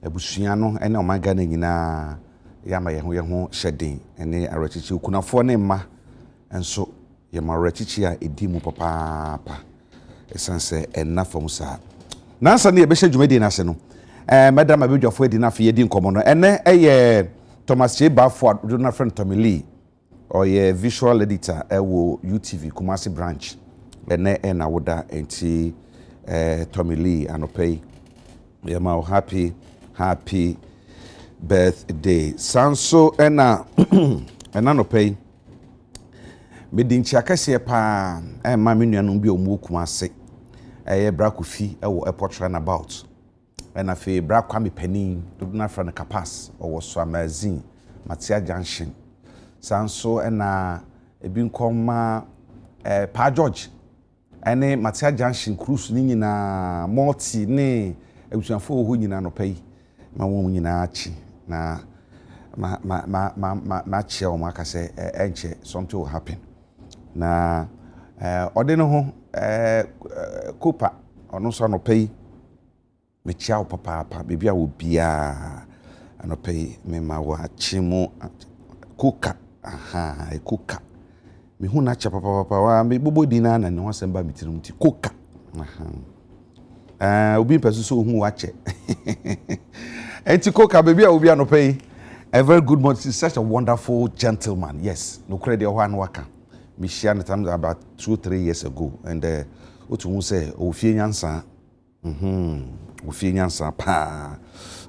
abusua no ene o maga na nyina yama ye ho shedding ene arechichi kunafo ne mma enso ye ma arechichi a edi mu papa esanse enna fam sa nansa ne ye be hye na se no madam abedwafo edi na fe ye di nkomo no ene eye Thomas Chebafo do na friend Tommy Lee or ye visual editor wo UTV Kumasi branch ene na woda enti Tommy Lee anopay ye ma happy birthday sanso ena no pay me din chiakase pa ma me nuanu bi omu Kumasi brakofi wo airport runabout ena fe brakwame panin do na friend Kapas or so amazing Matia Junction sanso ena ebi nkoma Pa George ene Matia Junction cruise ni nyina multi ne ebusuafo ho nyina no pay ma won nyina achi na ma chia o maka say enche something will happen na ode no ho kopa ono so no pay me chia o papa bibia wo bia ano pay me ma wa chimu kuka kuka me hu na cha papa wa me bobo dina na ne ho semba mitirum ti kuka obi person so hu wache enti kuka baby obi ano pay a very good man. He's such a wonderful gentleman. Yes, no credit or one waka. Me share the time about 2-3 years ago, and what you say, Ofi Nyansa, Ofi Nyansa, pa,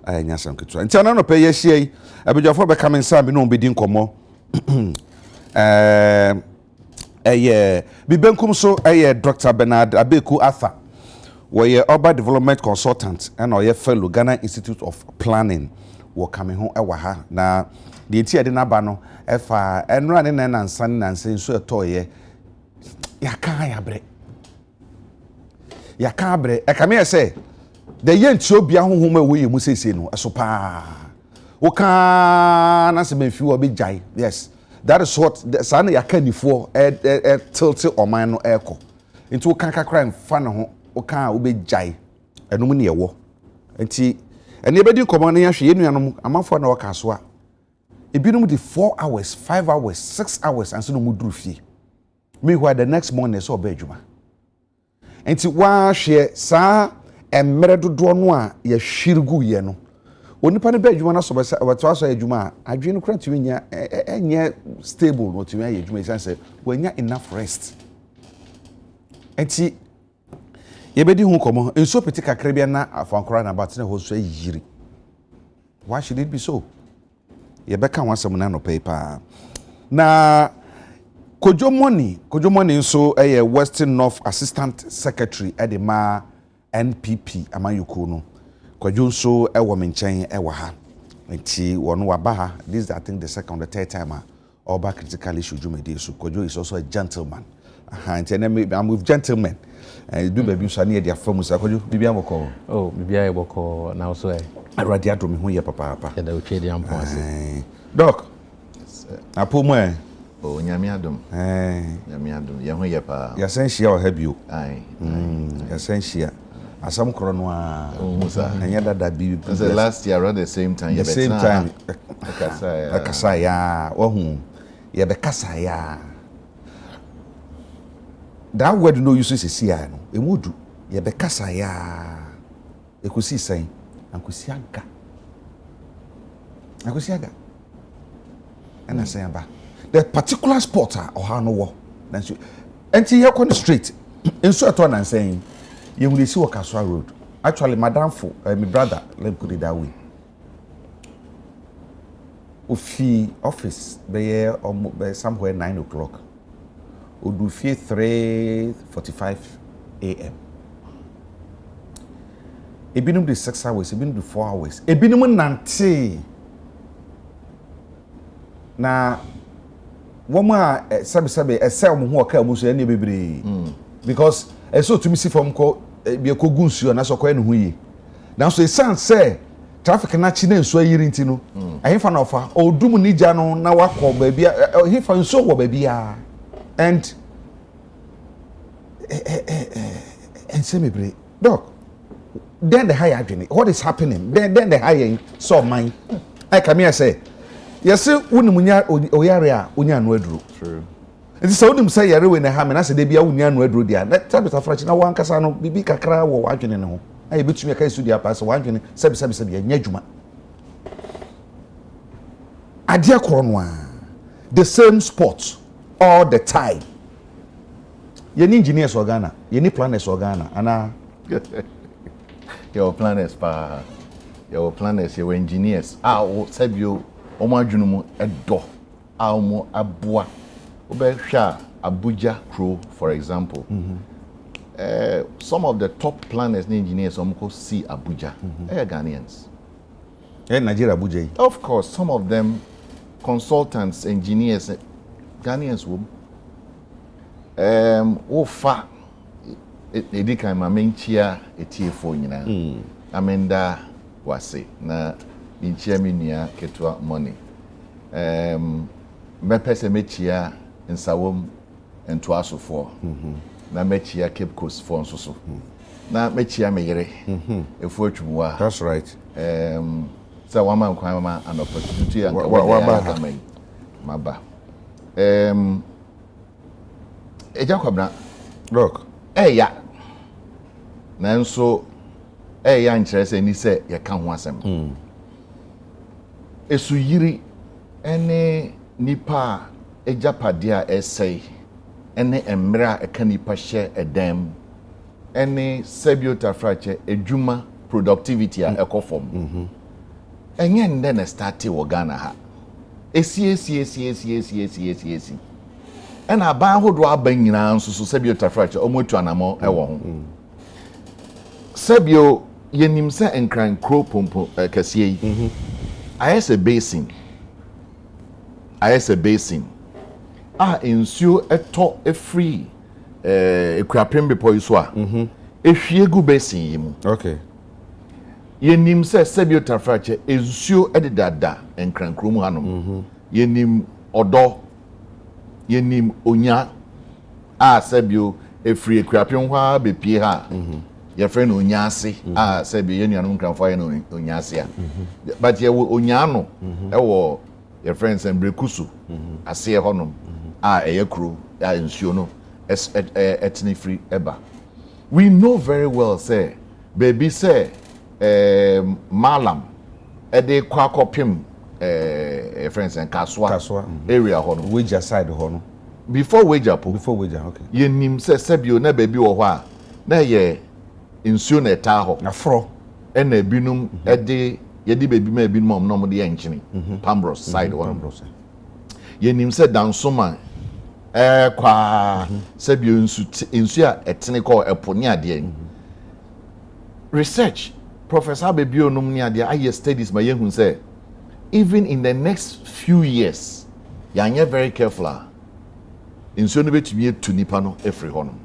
I Nyansa Kutu. And tell no pay yes, ye. I be your father coming, son, be no be din komo. Be benkum so, Dr. Bernard Abeku Arthur, where ye urban development consultant, and or ye fellow Ghana Institute of Planning. Wo coming home ewa ha na de enti ade na ba no efa enra ne na nansan so etoye ya ka bre e ka me say the yenti obi ahohom a wo ye mu sese no eso pa wo ka na se benfi wo be jai. Yes, that is what sa na ya ka nifo tilt oman no eko enti wo kan kakra mfa ne ho wo ka wo be jai enum ne ye wo enti and you bedin command ya hwe enuanom amafo na waka so a ebinum di 4 hours 5 hours 6 hours and so no muduru fie meanwhile the next morning so be adwuma enti wa hwe sa emere dodo no a ya hwirgu ye no onipa ne be adwuma na so be wato so adwuma adwe no kra tumi nya enye stable no tumi ya adwuma isanse wanya enough rest enti yebedi hu komo enso peti kakra bia na afankora na batene ho so yiri. Why should it be so? Yebeka wansam na no paper na Kojo money nso Western North Assistant Secretary edema NPP amayuko no Kojo nso ewo menchen ewo ha nti wono waba ha. This is I think the second or third time oba critically issue jumedi. So Kojo is also a gentleman. I'm with gentlemen. Do baby so near their famous Kojo bibia boko. Oh bibia boko now so radiato me hu ye papa ya da otwe dia mpo ase doc apo mo oh nyame adom nyame adom ye hu ye pa ya senhia o ha bio ya senhia asam kro no a musa anya dada bi the last year around the same time akasa ya ohu ye be kasa ya that word no use se ya no emudu ye be kasa ya ekusi sen Ankusiaga. And I say about the particular spot or how no war. And see here on the street. In so one and saying, you will see Wakaswa Road. Actually, Madame for my brother, let me put it that way. Ufi office be somewhere 9 o'clock. Udu fi 3:45 a.m. Ebinum de 6 hours, ebinum de 4 hours. Ebinum nante. Na woma sabe esel mo ho oka mu so ene bebre. Because eso to me see from ko bi ekogu nsuo na so ko ene ho yi. Na so esan say traffic na chi na nsuo yiri nti no. Ahemfa na ofa odum ni gya no na wakọ ba bia ahemfa nsuo wo ba bia. And say me bre. Doc then the higher adwene what is happening then the higher so mine I come here say yes unumunya oyare a unya no aduru true nti sɛ wonim sɛ yare we na ha me na sɛ de bia unya no aduru dia na tabita frachi na wankasa no bibi kakra wo adwene ne ho ayi betumi aka studio pass wo adwene sɛbi anya adwuma adia koro the same spot all the time yeni engineers organa yeni planners organa ana your planners pa your planners your engineers o sabio o ma adwunu mu edo a mo aboa obehwa Abuja crew for example some of the top planners and engineers go see Abuja Ghanaians Nigeria Abuja of course some of them consultants engineers Ghanaians wo fa edika ma menchia etiefo nyina amenda wase na menchia menua ketwa money mepese mechia nsawom ento asofo na mechia Cape Coast for nso na mechia meyere efu atwumwa that's right so one man kwan ma an opportunity and wa maba eja kwabna look ya nanso ya nkyerɛ sɛ ni sɛ yɛ ka ho asɛm esu yiri ene nipa ejapade a ɛsɛe ene emmerɛ a ɛka nipa hyɛ ɛdam ene sebiota frache edwuma productivity a ɛkɔ enye nde na start wo Ghana ha esi ena aban hodo aban nyina nso so sebio tafrache omotu anamo ewo ho sebio yenim se enkran kro pompo kasie yi ayese basin a ensuo eto efree ekurapem bepo iso a ehwie gu basin yi mu okay yenim se sebio tafrache ensuo ededada enkran kro mu hanom yenim odo yenim onya a sebio efree ekurapem ho a bepie ha your friend onyase sebio yenuanum kranfo ye no onyase a but ye onya no ewo your friends embrekusu ase honom eye kro a ensuo no etni free eba we know very well say baby say malam ede kwa kopim friends and kaswa area hono wager side hono before wager okay yenim se sebio na baby wo ho a na ye nsuo na eta ho afro na ebinum ede yedi baby ma ebinum no mo de yenchini Pambros side hono yenim se dansoma kwa sebio nsu a etene call epone ade research Professor Bebio num ni ade aye studies ma yehun say even in the next few years yanye very careful nsuo no betumi etu nipa no every honum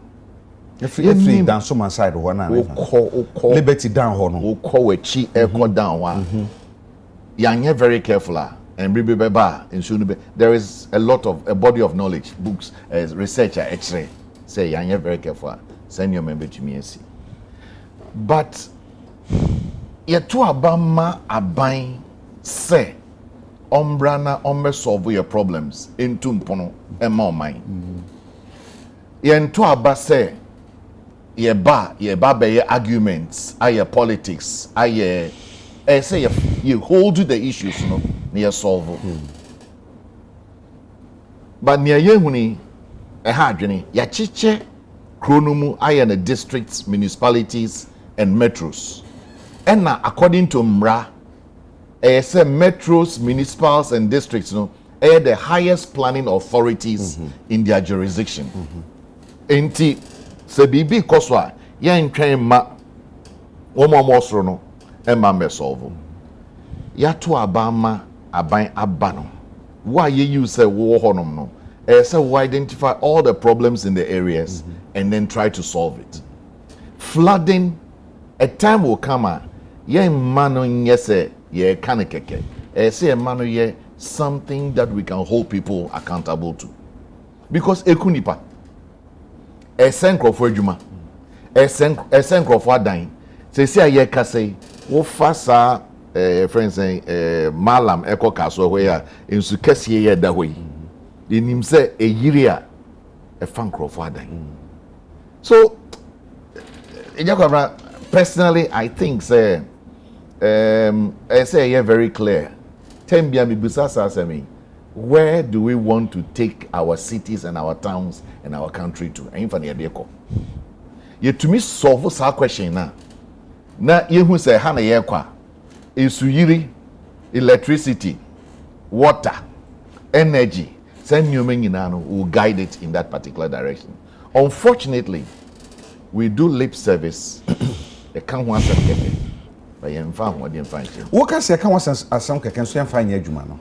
every down some side ho na liberty down ho no ukọ wachi ekọ down wa yanye very careful and be beba nsuo no be there is a body of knowledge books as researcher x-ray say yanye very careful send your member to me asi but yeto abama aban say ombrana solve your problems into mpono ema oman yento aba say ye ba be arguments aye politics aye say you hold the issues no na you solve but near yehuni ha adwene ya chiche kronomu aye na districts municipalities and metros and according to mra say metros, municipals, and districts, are the highest planning authorities in their jurisdiction. Enti se bibi koswa yen twen ma womo mosro no e ma me solve. Ya to abama aban abano. Why you say wo honom no? Say we identify all the problems in the areas and then try to solve it. Flooding, a time will come yen mano nyese ye kanekeke say manu ye something that we can hold people accountable to because ekunipa senkrofo adwuma senkrofo adan say aye ka say wo fa sa friends say malam eko kaso where ensu kase ye da hoyi enim say eyiri a e fan crofo adan so personally I think say I say you're very clear. Tembia mi busasa semi. Where do we want to take our cities and our towns and our country to? And for the you to me solve this question now. Na you who say hana yekwa isuyiri electricity, water, energy. Send new will guide it in that particular direction. Unfortunately, we do lip service. They can't want to get it. But you found what you find. What can say? I can't want some can so find your jumano.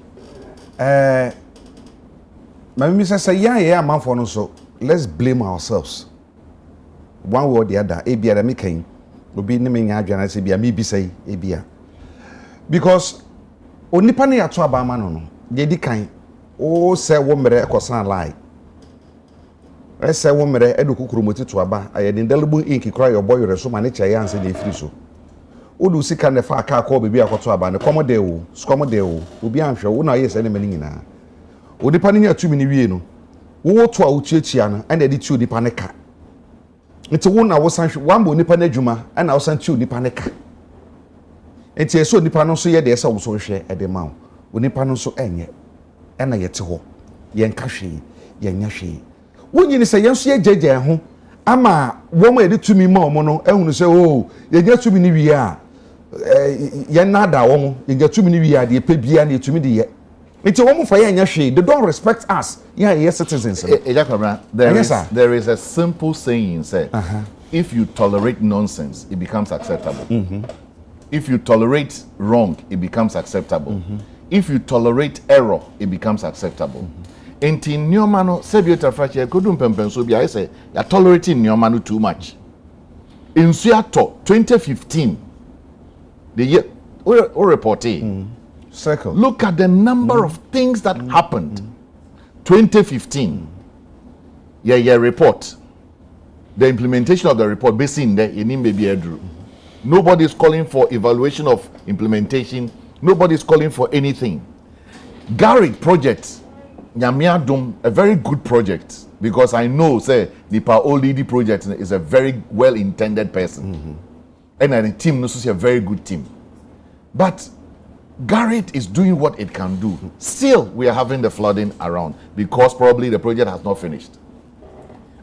My missus say, yeah, man for no so. Let's blame ourselves. One way or the other, ABR making will be naming Adrian say, maybe say ABR. Because only pani at Twabama no, they kind. Oh, say woman, a croissant lie. I say woman, Edu Kukrumoti Twaba. I had indelible ink, cry your boy, or so my nature, and say they free so. Odu sika ne fa aka call baby akoto aba ne komode o skomode o obi anhwe wo na yes ene mani nyina odipa ne nya tumi ne wie no wo to a uchiachia no ene de ti odipa ne ka nti wo na wo sanhwe wamba onipa na adwuma ena wo san ti odipa ne ka nti eso onipa no so ye de esa wo so hwe e de ma wo onipa no so enye ena ye te ho ye nka hwe ye nya hwe wo nyini se ye so ye jeje ho ama wo ma ye de tumi ma omo no ehunu se o ye nya tumi ne wie a ye nada wo mo ye nya tumi ne wie a de pe bia na tumi de ye nti wo mo fa ye nya hwe they don't respect us ye citizens there is a simple saying say if you tolerate nonsense it becomes acceptable if you tolerate wrong it becomes acceptable if you tolerate error it becomes acceptable enti nyoma no sebiota frache kodum pempenso bia I say you tolerating nyoma no too much insu ato 2015 the year or reporting circle look at the number of things that happened 2015 yeah report the implementation of the report based in there in baby edru nobody is calling for evaluation of implementation nobody is calling for anything Garrick project Nyamiadum, a very good project because I know say the Paolidi project is a very well intended person and the team is a very good team but Garrett is doing what it can do. Still, we are having the flooding around because probably the project has not finished.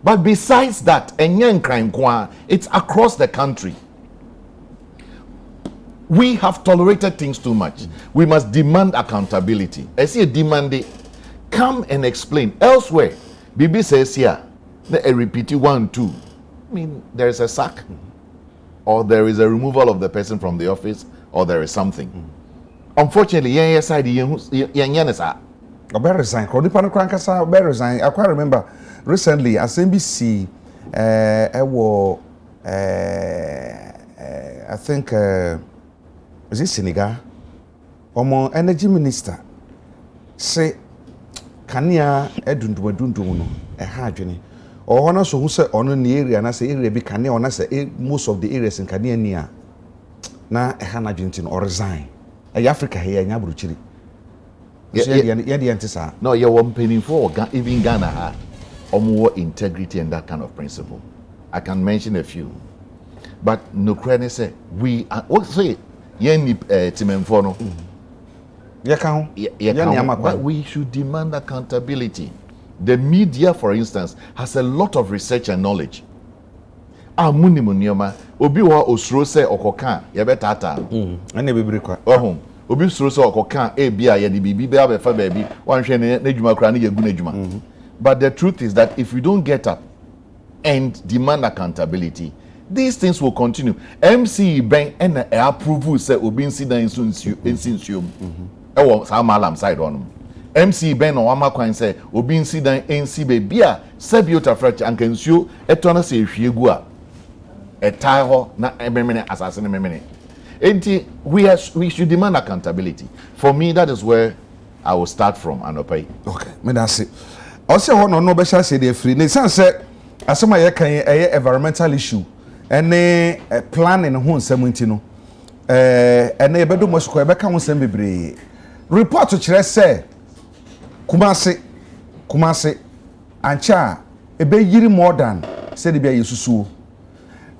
But besides that, it's across the country. We have tolerated things too much. We must demand accountability. I see a demand. Come and explain. Elsewhere, Bibi says here, I repeat it 1, 2. I mean, there is a sack, or there is a removal of the person from the office, or there is something. Unfortunately, yes, I resign. Resign. I quite remember recently as NBC, I think is it Senegal? Energy minister say kania edundum no ha adwene or na so hu say ono ne area na say area bi kania ona say most of the areas in kania ni a na ha na adwene tin or resign. Africa here nya bruchiri yeah the antisa no you want penny for even Ghana ha more integrity and that kind of principle. I can mention a few but no credit say we what say yen timemfo no but we should demand accountability. The media for instance has a lot of research and knowledge obi wa osuro se okoka ye betata ene bebere kwa obi osuro se okoka bia ye de bibi be abefa baabi wanhwe ne adwuma kra ne yagu na adwuma but the truth is that if we don't get up and demand accountability these things will continue. MC ben and approve say obi incident insinsuo ewo sa malam side on MC ben no ama kwan say obi incident nc be bia sabiota fracture ankansuo etona se ehwiegu a etaho na ememene asasene memene enti we should demand accountability. For me that is where I will start from anopai. Okay me da se o se ho no be sha se dey free ne san say asema ye kan environmental issue ene planning ho nsɛm nti no ene ebedo mo sukɔ ebɛka ho nsɛm bebree report kyerɛ sɛ kumase ancha ebeyiri more than said be yesusuo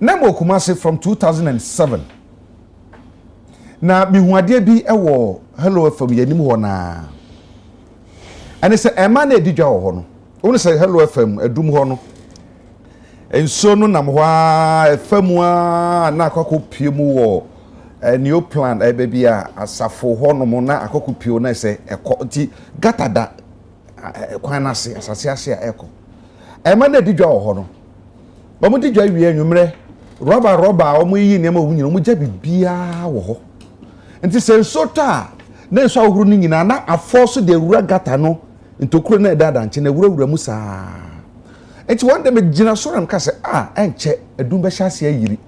na mo kumase from 2007 na mihuade bi ɛwɔ hello fm yanim hɔ na ane sɛ ɛma na edidwa wɔ hɔ no wonu sɛ hello fm adum hɔ no enso no nam hɔ a fam a na akɔkɔ pie mu wɔ new plan baby a asafo hɔ no mo na akɔkɔ pie na sɛ ɛkɔ nti gatada kwan na se asase ase a ɛkɔ ɛma na edidwa wɔ hɔ no ɔmo didwa wie anwumre rɔba ɔmo yi nneɛma wo nyina ɔmo gya bibia wɔ hɔ nti sɛ nso ta na nso ahuru no nyina na afɔ so de wura gata no ntokuro na ɛdada nkyɛ na wura mu saa enti one day me gina so ram ka sɛ ɛnkyɛ adum bɛhyɛ ase ayiri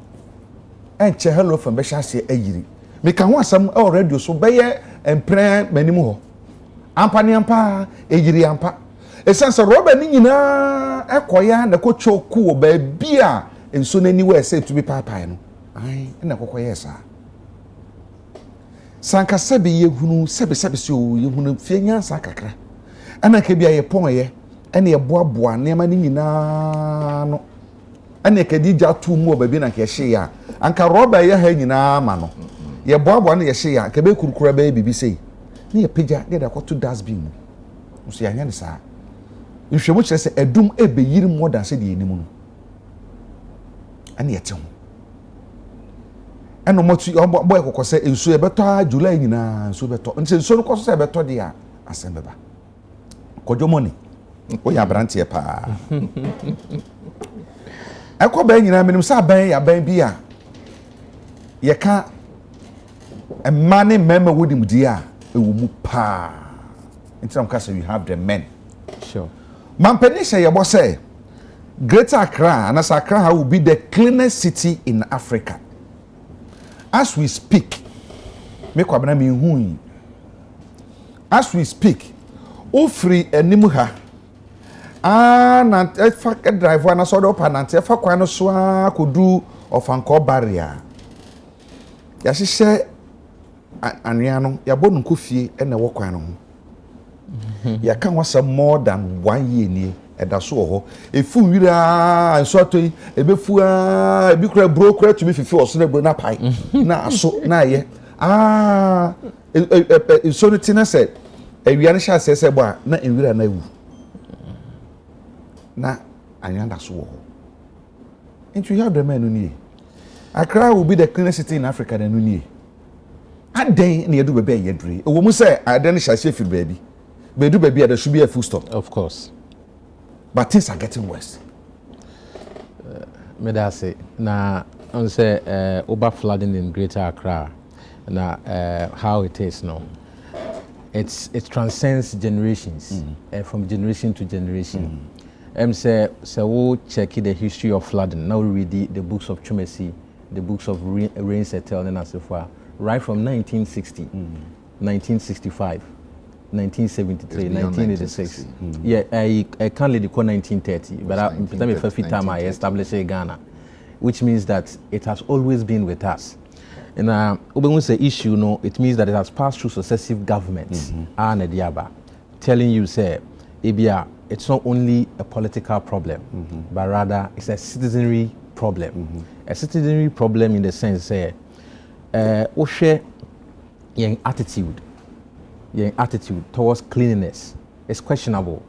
ɛnkyɛ hello from bɛhyɛ ase ayiri me ka ho asɛm ɛwɔ radio so bɛyɛ empren manim hɔ ampa ne ampa ayiri ampa esan sɛ rɔba ni nyina ɛkɔya na kɔtwɔ ku wɔ baabi a nso n'ani wɔ ɛsɛ tu bi paapae no ai na kɔkɔyɛ saa sanka sɛbe yehunu sɛbe sɛ o yehunu fie nyansa kakra ana ka bia yɛpɔnyɛ ɛne yɛboaboa nneɛma ne nyinaa no ɛne ka di gya tu mu obabi na ka yɛhye ya anka rɔba yɛ ha nyinaa ma no yɛboaboa ne yɛhye ya ka be kurukura be bibi sei ne yɛpagya ne da kɔto dustbin mu nso yɛanya ne saa nhwɛmu kyerɛ sɛ adum ebeyiri mu da sɛ de yɛnim no ɛne yɛte ho ɛno motu boy kokɔ sɛ ensu ɛbɛtɔ July nyinaa ensu bɛtɔ nti ensu no kɔ so sɛ ɛbɛtɔ de a asɛm bɛba kɔdwo money o ya brantie pa ɛkɔ bɛn nyinaa menim sɛ aban ya ban bi a yɛka ɛma ne mɛma wodim di a ɛwɔ mu pa nti am ka sɛ we have the men sure mampani hyɛ yɛbɔ sɛ Greater Accra and Accra will be the cleanest city in Africa. As we speak, as we speak, ofri enimuha na efa driver na so do pa na efa kwan no so a kodu ofanko barrier. Ya hyehyɛ anwea no ya bɔ nko fie na wɔ kwan no ho. Ya ka wasa more than 1 year nie. Eda so ho efu wira nso atoi ebefu a ebi kura bro kura tumi fifi oso na bro na pai na aso na ye so no tina se ewia ne sha se bo a na enwira na ewu na anyanda so ho into you have the men no nie Accra will be the cleanest city in Africa na no nie aden na yedu bebe yedure ewo mu se aden ne sha se firi baabi bedu baabi a there should be a full stop, of course. But things are getting worse. Me da say na on say over flooding in Greater Accra na how it is now. It transcends generations, from generation to generation. Say we check the history of flooding. Now we read the books of Chumesi, the books of rain settle and so far, right from 1960, 1965. 1973, 1986. Yeah, I can't let it call 1930, but the first time I established Ghana, which means that it has always been with us. And when we say issue, no, it means that it has passed through successive governments. Telling you, say, it's not only a political problem, but rather it's a citizenry problem. A citizenry problem in the sense, say, we share your attitude. Your attitude towards cleanliness is questionable.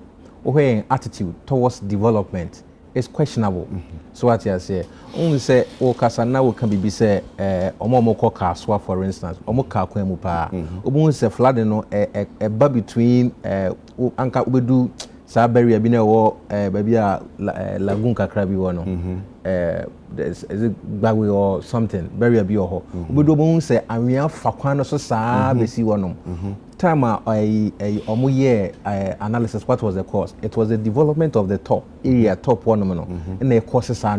Or your attitude towards development is questionable. So what I say, only say, oh, kasana will can be say, omo kaswa for instance, omo kakwe mupa. Omo say flooding no a bar between anka ubedu saberi abine wo baby a lagoon kakrabi wono. Is it bagwe or something? Very abi oho. Ubedu omo say anwia fakwan so saa besi wono. Time omo year analysis, what was the cause? It was the development of the top area, top one, and the causes are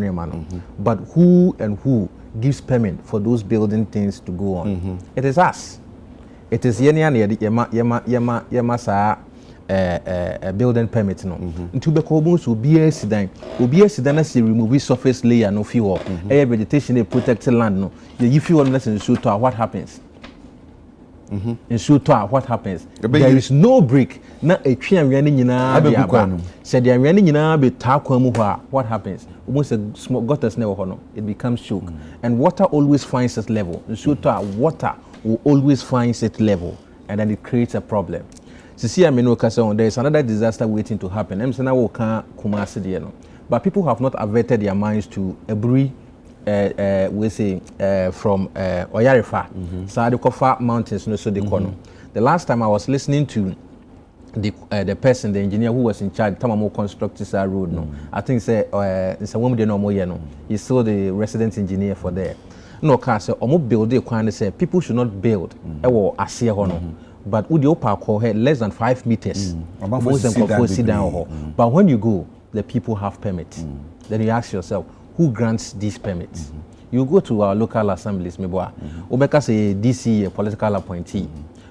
but who and who gives permit for those building things to go on? It is us. It is yema sa building permit no nti be ko bo so obi accident na say remove surface layer no fi wo vegetation dey protect land no you fi one lesson so to what happens in so to what happens there is no break na etwe anwe ne nyina be aba said the anwe ne nyina be ta kwa mu ho what happens almost a small gutters never ho no it becomes choke and water always finds its level so to water will always find its level and then it creates a problem. See, I mean, there is another disaster waiting to happen. I'm saying I can't come but people have not averted their minds to Eburi, we say from Oyarifa, Saadikofa Mountains, no so they call. The last time I was listening to the person, the engineer who was in charge, Tamamo construct this road. No, I think it's a woman they know more. No, he's still the resident engineer for there. No, can say omo build it. Can say people should not build. Asia hono. But would the upper call head less than 5 meters? Sit down. But when you go, the people have permits. Then you ask yourself, who grants these permits? You go to our local assemblies, Obeka say DC a political appointee.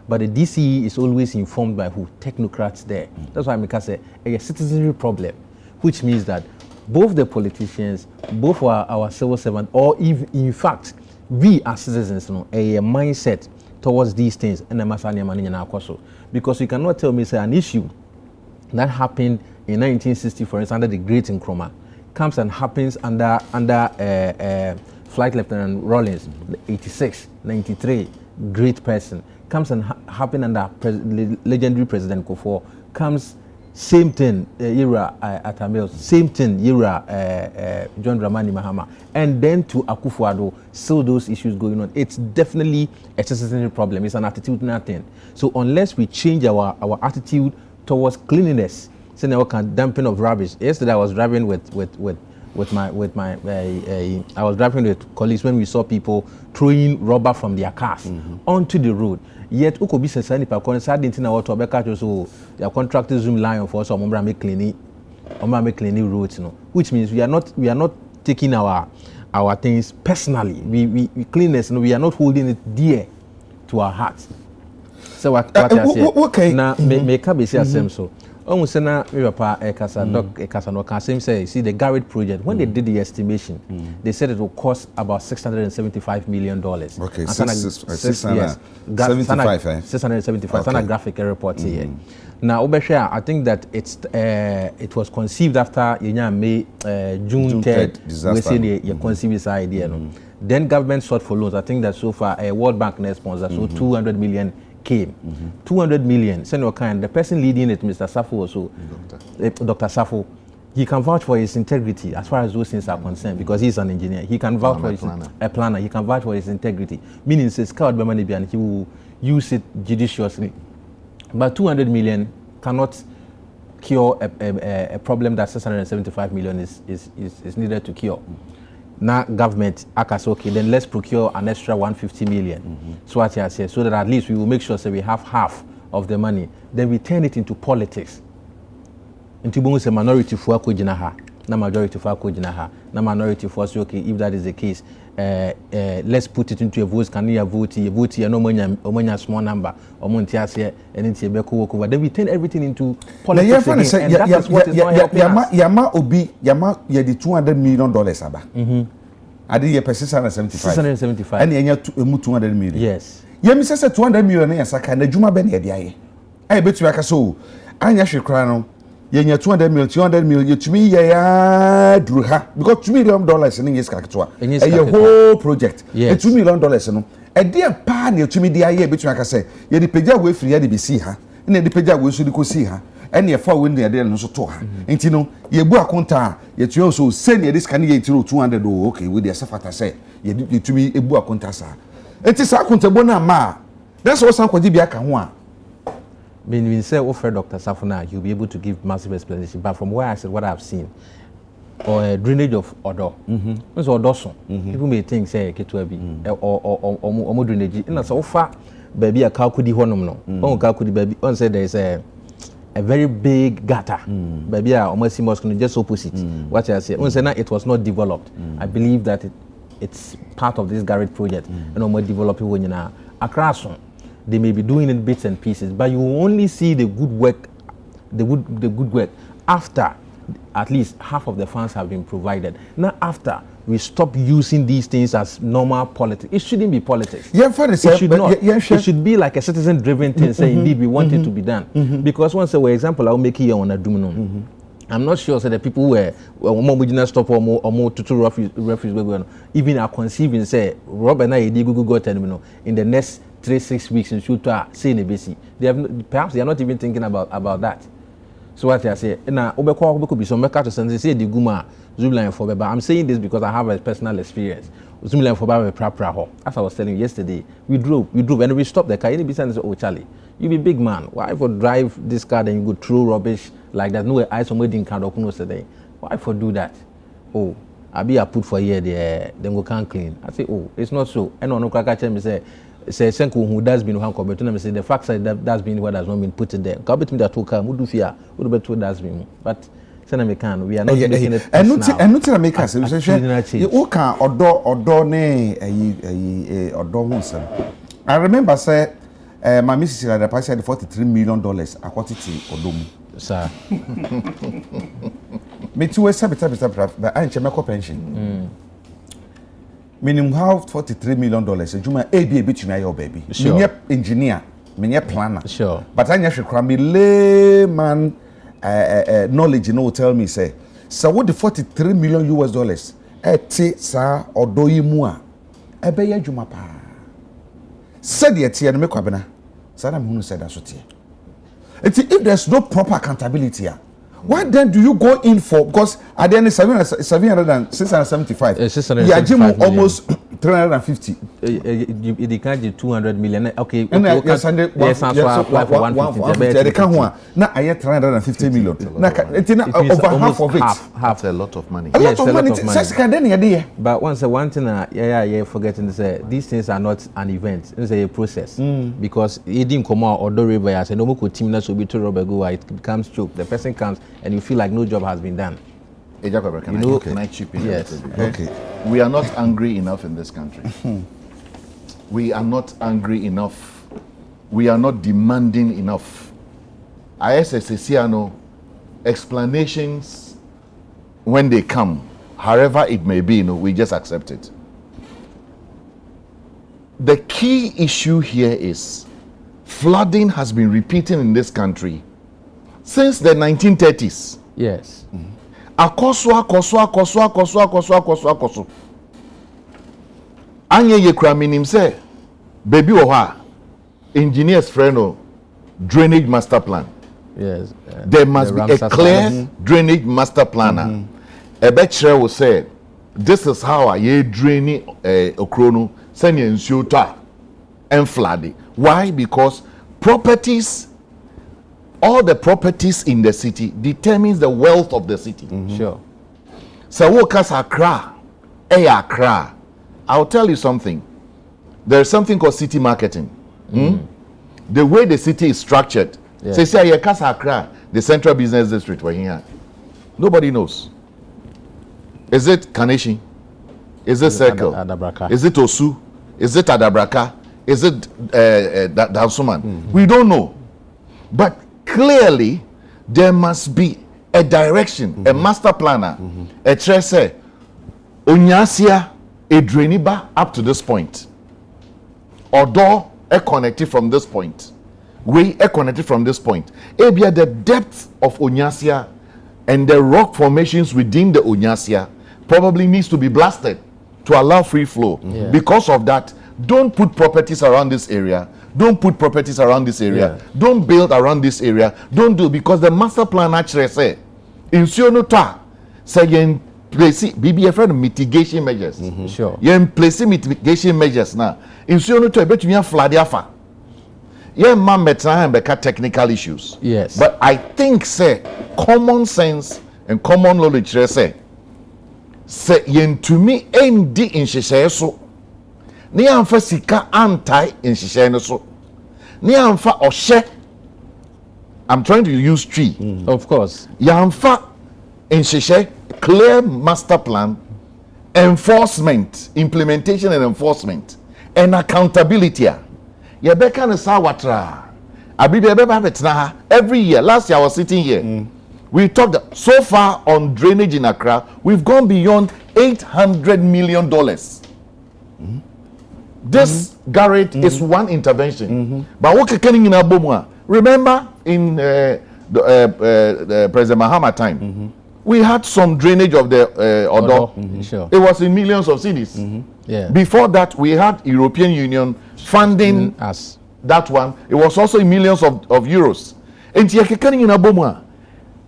But the DCE is always informed by who? Technocrats there. That's why I say a citizenry problem, which means that both the politicians, both our civil servants, or if in fact we as citizens, a mindset towards these things and because you cannot tell me say an issue that happened in 1960, for instance, under the Great Nkrumah, comes and happens under Flight Lieutenant Rawlings, 86, 93, great person, comes and happen under legendary President Kufuor, comes same thing era at Amel, same thing era John Dramani Mahama, and then to Akufo-Addo, still those issues going on. It's definitely a citizenry problem. It's an attitudinal thing. So unless we change our attitude towards cleanliness, say now can dumping of rubbish. Yesterday I was driving with colleagues when we saw people throwing rubber from their cars onto the road. Yet ukobi sesa nipa kon sa dentin na wato obeka so their contractors zoom line for us omra make cleaning roads no, which means we are not taking our things personally. We cleanness no, we are not holding it dear to our hearts. So what I say okay na me ka be say asem so almost na me papa ekasa no can say see the garage project when they did the estimation they said it will cost about $675 million. Okay, 675 sana graphic report here. Now obeshare I think that it was conceived after May June 3rd we say the conceived this idea no. Then government sought for loans. I think that so far a World Bank sponsor so 200 million came. 200 million. Senator Khan, the person leading it, Mr. Safo also, Dr. Safo, he can vouch for his integrity as far as those things are concerned because he's an engineer. He can vouch for a planner. He can vouch for his integrity. Meaning, says Scout Bemani and he will use it judiciously. But 200 million cannot cure a problem that 675 million is needed to cure. Now government akas okay, then let's procure an extra 150 million. So what I say, so that at least we will make sure that we have half of the money. Then we turn it into politics. Into bonus a minority for Kojinaha, na majority for Kojinaha, na minority for okay, if that is the case, let's put it into a vote. Can you vote? You vote no money small number or montias here and into a beko over. Then we turn everything into politics. And that is what is not helping us. Yama the $200 million aba. I did 675. And you 200 million. Yes. Yemi says 200 million na saka na juma ben ye dia ye. I bet you aka so. Anya hwekra no. Yenya 200 million yetumi ye ya duru ha because $2 million in yes kakatoa. A whole project. Yes. $2 million no. E dia pa na yetumi dia ye betumi aka say ye di pagya we free ye di bisi ha. Na di pagya we so di kosi ha. And ye fa we ndi de no so to ha. Enti no ye bu akonta yetu so send ye this can ye tiro 200 okay we dey safata say ye yetumi ebu akonta sa. Enti sa akonta bo na ma. That's what san kwaji bi aka ho a. When we say offer Dr. Safuna, you'll be able to give massive explanation. But from where I said what I've seen, or a drainage of odor, so odor, people may think say K2B or drainage. And so far, baby a cow could honum no. On cow could baby on said there is a very big gutter. Baby almost must just opposite. What I say, on say it was not developed. I believe that it's part of this garage project and almost developing when you know across. They may be doing it bits and pieces, but you will only see the good work the good work after at least half of the funds have been provided. Now after we stop using these things as normal politics. It shouldn't be politics. Yeah, for it should not. It should be like a citizen-driven thing. Say indeed we want it to be done. Because once for example, I'll make it on a domino. I'm not sure so the people who were more stop or more to refuge even are conceiving say Rob and I Google terminal in the next 3-6 weeks in Shuta say in the they have perhaps they are not even thinking about that. So what I say now could be some to say the Guma Zoom line for but I'm saying this because I have a personal experience. Zoom line for as I was telling you yesterday, we drove and we stopped the car. Any business oh Charlie, you be big man. Why for drive this car then you go throw rubbish like that? No I some wedding card open today. Why for do that? Oh, I be a put for here there, then we can't clean. I say, oh, it's not so. And no crack me say Senko who does been one comment to say the fact that that's been what has not been put in there. Come between that two car, would do fear, would be two that's been. But Senator we are not making it. And not make us you can or ne or do I remember say my missus had a price said $43 million a quantity or dome. Sir. Me too, but I ain't a pension. Meaning how $43 million. Juma a be between your baby. Sure. Engineer, me planner. Sure. But I should cram me layman knowledge. You know, tell me say. So what the $43 million US? Sa or do you mua? Be ya Juma pa. Said yet here, make wabena. Sadam who said that's what here. If there's no proper accountability, why then do you go in for? Because at the end, 675. Yeah, Jim almost 350. They can't do 200 million. Okay. Yes, apply for 150. They can't want. Now I have 350 million. Over half of it. Half a lot of money. A lot of money. But once one thing, yeah, forgetting to say these things are not an event. It's a process. Because it didn't come out or do river. I said no more team that should be to Robert go. It becomes choke. The person comes and you feel like no job has been done. Can I chip in? Yes. Okay. We are not angry enough in this country. We are not angry enough. We are not demanding enough. ISSCNO explanations when they come, however it may be, we just accept it. The key issue here is flooding has been repeating in this country since the 1930s. Yes. Akoso. Anye ye kura minim say baby oha engineers friend drainage master plan. Yes. There must be a clear drainage master planner. Ebechre will say this is how I drain okrono send nsuo to and flood. Why? Because properties, all the properties in the city determines the wealth of the city. Sure. So workers Accra, Accra. I'll tell you something. There's something called city marketing. The way the city is structured. Say Accra, the central business district we're here. Nobody knows. Is it Kaneshi? Is it Circle? Adabraka. Is it Osu? Is it Adabraka? Is it Dansuman? We don't know. But clearly, there must be a direction, a master planner, a trese, Onyasia, a drainiba up to this point. Odo, a connected from this point. We are connected from this point. Ebia, the depth of Onyasia and the rock formations within the Onyasia probably needs to be blasted to allow free flow. Yeah. Because of that, don't put properties around this area. Don't put properties around this area. Yeah. Don't build around this area. Don't do, because the master plan actually say in Sionota say place BBF mitigation measures. Sure. You place mitigation measures now. In Sionota bet you flood yafa. Yeah, man, better technical issues. Yes. But I think say common sense and common knowledge say yen to me endi in so. Ni amfa sika anti in no so. Ni amfa oshe. I'm trying to use tree. Of course. Yamfa in clear master plan, enforcement, implementation and enforcement, and accountability. Yebeka ne sawatra. Every year, last year I was sitting here. We talked so far on drainage in Accra. We've gone beyond $800 million. This Garrett is one intervention. But what can in Abomwa? Remember in the President Mahama time, we had some drainage of the Odo. Sure. It was in millions of cedis. Yeah. Before that, we had European Union funding us. That one. It was also in millions of euros. And in Abomwa,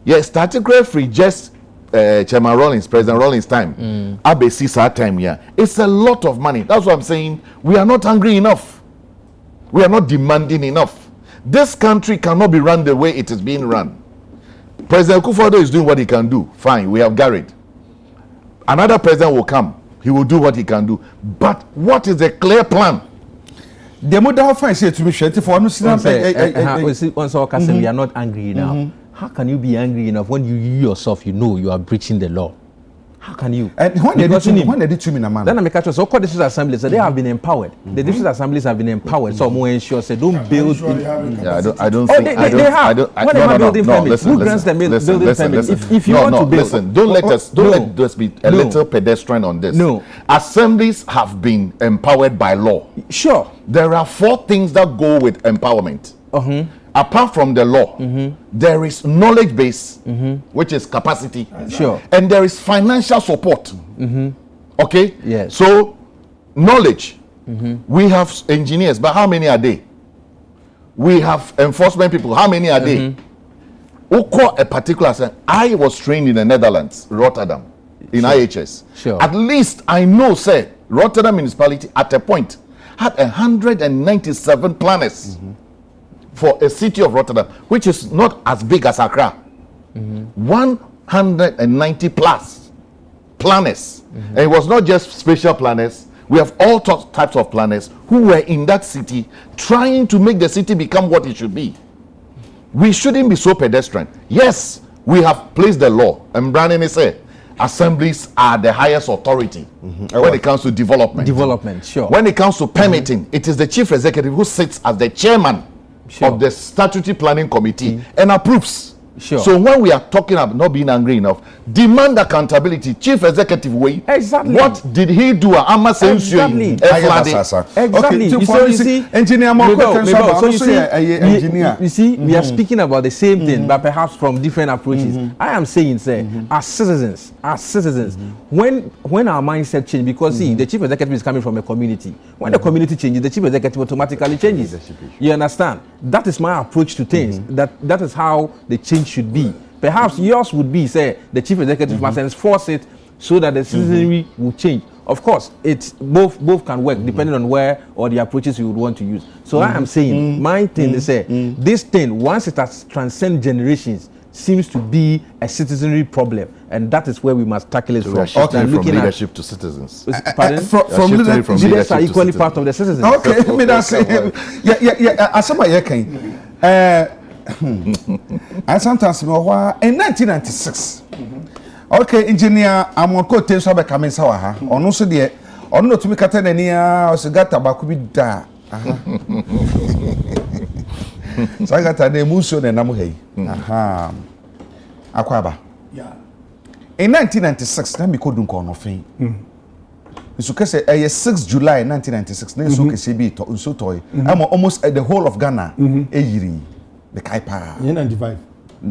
yeah, started great free just Chairman Rawlings, President Rawlings time. Abesisa time, yeah. It's a lot of money. That's what I'm saying. We are not hungry enough. We are not demanding enough. This country cannot be run the way it is being run. President Kufuor is doing what he can do. Fine, we have Garrett. Another president will come. He will do what he can do. But what is the clear plan? The model fine say to me, for we are not angry now. How can you be angry enough when you yourself, you know you are breaching the law? How can you? And when they did to me, man. Then I make a choice. So called district assemblies, they have been empowered. The district assemblies have been empowered. So more ensure say don't build. Yeah, I don't Oh, think they have. When they have building permit, who grants them building permit? If you want to build, listen. Don't let us be a little pedestrian on this. No. Assemblies have been empowered by law. Sure. There are 4 things that go with empowerment. Apart from the law, there is knowledge base, which is capacity. Sure. And there is financial support. Okay? Yes. So, knowledge. We have engineers, but how many are they? We have enforcement people. How many are they? Who call a particular... I was trained in the Netherlands, Rotterdam, in IHS. Sure. At least I know, say, Rotterdam municipality at a point had 197 planners. For a city of Rotterdam, which is not as big as Accra. 190 plus planners. And it was not just special planners. We have all types of planners who were in that city trying to make the city become what it should be. We shouldn't be so pedestrian. Yes, we have placed the law. And Brandon said, assemblies are the highest authority when it comes to development. Development, sure. When it comes to permitting, it is the chief executive who sits as the chairman of the statutory planning committee and approves. Sure. So when we are talking about not being angry enough, demand accountability. Chief executive way. Exactly. What did he do? Exactly. Exactly. You see, engineer you see, we are speaking about the same thing, but perhaps from different approaches. I am saying, say, as citizens, when our mindset change, because see, the chief executive is coming from a community. When the community changes, the chief executive automatically changes. You understand? That is my approach to things. That is how the change should be. Perhaps yours would be, say, the chief executive must enforce it so that the citizenry will change. Of course, it's both can work depending on where or the approaches you would want to use. So I am saying, my thing is say, this thing, once it has transcended generations, seems to be a citizenry problem, and that is where we must tackle it so from. Shifting from leadership to citizens. Pardon? From leaders are equally part of the citizens. Okay, me that's and sometimes in 1996. Okay, engineer, I'm on court so be coming sawa ha. Ono so de ono no tumi kata na ni a o se gata ba ku bi da. So gata na muso na nam hei. Aha. Akwaba. Yeah. In 1996, na mi ko dun ko no fin. So kese 6 July 1996 na so kese bi to so toy. I'm almost the whole of Ghana e yiri. The Kaipa. Yeah, 95.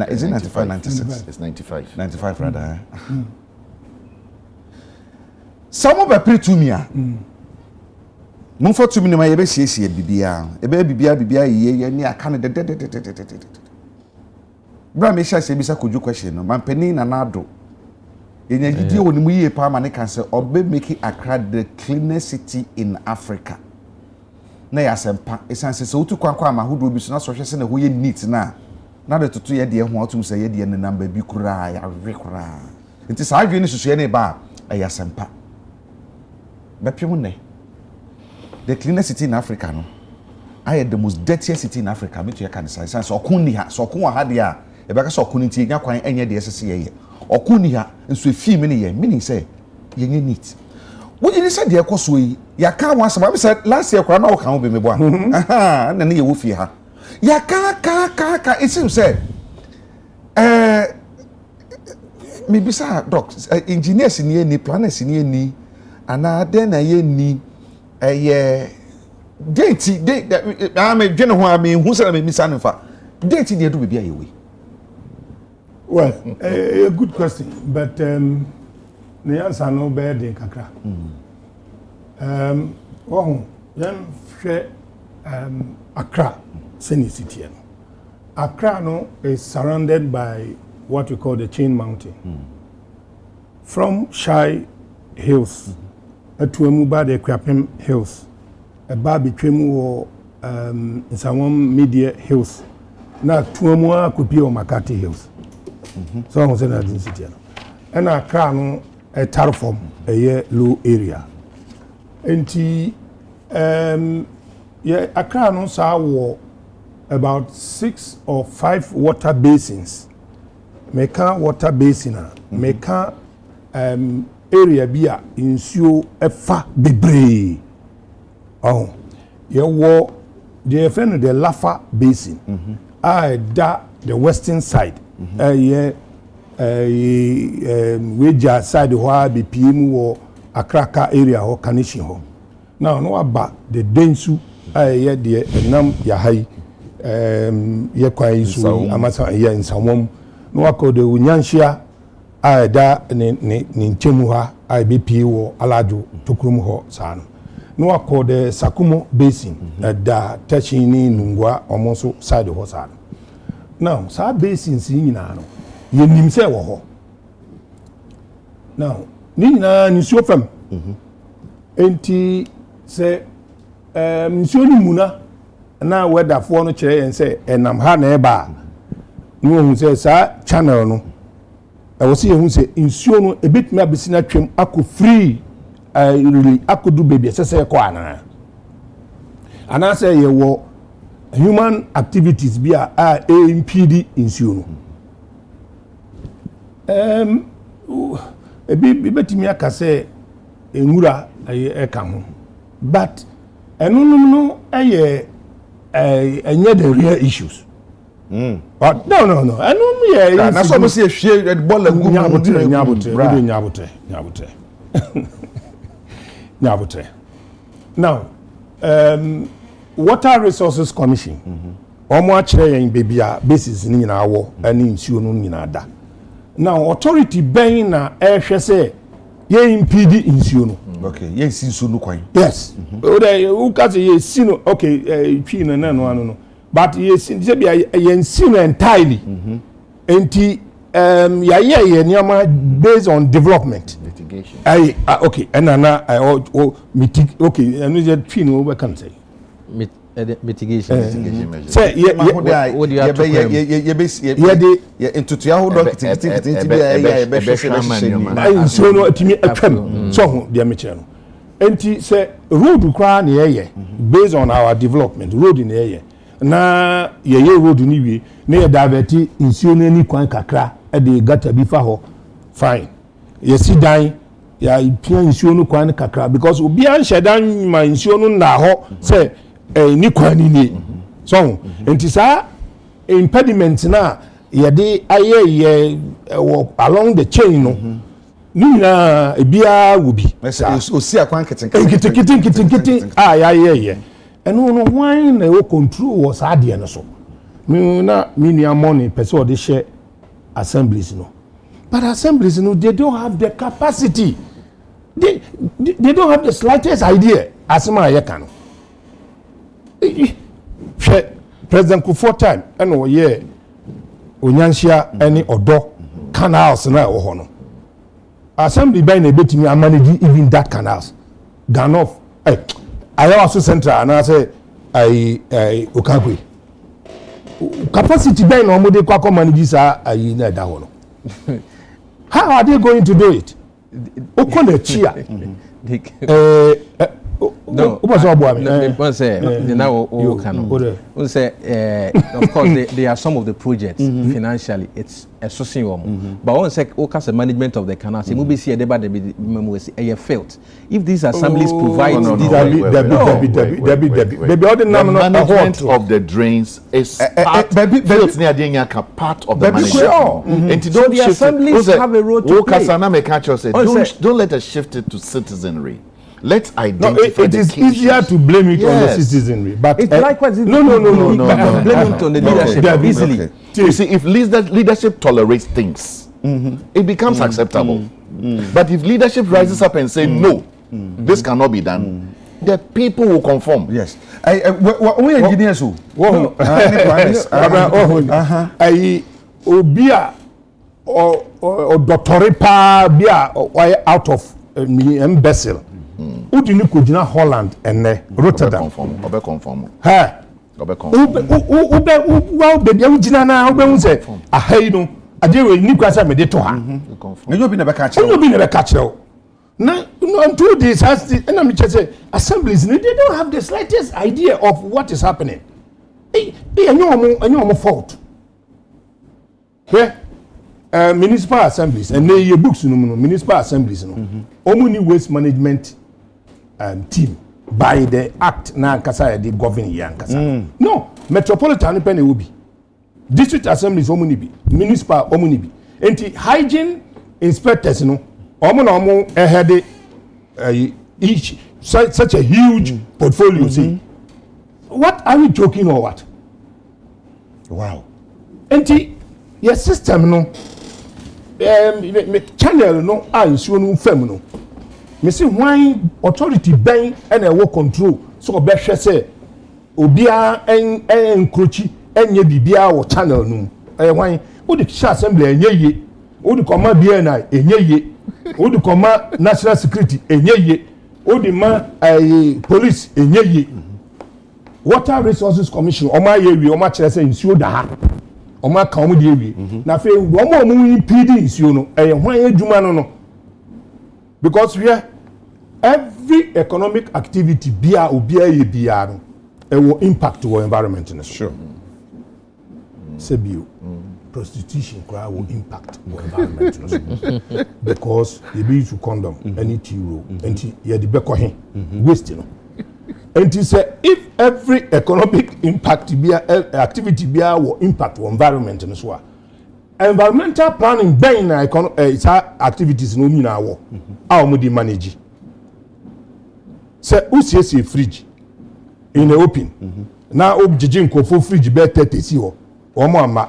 Is it 95, 96? It's 95. 95 rather. Some of the pre-tumia. Mumfort to me, my baby, Bibia. A baby, Bibia, ye, near Canada. Bramisha says, could you question? Man, penny and Nado. In a video when we a permanent cancer or be making Accra the cleanest city in Africa. Na ya sempa esanse se otu kwankwa ma hodo bi so na so hwese na ho ye neat na de toto ye de ho atum se ye de ne number bi kura ya rekura nti sa adwe ni susu ye ne ba ya sempa be pem ne the cleanest city in Africa no I the most dirtiest city in Africa me to ye kan say so okun ni ha so okun wa ha de a e be ka so okun nti nya kwan enye de sese ye okun ni ha nso efi me ne ye meaning say ye nye neat. What you said, dear Cosway, ya can't want some. I said last year, Crana can be me one. Aha, and then you will fear her. ya ka it seems say me bisa doc engineers ni planners ni ana den na ye ni date me dwene ho a me hu say me misa no fa date dey do bibia ye we. Well, a good question, but the answer no better than kakra. Accra, Seni City. Accra no is surrounded by what we call the Chain Mountain. From Shai Hills, to Emuba the Krapim Hills, a bar between in some Media Hills, now Tuamua could be on Makati Hills. So I was in that city. And Accra no a terraform, a low area. And Accra no saw about 6 or 5 water basins. Meka water basin, meka area bia insuo efa bebre. Oh, ye the friend of the Lafa Basin. Da the western side. Weja side where be PM or Akraka area or Kanishi ho. Now no about the Densu the Nam Yahai ye kwa isu amasa ye in Samom no ako the Unyanshia da ni nchemu ha be wo Alado Tukrum ho sana. No ako the Sakumo Basin da Tachini Nungwa omoso side ho sana. Now, sa basins nyina no ye nim se wo ho. Now, ni nyina ni so fam. Enti se nsuo ni muna na weather fo no kire yen se enam ha na eba. No hu se sa channel no. E wo se hu se nsuo no ebetumi abesina twem akọ free really akodu baby se ko ana. Ana se ye wo human activities be a impede insuo no betimi aka say enwura eka ho but enunum no enye the real issues but no enum ye na so mo se hwe ball agu nyabotre now Water Resources Commission omo akire yen bebia basis ni nyina wo ani nsuo no nyina da now authority ben na ehwe se ye impede nsuo no okay ye si nsuo no kwan yes o dey u ka say ye si no okay twi na no but ye si se bia ye si no entirely enti ye niama based on development litigation okay and na okay anu je twi no we can say mitigation measures. Say ye into ya hold so no atimi atwam so ho dia me kire no enti say road kwa na ye based on our development road na ye na ye road ni wie na ye diverti nsuo no ani kwan kakra e de gata bi fa ho fine ye si dan ya pia nsuo no kwan kakra because obi an shedan ma nsuo no na ho say ni kwani ni so enti sa impediment na ye de aye along the chain no ni na ebia wo bi osi akwan keten ye eno no wan na wo control was ade no so me na me money person de share assemblies no but assemblies no they don't have the capacity they don't have the slightest idea asema ye kan President Kufuor time and ye onyanshia any odo canals na wo ho no assembly by na betimi manage even that canals Ganof I also central and I say I Okagwe capacity by no mo dey kwa manage sa ayi na da ho no how are they going to do it okona chia No, what's up, boy? One say now one say of course there are some of the projects financially it's a sourcing but one say the management of the canal say we see a failed. If these assemblies provide the management of the drains is part of the management. And so the assemblies have a role to play. Don't let us shift it to citizenry. Let's identify it is easier to blame it on the citizenry, but it's likewise. No. Blame it on the leadership easily. Okay. You see, if leadership tolerates things, it becomes acceptable. But if leadership rises up and say no, this cannot be done, the people will conform. Yes. We engineers who. Obia or doctor pa bia out of embezzle. Udini kujina Holland and Rotterdam. Obe conform. Ha. Obe conform. Ube baby ujina na ube unse ahai no ajewe ni kwasa me de to ha. You be never catch. You be never catch. Now until this has the and I'm just say assemblies they don't have the slightest idea of what is happening. Any fault. Where municipal assemblies and they books municipal assemblies only waste management team by the act na kasa the govern yan kasa no metropolitan pen will be district assemblies only be municipal only be enti hygiene inspectors no omo head each such a huge portfolio see what are we joking or what? Wow. Enti your system no channel no nsuo no fam no me say why authority ben and a work control so obehwe say obia encroach enye bibia wo channel no why wo the assembly enye ye wo the command bia na enye ye wo the command national security enye ye wo the police enye ye water resources commission o ma ye wi o ma kire say nsuo da ha Oma ka omo die wie na fe omo impede issue no hwan adwuma no because we are every economic activity bia obia ye bia no will impact our environment no sure sebio prostitution will impact our environment no because they be use condom any tiro enti ye de beko he waste no enti say if every economic impact be activity be will impact our environment no so environmental planning ben na its activities no ni na wo how mo dey manage say usie fridge in the open na objiji nkofo fridge be 30 si ho o mo ama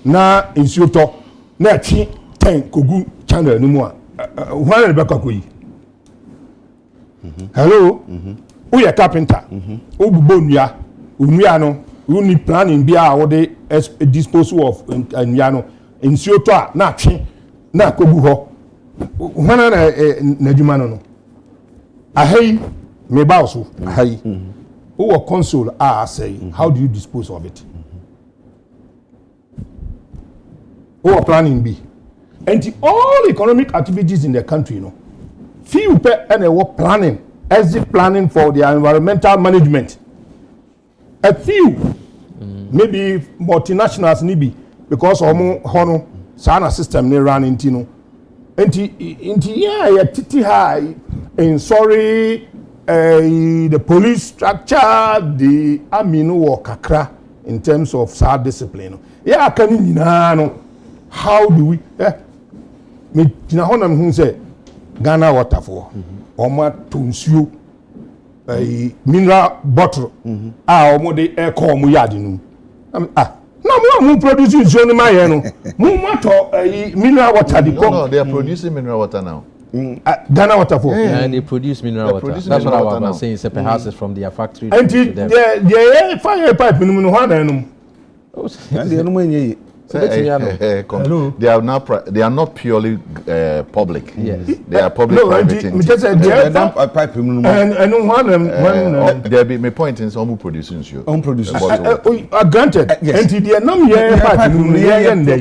na nsuo to na atwi 10 kogu channel no mu a hwan be kwakoyi hello who your carpenter who bonua unua no who need planning bia wo dey disposal of unua no nsuo to a na atwe na kogu ho hwana na adwuma no ahai me ba so ahai who console say how do you dispose of it who planning be and all economic activities in the country few pe and planning exit planning for their environmental management. A few, maybe multinationals maybe because hono sana system they run into yeah titi high in sorry the police structure the amino work kakra in terms of self discipline. Yeah, can you know how do we me tina honam hu say Ghana water for Oma tunsuo mineral bottle omo de air call mu yard no na mo produce nsuo no ma ye no mo moto mineral water de no they are producing mineral water now Ghana water for and they produce mineral water that's what I was saying it's perhaps it's from their factory and the fire pipe no ho na no and the no enye hello. They are not purely public. Yes. They are public private entities. There be my point in some producing you. Granted. And the nom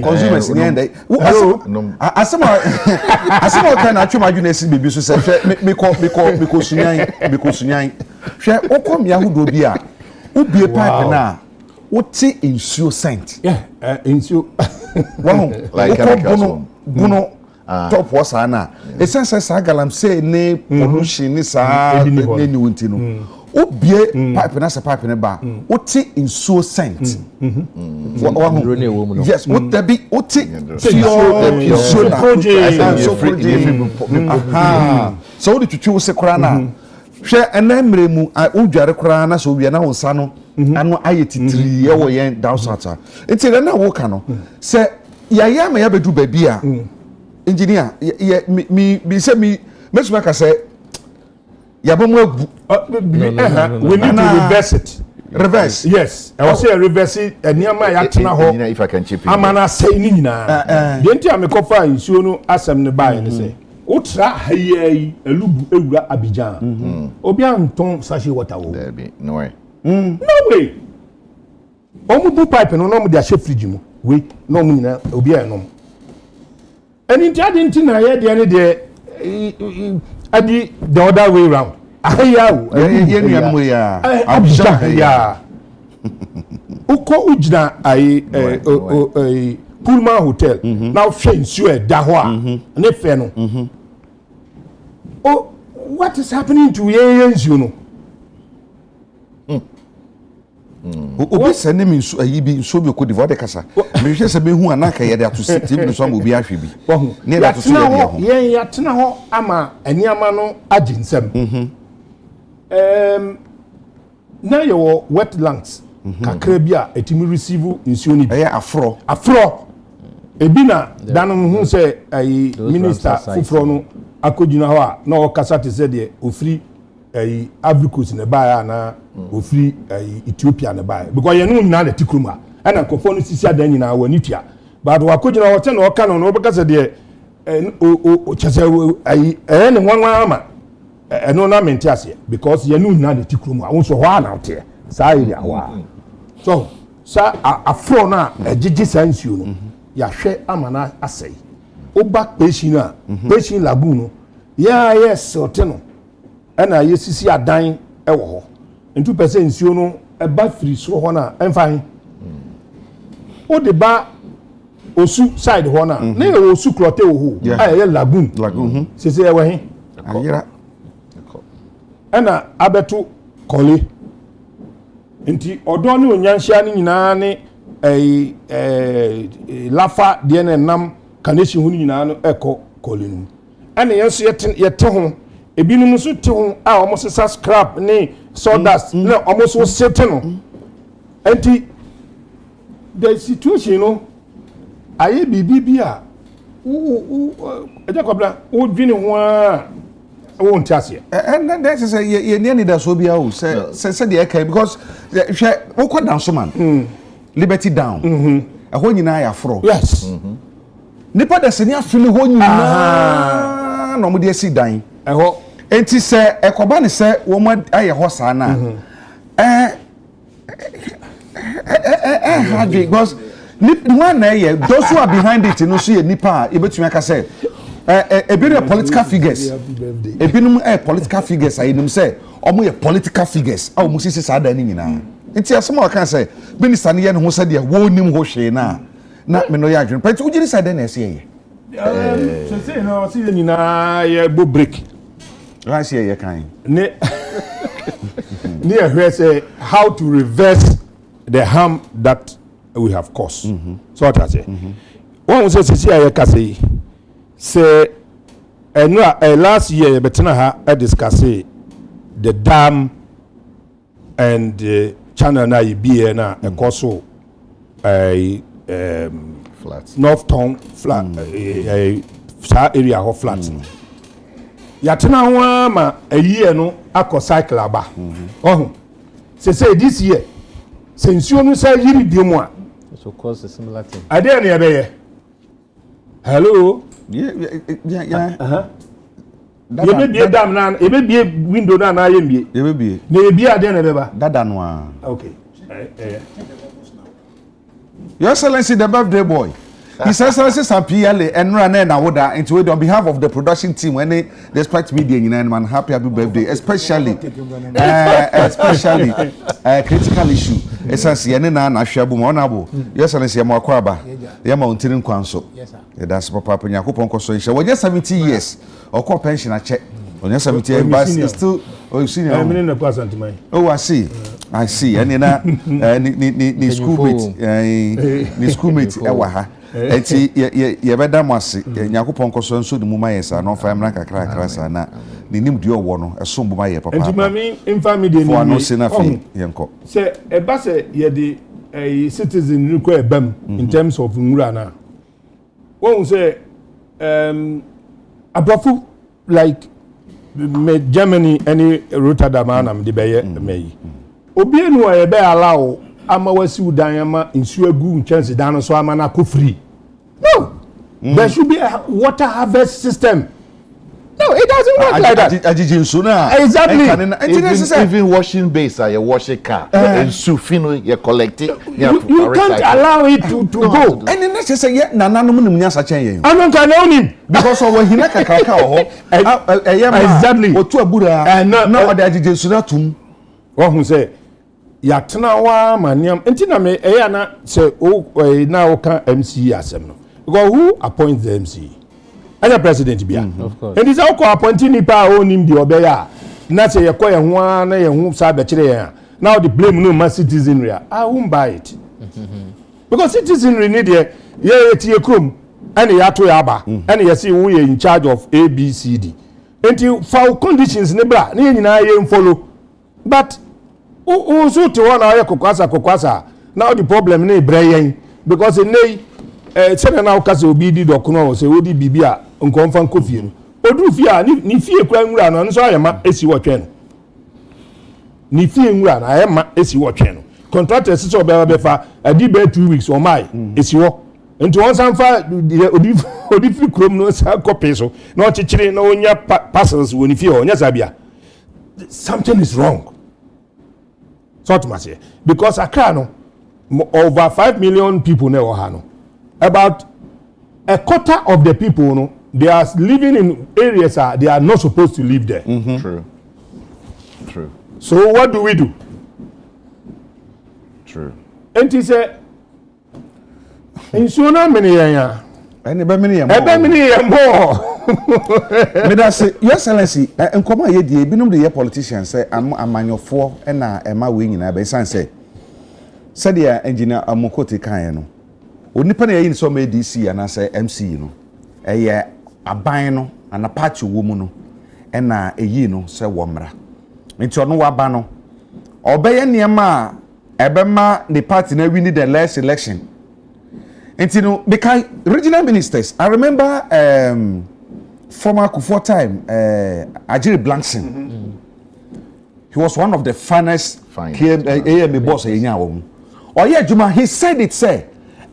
consumers in the asema can actually imagine baby so say me ko hwe okom ya hudo bi a ubie pipe na wote insuo scent insuo wow like buno top was na essence sa galamsey ne pollution ni sa ne ni wonti no ubie pipe na sa pipe ne ba wote insuo scent yes wote bi wote so wo de twetwe se kora na hwe enamre mu odware kora na so wi na wonsa no ano ayetitiri ye wo yen down south enti na wo ka no se ya ma ya bedu ba bi a engineer me say me mesuma ka say yabomu agu we need to reverse it. Reverse. Yes. I was say reverse eniama ya tena ho. If I can chip in. Amana say ni nyina. De ntia me kofa nsuo no asem ne bae ne say. Utra hayi elubu ewura Abidjan. Obi anton sachet water wo. There be no way. No way. Omu bu pipe no mo de ahye fridge mu. We no mu nyina obi anom. Eni ntia de ntina ye de ne de adi the other way round. Ayawo yenu ya Abidjan ya uko ujina ai Pullman Hotel now hwe nsuo e da ho a ne fe no oh what is happening to ye nsuo no obi sene mi nsu ayi bi nso bi Cote d'Ivoire de kasa me hwe se me hu anaka ye de ato team no so am obi ahwe bi ne da to so ye ho ye ya tena ho ama aniama no aginsem na your wetlands kakra bi a etimi receive nsuo ni eh afro ebi na danom hu se ai minister fufro no akogina ho a na o kasa te se de ofiri ai Africos ne baa na ofiri ai Ethiopia ne baa because ye no nyina na tikruma ana kofo no sisi adan nyina wani tua but wakogina ho te na o ka no be kasa de o chese ai ne nwanwa ama eno na menti ase because ye no nyina na tikruma won so ho ana ote sa area ho a so sa afro na ejiji sansuo no ya hwe amana asai oba peshi na peshi lagoon no ya yes ote no ana yesisi adan ewo ho ntu pese nsuo no eba firi so ho na emfan o de ba osu side ho na na ye osu klote wo ho aye lagoon sese ye we ayira ana abeto kole nti odo ne onyanhia ne nyina ne lafa de ne nam kaneshi hu nyina no eko kole no ana yenso yete ho ebinum so te ho a omo sesa scrap ne sawdust na omo so sete no nti the situation no aye bibi a ejakobla o dwini ho a won tiase and that is ye near need so bia o say dey kai because hwe wo down so man liberty down ho nyina ya fro yes nipa da senia fili ho nyina no mo dey si dan ho enti say ekoba ne say wo mo aye ho sa na because one na those who are behind it no so ye nipa e betumi aka say ebinum political figures ebinum political figures ayinum say omo ye political figures a omo sisi sada ni nyina nti asema wa kan say minister ne ye ne ho say de wo nim ho hwe na me no ya adwen but ugiri sada na ese ye so say no see nyina ye bo break ra se ye kan ne ne say how to reverse the harm that we have caused so what I say one say sisi aye ka say say last year betena ha discuss the dam and the channel na be na ekoso Flats. North Town flat sa area ho flat ya tena ho ma ayi no akọ cycle aba oh say this year since you no say yiri biomu a so cause a similar thing ade na be ye hello yeah you be be dam na e be be window na na yembie e be be na e bia ade na be ba dada no a okay Your Excellency, the birthday boy. His Excellency Sampiale and Rane Nawoda into it on behalf of the production team when they respect media in man happy birthday, especially critical issue. Essentially, any na Shabu Monabo. Yes, and see Makwaba. Yama Untirin Council. Yes, sir. That's Papa Yakupon Consolation. When you're 70 years or core pension, I check. When you're 70 years, but still, oh, you see, I'm in the person to me. Oh, I see. I see. And in a schoolmate, Ewaha. And see, you better must see. Yakupon Consolation, so the Mumaya, no family crack, and the name do one, a sum by a papa. And Mammy, infamy, for no sinner, Yanko. Say, a basse, ye a citizen require BEM in terms of Murana. One say, a buffalo like Germany, any Rotterdam, and the Bayer May. Obienu a be allow ama wasi udanyama nsuo gu chance dan so ama na free. No. There should be a water harvest system. No, it doesn't work like that. Exactly. Even washing base, you wash a car, and sufino, you collect it. You can't allow it to go. And then let's say, yeah, Nananunia Sachen. I don't know him because of when he like a cacao. Exactly. Or to a Buddha, and not what I did Sunatum. What who say, Yatana, Maniam, and Tiname, Ayana say, oh, now can MC Assembly. Because who appoints the MC? And the president be of course. And it's all appointing nipa own him the obeya. Na say yakoya one na yehun sa bechire. Now the blame no my citizenry. I won't buy it. Because citizenry need ye tie krom and ya to yaba and you see we in charge of ABCD. Until for conditions ne bra na nyina ye follow. But who so to one aye kokwasa. Now the problem na brayen because nay sɛnɛ na wokasa obi di dɔkono sɛ wodi bibia nkɔmfa nkɔfie no odu fie a ni fie kwa nwura no nso ayema esi wɔtwɛn no ni fie nwura na ayema esi wɔtwɛn no contractor sɛ ɔbɛba bɛfa adi bɛ 2 weeks or mai esi wɔ nti wɔn san fa odi fi krom no sa kɔpe so na ɔkyekyere na onya parcels wɔ ni fie hɔ nya sabia something is wrong so to say because Accra no over 5 million people na wɔ ha no. About a quarter of the people, no, they are living in areas they are not supposed to live there. True. So what do we do? True. And he said, "In sooner many years, and more." Me that say, Your Excellency, and come on, ye binum the politicians say, "I'm manufacturer and Emma winning." I be say, "Said the engineer Amokote Kayano." Onipa na yin so me DC ana say MC no eye aban no ana party wo mu no e na eyi no say wo mra nti ono wa ba no obeye niema ebema the party na win the last election nti no because regional ministers I remember former Kufuor time Ajiri Blankson he was one of the finest AM boss enya wo oye adwuma he said it say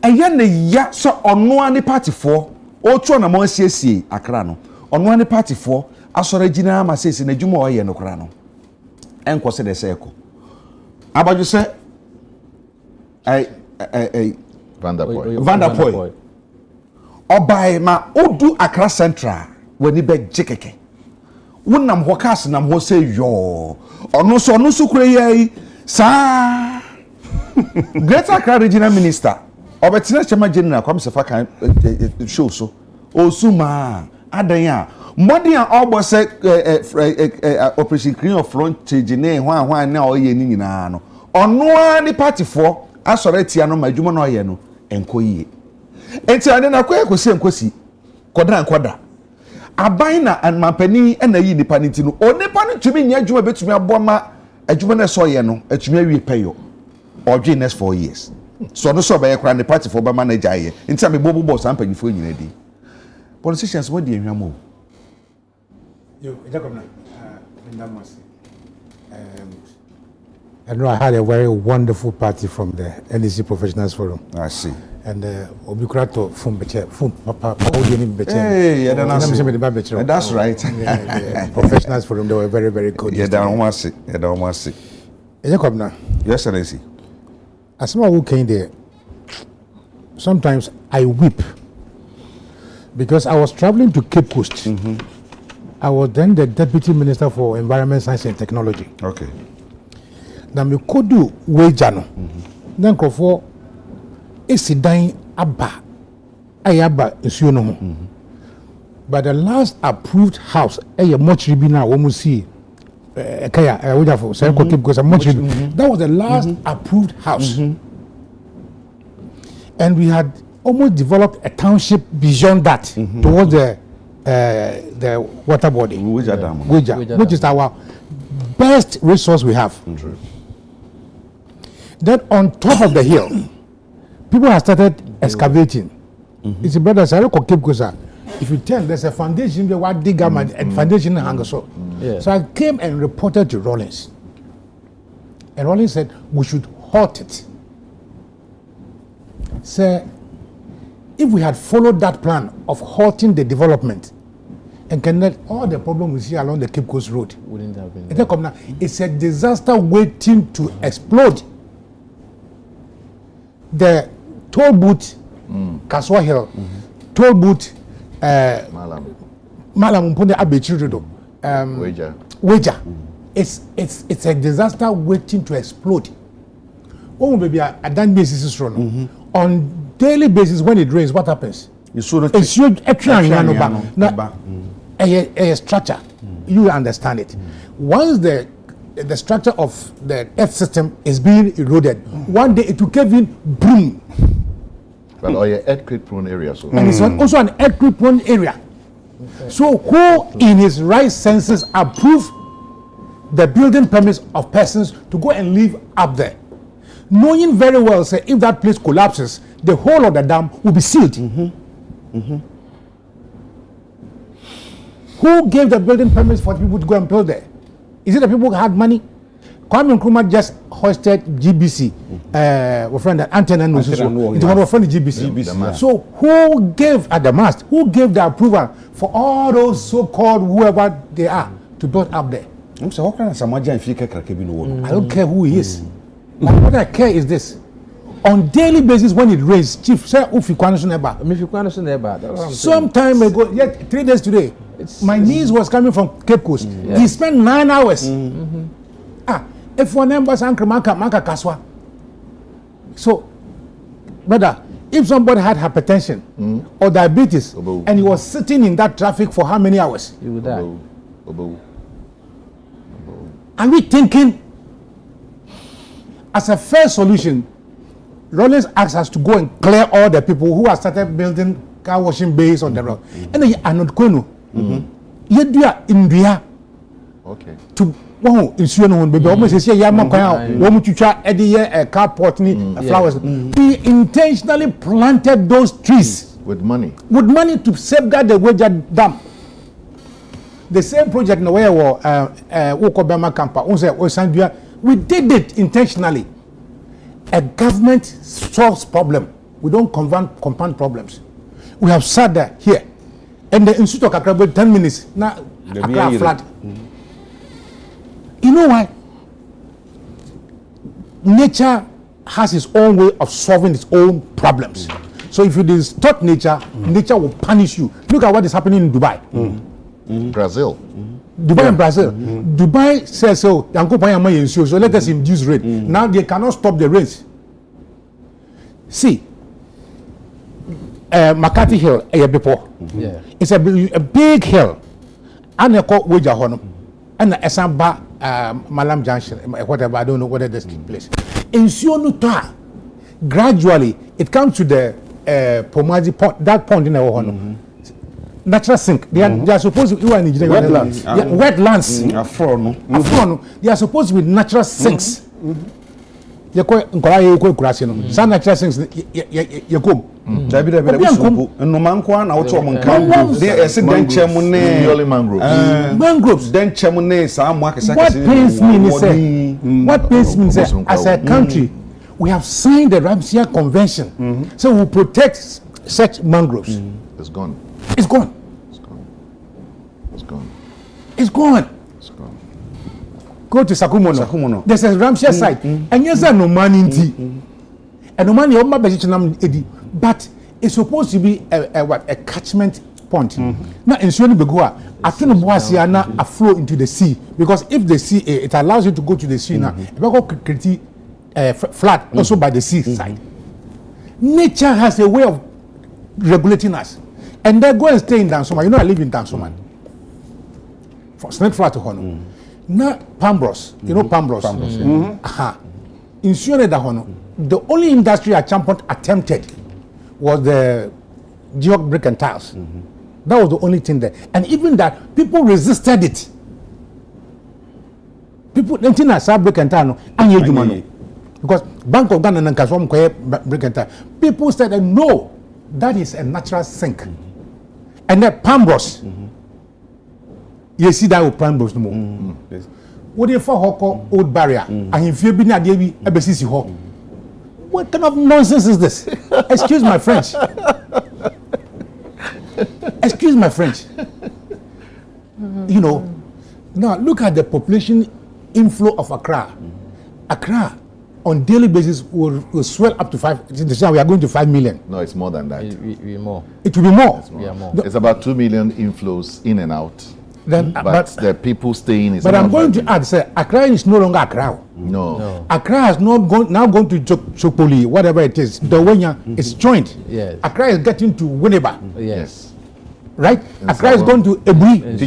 eya ne ya so ono ani party for o tro na mo asiesie Accra no ono ani party for asore gina ma sesi na dwuma o ye no kra no enko se de se eko abaju se Vanderpool obai ma odu Accra Central wani be jekeke wonam ho kas nam ho se yo ono so kure yi sa Greater Accra Regional Minister Obetina Chama General Kwamsefa kan show so Osuma adan modi a obo se operation clean of front change ne hwan na oye ni nyina no ono ani party for asore tia no madwuma no oye no enkoyie enti ade na kosi enkosi koda aban na anmampani na yi nipa nti no onipa no tumi nya adwuma betumi aboma adwuma na so oye no atumi awie peyo odwe next 4 years so no so be kra the party for manager here nti am bobo boss am panyifo nyina di politicians what dey hwam o yo Jacob na ndamasi I know I had a very wonderful party from the NEC Professionals Forum. I see. And Obikrato from Beche, from Papa, Hey, that's right. Professionals Forum, they were very, very good. Yeah, that almost sick. Jacob na. Yes, Excellency. As someone who came there, sometimes I weep because I was traveling to Cape Coast. I was then the Deputy Minister for Environment, Science and Technology. Okay. Now me could do wejano. Then for esidan aba ayaba insuno. But the last approved house, much ribina womusi kaya wejafo say ko Cape Coast much. That was the last approved house. And we had almost developed a township beyond that towards the water body, which is our best resource we have. True. Then on top of the hill, people have started excavating. It's a brother say Cape Coast. If you tell there's a foundation there, what dig up and foundation hang so. So I came and reported to Rawlings, and Rawlings said we should halt it. Say, if we had followed that plan of halting the development and connect all the problems we see along the Cape Coast Road, Wouldn't have been. it's a disaster waiting to explode. The toll booth, Kaswa Hill, toll booth, Malam. Mpunde Abechirudo, Wager. It's a disaster waiting to explode. Oh, baby, a dan basis is run. On daily basis, when it rains, what happens? It's huge. Now, a structure. You understand it. Once the structure of the earth system is being eroded, one day it will cave in, boom. Well, or your earthquake-prone area, so. And it's also an earthquake-prone area. So, who in his right senses approve the building permits of persons to go and live up there, knowing very well, say, if that place collapses, the whole of the dam will be sealed. Who gave the building permits for people to go and build there? Is it the people who had money? Kwame Nkrumah just hosted GBC. Our friend antenna knows this one. It was our friend GBC. So who gave at the mast? Who gave the approval for all those so-called whoever they are to build up there? I don't care who he is. But what I care is this: on daily basis, when it rains, Chief, say some time ago, yet 3 days today, my niece was coming from Cape Coast. He spent 9 hours. If one member sang Maka Kaswa. So, brother, if somebody had hypertension or diabetes and he was sitting in that traffic for how many hours? You would die. Are we thinking as a fair solution? Rawlings asks us to go and clear all the people who have started building car washing bays on the road. And they are not going to. India. Okay. To baby, almost say carport flowers. We intentionally planted those trees with money to safeguard the Wager Dam. The same project in the way we did it intentionally. A government solves problem. We don't compound problems. We have sat there here, and the Institute of Accra 10 minutes now Accra flood. You know why? Nature has its own way of solving its own problems. So if you distort nature, nature will punish you. Look at what is happening in Dubai. Brazil. Dubai and Brazil. Dubai says so let us induce rain. Now they cannot stop the rains. See, McCarthy Hill before. It's a big hill. And I call Wager Honum. And Esamba Malam Junction, whatever, I don't know whether this place. In Sionuta, gradually it comes to the Pomazi pond, that pond in the Honum. Natural sink. They are supposed to be wetlands. Wetlands. They are supposed to be natural sinks. You call some natural sinks. You come. Mangroves. What pains me is as a country, we have signed the Ramsey Convention, so we protect such mangroves. It's gone. It's gone. It's gone. It's gone. It's gone. It's gone. Go to Sakumono. There's a Ramsey site, and yes, no money in tea. And the money on my budget, but it's supposed to be a catchment point. Now, in Sweden, I think a flow into the sea, because if the sea, it allows you to go to the sea now. Flat also by the sea side. Nature has a way of regulating us, and they go and stay in Dansoman. You know, I live in Dansoman. From Snake Flat to Hono. Now, Pambros, you know Pambros. In Sweden, the only industry a champion attempted was the geog brick and tiles. That was the only thing there, and even that people resisted it. People didn't know brick and tile, because Bank of Ghana and Kaswam brick and tile. People said that no, that is a natural sink, and then Pambros. You see that with Pambros no more. What if for Hoko old barrier and if you be na debi ebesisi ho? What kind of nonsense is this? Excuse my French. Excuse my French. You know, now look at the population inflow of Accra. Accra on daily basis will swell up to 5. We are going to 5 million. No, it's more than that. It will be more. It will be more. Yeah, more. It's about 2 million inflows in and out. Then, but the people staying is. But I'm going to add, say, Accra is no longer Accra. No. Accra has now gone to Chokpoli, whatever it is. The Wenya is joined. Yes. Accra is getting to Winneba. Yes. Right? Accra is going to Ebui.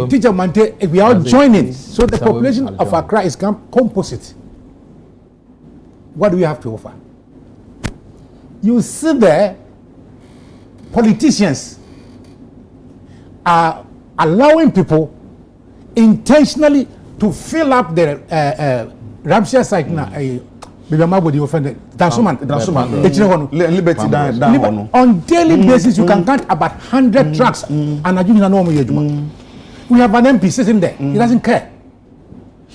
Teacher Mante. We are all joining. So the population of Accra is composite. What do we have to offer? You see there, politicians are allowing people intentionally to fill up the Ramshire site now. Liberty on daily basis, you can count about 100 trucks and we have an MP sitting there, he doesn't care.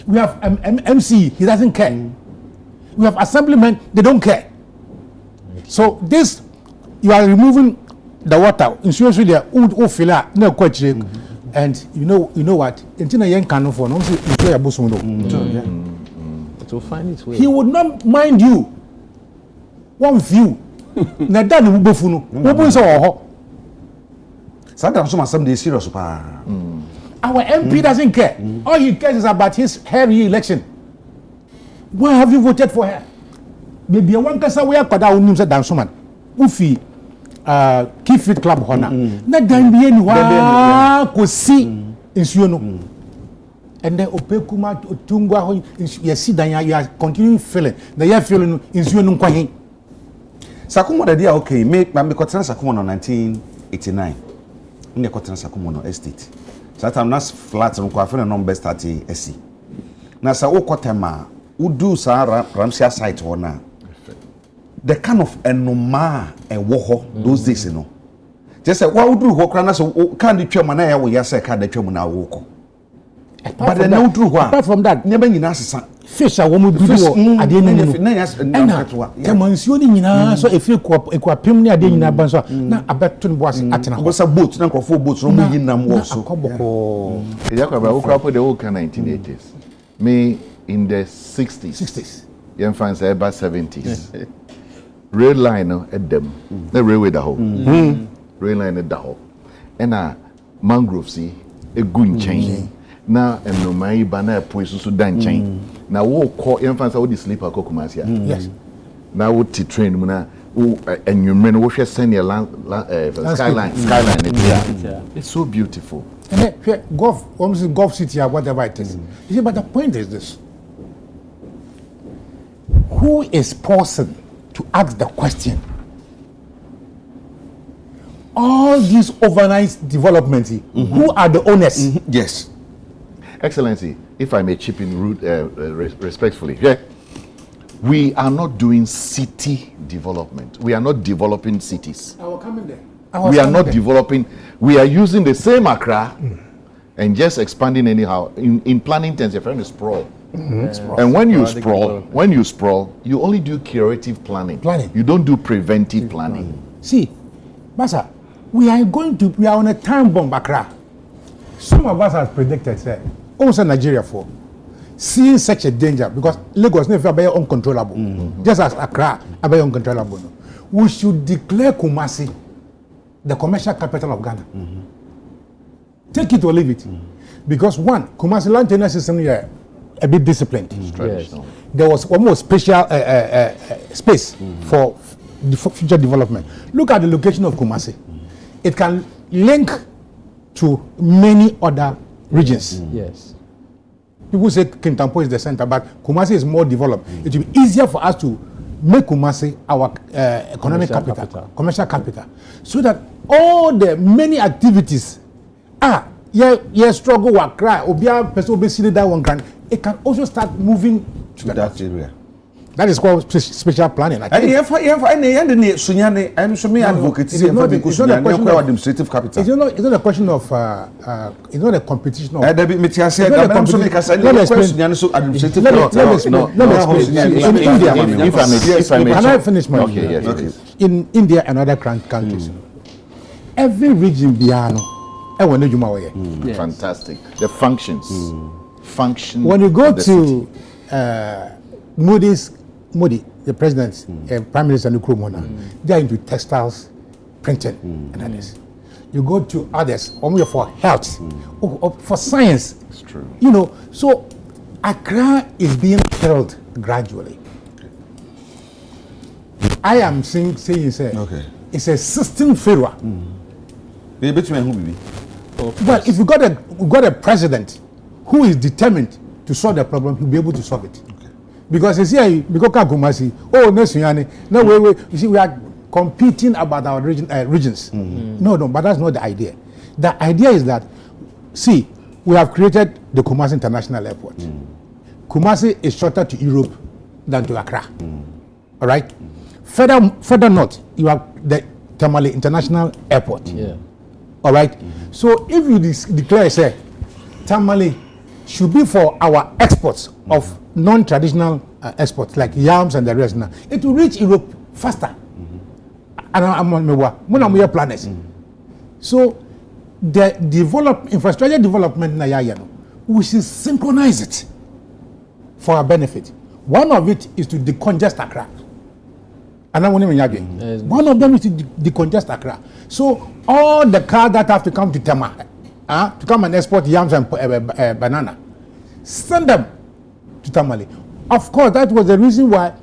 We have MC, he doesn't care. We have assemblymen, they don't care. So this, you are removing the water in there, no question. And you know what? It will find its way. He would not mind you. One view. Na that will be funu. Somebody is serious. Our MP doesn't care. All he cares is about his re-election. Why have you voted for her? Maybe one kasa we are kwada unim sa dansoman. Ufi Keep Fit Club hona. Na dan bi eni wa ko si nsuo no. And then opekuma otungwa ho you see dan you are continuing feeling. Na you feeling nsuo no nkwahin. Sakumo da dia okay, me kotena Sakumo no 1989. Me kotena Sakumo no estate. That time nas flat no kwa feel no best start esi. Na sa okotema udu sa Ramshire site hona. The kind of enoma and woho those days, you know. Just say, why would you walk around? So, can't the chairman? I will yes, I can't the chairman. I walk. But then, no true. Apart from that, never in answer. Fish, I won't do at the end of the so if you quite pim near the end of the now I bet 2 was at a boat, number 4 boats, no in them also. The 1980s, me in the 60s, young fans about 70s. Rail line at them, the railway the whole, rail line at the whole, and mangrove sea, a good chain. Now, and no my banner poison so dan chain. Now, walk call infants out the sleeper cocomasia. Yes. Now, what to train Muna, and you men wash your senior skyline. It's so beautiful. And then, Gulf City or whatever it is. You see, but the point is this: who is pausing to ask the question? All these overnight developments, who are the owners? Yes. Excellency, if I may chip in respectfully, we are not doing city development. We are not developing cities. I will come in there. We are not developing. We are using the same Accra and just expanding anyhow. In planning terms, you're trying to sprawl. And when you sprawl, you only do curative planning. You don't do preventive planning. See, Basa, we are on a time bomb, Accra. Some of us have predicted, almost Nigeria for seeing such a danger, because Lagos never be uncontrollable, just as Accra are uncontrollable, we should declare Kumasi the commercial capital of Ghana. Take it or leave it. Because one, Kumasi land tenure system here a bit disciplined. Yes. There was almost special space for future development. Look at the location of Kumasi. It can link to many other regions. Yes. People say Kintampo is the center, but Kumasi is more developed. It will be easier for us to make Kumasi our economic commercial capital, so that all the many activities struggle work cry obia person obesity that one can, it can also start moving to that area. That is called special planning. I'm advocacy it's not administrative capital. It's not a question of it's not a competition of Let me explain. Can I finish my okay. In India and other countries, every region Fantastic. The functions. Function. When you go to Modi, the president, Prime Minister Nkrumah, they are into textiles, printing, and others. You go to others, only for health, or for science. It's true. You know, so Accra is being killed gradually. I am saying it's a system failure. Well, if we got a president who is determined to solve the problem, he'll be able to solve it. Because you see, you see, we are competing about our regions. No, but that's not the idea. The idea is that, see, we have created the Kumasi International Airport. Kumasi is shorter to Europe than to Accra. All right? Further north, you have the Tamale International Airport. All right? So if you declare, say, Tamale should be for our exports of non-traditional exports like yams and the rest now, it will reach Europe faster. And I'm on my planners. So the infrastructure development, we should synchronize it for our benefit. One of it is to decongest Accra. One of them is to decongest Accra. So all the cars that have to come to Tema, to come and export yams and banana, send them to Tamale. Of course, that was the reason why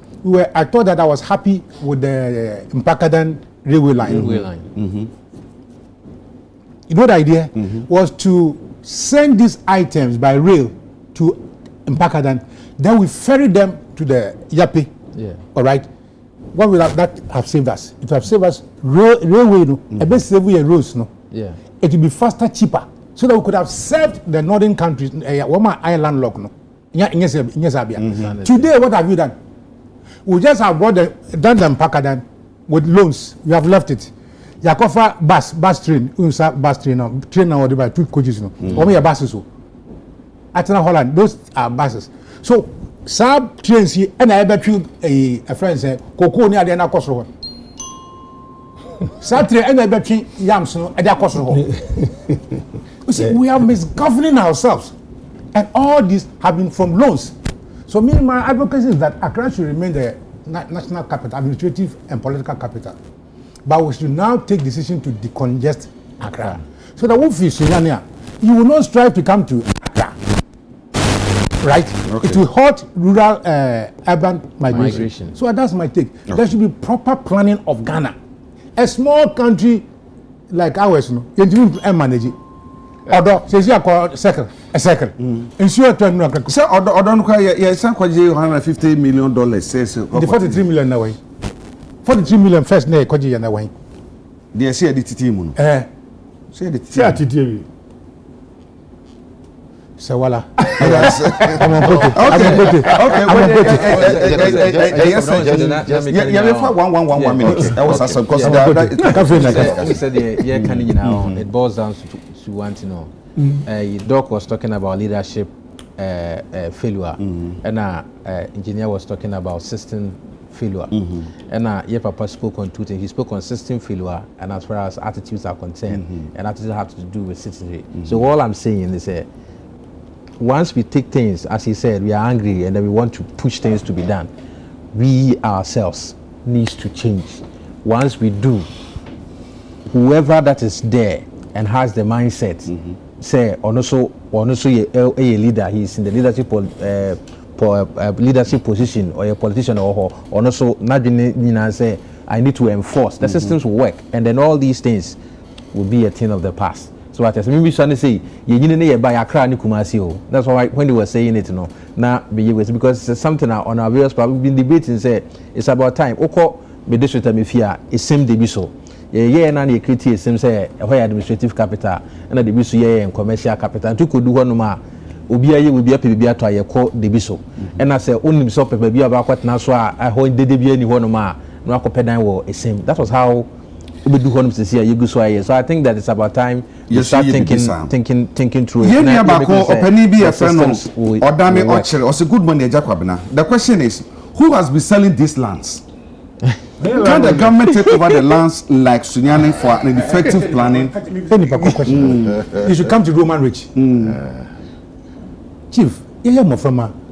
I thought that I was happy with the Mpakadan railway line. You know the idea was to send these items by rail to Mpakadan, then we ferry them to the Yapi. All right. What will that have saved us? It will have saved us railway, a bit save roads, It will be faster, cheaper, so that we could have served the northern countries. Island lock, Today, what have you done? We just have done them Pakadan with loans. You have left it. You offer bus train, train now by 2 coaches, your buses. At Holland, those are buses. So, sub trains here, and I bet you a friend said, Coco near the Anacosro. Sub train, and I bet you yams at the Acosro. You see, we are misgoverning ourselves. And all these have been from loans. So my advocacy is that Accra should remain the national capital, administrative and political capital. But we should now take decision to decongest Accra. So that you will not strive to come to Accra. Right? It will halt rural urban migration. So that's my take. There should be proper planning of Ghana. A small country like ours, you can manage it. Although, says you call a circle. Ensure to know. So, $150 million says the 43 million away. 43 million first day, Koji and away. They say the team. Say the team. So, voila. I'm on one minute. That was some it boils down to one to know. Doc was talking about leadership failure, and engineer was talking about system failure, and Papa spoke on two things. He spoke on system failure, and as far as attitudes are concerned, and attitudes have to do with citizenry. So all I'm saying is, once we take things, as he said, we are angry and then we want to push things to be done, we ourselves needs to change. Once we do, whoever that is there and has the mindset, say, also a leader, he's in the leadership position or a politician or also not say, I need to enforce. The systems will work, and then all these things will be a thing of the past. So what I maybe trying to say, that's why when they were saying it, now because it's something on our various we've been debating. Say it's about time. Oko be district amifia is same de biso. Yeah, na the create same say where administrative capital and the biso and commercial capital. To could do one ma. Obi aye will be a PBA to a call de biso. And I say only so paper be about what now so I hold de be any one ma no pedan war is same. That was how we do homes this year. You go so I think that it's about time you start thinking through it. Yeah, good money. The question is, who has been selling these lands? Can the government take over the lands like Sunyani for an effective planning? You should come to Roman Ridge. Chief,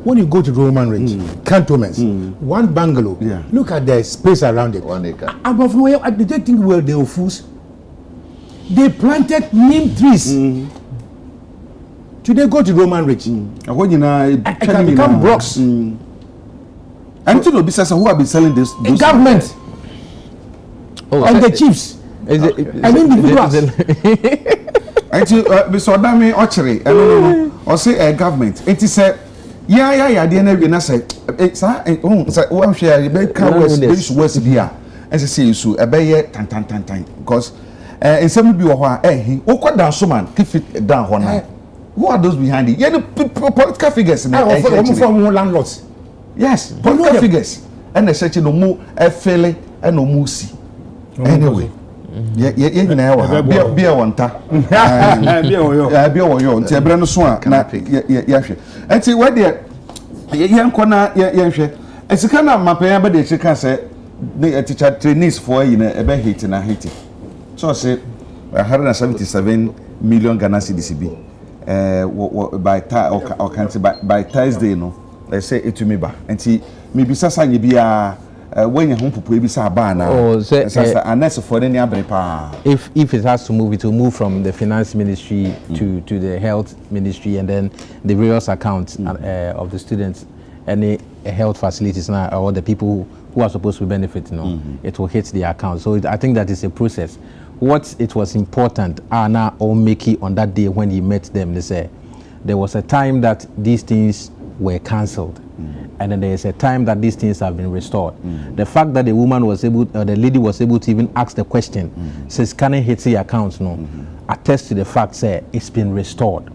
when you go to Roman Ridge, cantonments, one bungalow, look at the space around it. 1 acre. Above where I did think where they were fools. They planted neem trees. Today go to Roman Ridge. It can become blocks. And you know, besides who have been selling this? The government. And the chiefs. And individuals. And you, Mr. Odame Ocheri, or say a government. It is a the end of say it's one share, you make cows, worse here. As I say, you so a bay tan. Because in some of you are he, down so man, keep it down one. Who are those behind it? Yeah, the political figures in from landlords. Yes, political figures. And they say no more a fairly and no more see. Anyway. Yeah, beer one ta. Beer or your Brand Swan. And see what dear young corner, it's a kind of mapper, but they can say the teacher trainees for a bed hit in a Haiti. So I say 177 million Ghana CDCB by Thursday, no. They say it to me back. And see, maybe Sassan be a when your home to be Sabana or unless for any other power. If it has to move, it will move from the finance ministry to the health ministry and then the various accounts of the students, any health facilities now, or the people who are supposed to benefit, it will hit the account. So I think that is a process. What it was important, Anna or Mickey on that day when he met them, they say there was a time that these things were cancelled. And then there is a time that these things have been restored. The fact that the woman was able, the lady was able to even ask the question, says, can I hit the accounts? No, attest to the fact, say, it's been restored.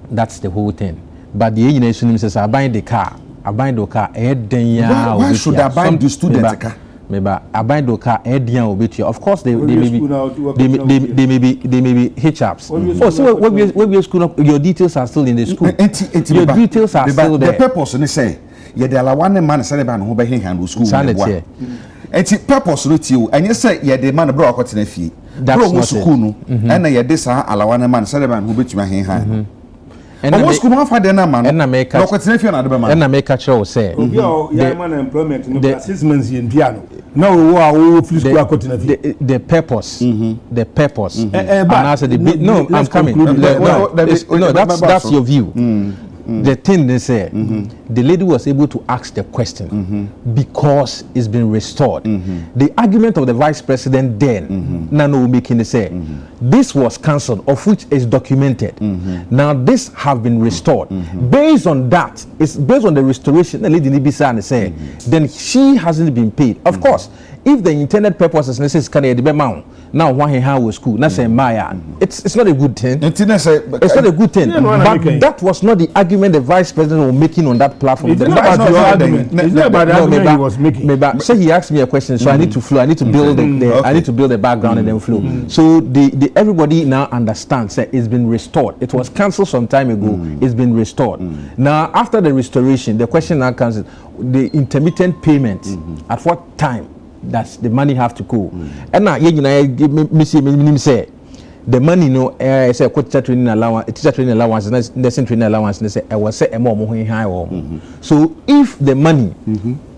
That's the whole thing. But the nation says, I buy the car, why should I buy the student car? Maybe I buy the car, of course, they may be hitch-ups. Oh, so when school, your details are still in the school. Your details are still there. The purpose, they say, yeah, there are one man said about who by him school. And it's purpose with you, and you say, yeah, the man brought what's in a fee. That's not school, and I this allow one man said about who bet my hand. And I make a show say employment assessments in piano. No, the purpose. The purpose. No, I'm coming. No, that's your view. The thing they say, the lady was able to ask the question because it's been restored. The argument of the vice president then, Nano making say, this was cancelled, of which is documented. Now this have been restored. Based on that, it's based on the restoration. The lady Nibisa say, then she hasn't been paid. Of course, if the intended purpose is necessary, now why how school? That's a Maya. It's not a good thing. It's not a good thing. But that was not the argument the vice president was making on that platform. It's not about the argument. It's not about the argument he was making. So he asked me a question, so I need to flow. I need to build I need to build the background and then flow. So the everybody now understands that it's been restored. It was cancelled some time ago. It's been restored. Now after the restoration, the question now comes: the intermittent payment. At what time? That's the money have to go. And now, say the money no say teacher training allowance nursing training allowance say I was say more high. So if the money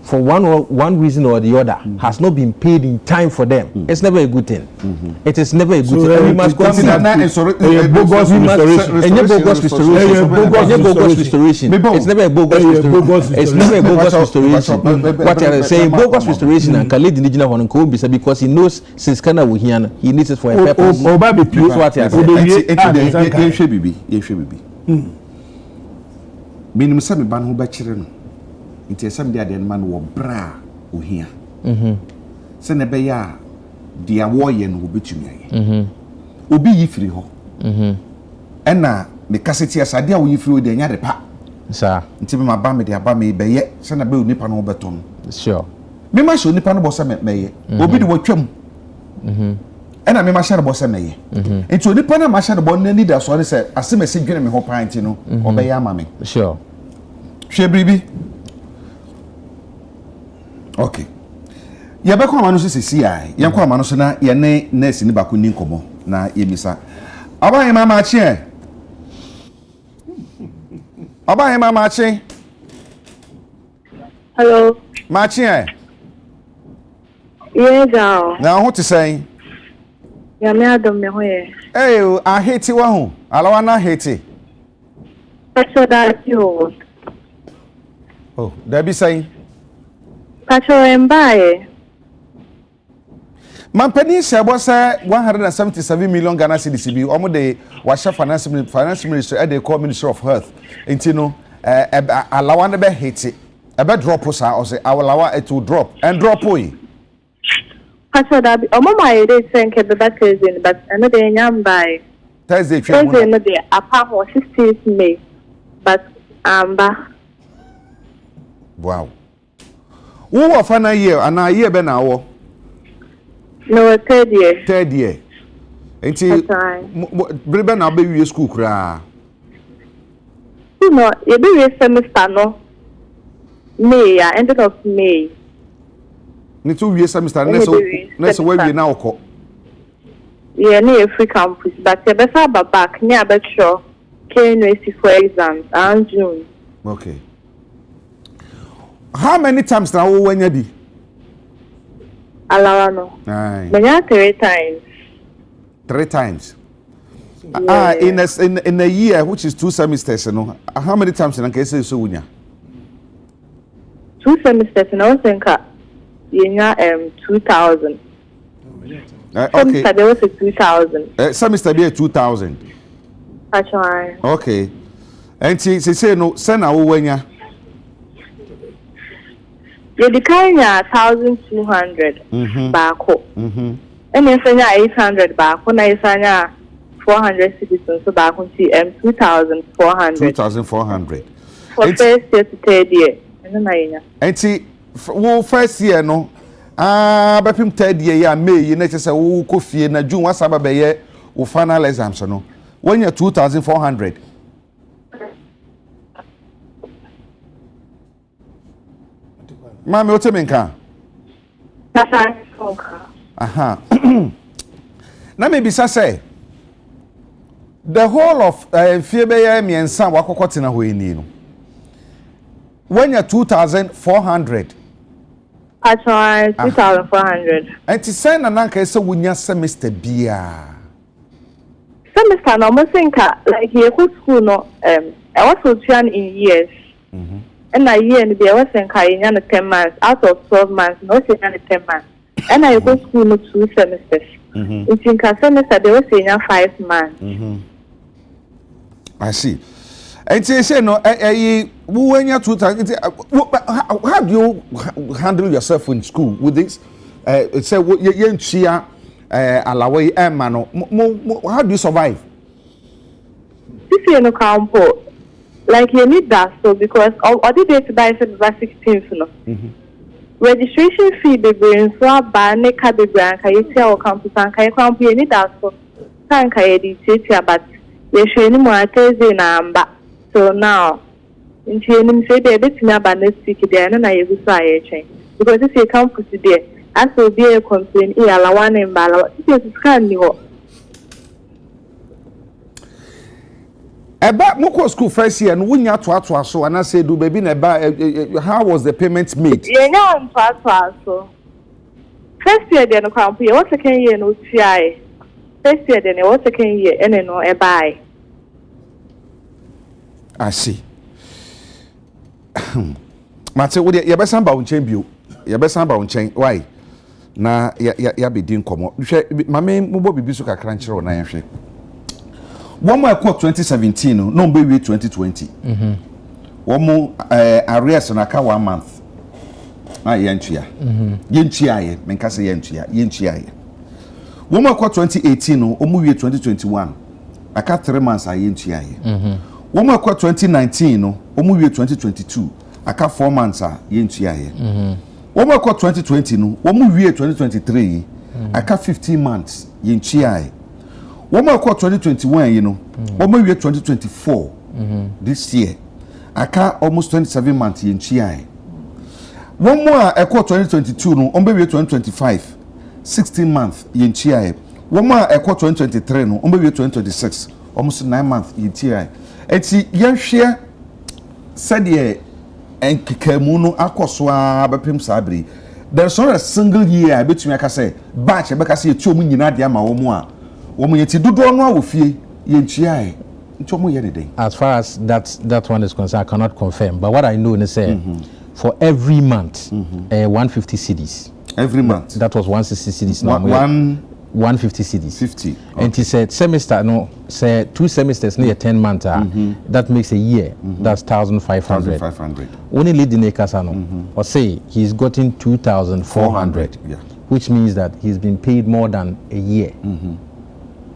for one reason or the other has not been paid in time for them, it's never a good thing. It is never a good thing. And we must consider bogus restoration. It's never a bogus restoration. It's never a bogus restoration. What I say, bogus restoration and Khalid Indigenous one could be because he knows since Kana he needs it for a purpose. That's what I say. Minimum some ban who bachelor. Nti esam dia de man wo bra ohia se ne be ya dia wo ye no obetumi aye obi yifiri ho ena me kaseti asade a wo yifiri de nya de pa sa nti me maba me de aba me be ye se na be onipa no beto no sure me ma so onipa no bo se me ye obi de wo twam ena me ma share bo se me ye nti onipa na ma share bo na ni da so ne se aseme se dwene me ho pint no obe ya ama me sure hwe bribi. Okay. Ya be ko amanu so sisi ai. Yen ko amanu so na ye ne nurse ni ba ko ni nkomo na ye misa. Aba yen mama achi e. Aba yen mama achi. Hello. Ma achi e. Yes, now. Na ho te sai. Ya me adom me ho ye. Eh, I hate wa ho. Alawa na hate. Pacho that you. Oh, there be sai. Pacho embaye. Mampani shebo say 177 million Ghana cedis bi omo de wa finance ministry e dey call Ministry of Health intino alawa na be hit e be drop sa o say alawa it will drop and drop oyi Pacho that omo my dey think be back Thursday but no dey nyam by Thursday no dey apart for 16th May but amba wow who wa fa na year ana year be na wo no third year enti brebe na be wi school kra no e be we semester no May end of May ni to wi semester na so we na okọ yeah na free campus but e be fa back ni abetro KNUST for exams and June. Okay. How many times now when you be? Alawano. Aye. Manya 3 times. 3 times. Yeah. In a year, which is 2 semesters, you know. How many times in a case so unya? 2 semesters, and I think yenya 2,000. Okay. Semester there was 2,000. Semester be 2,000. That's right. Okay. And she say no, send our wenya. You decline 1,200 back home. And then send 800 back when I send 400 citizens so back on 2,400. 2,400. For first year to third year. And see, first year no. But him third year ya May you need to say wo ko fie na June wasaba be ye wo final exams no. When you 2,400. Mami, what you mean, can? Aha. Now maybe say the whole of Fiebe me and Sam Wakokotina Huini. When you're 2,400. That's right, 2,400. And to send an anchor so when your semester beer. Semester no mo think like here school no I was so in years. And a year and there was in 10 months out of 12 months, no 10 months. And I go school no 2 semesters. In semester they was in 5 months. I see. And say no, when you're 2,000, how do you handle yourself in school with this? Say you chia alaway mano. How do you survive? This year no campo. Like you need that so because all the day to buy September 16th no. Registration fee be bring so ba ne ka be bring ka yeti our campus and ka campo you need that so can ka yedi teacher but you show any more Thursday na amba so now nti enim say dey betimi aba next week dey na you go so aye because this year campus there as will be a complaint e alawa na mbala this is scan ni ho Eba moko school first year no wunya to so and I say do baby na how was the payment made? Yenya on so. First year then kwampo ye what second year no tuae. First year then what second year ene no e buy. I see. Mate wo ye be san ba unchen bio. Ye be san ba unchen. Why? Na ya be din komo. Hwe mame mo bibi so kakra nkyere na ye hwe. One more 2017 no be 2020. One more arrears na ka 1 month. Yentua. Yentua ye, menka se yentua ye. One more 2018 no omu 2021. Aka 3 months yentua ye. One more 2019 no omu 2022. Aka 4 months yentua ye. One more 2020 no omu 2023. Aka 15 months yentua ye. One more 2021, you know, one more 2024 this year. I can't almost 27 months in Chi. One more 2022, no, on 2025, 16 months in Chi. One more 2023, no, on 2026, almost 9 months in Chi. And see, young share said, yeah, and Kikamuno Akoswa Bapim Sabri. There's not a single year, I bet you, I can say, batch, I can see 2 million at Yama. As far as that one is concerned, I cannot confirm. But what I know is for every month, 150 cedis. Every month. That was 160 cedis. Now 150 cedis. 50. Okay. And he said semester, no, say 2 semesters near 10 months. That makes a year. That's 1,500. 1,500. Only leading a casano. Or say he's gotten 2,400. Yeah. Which means that he's been paid more than a year.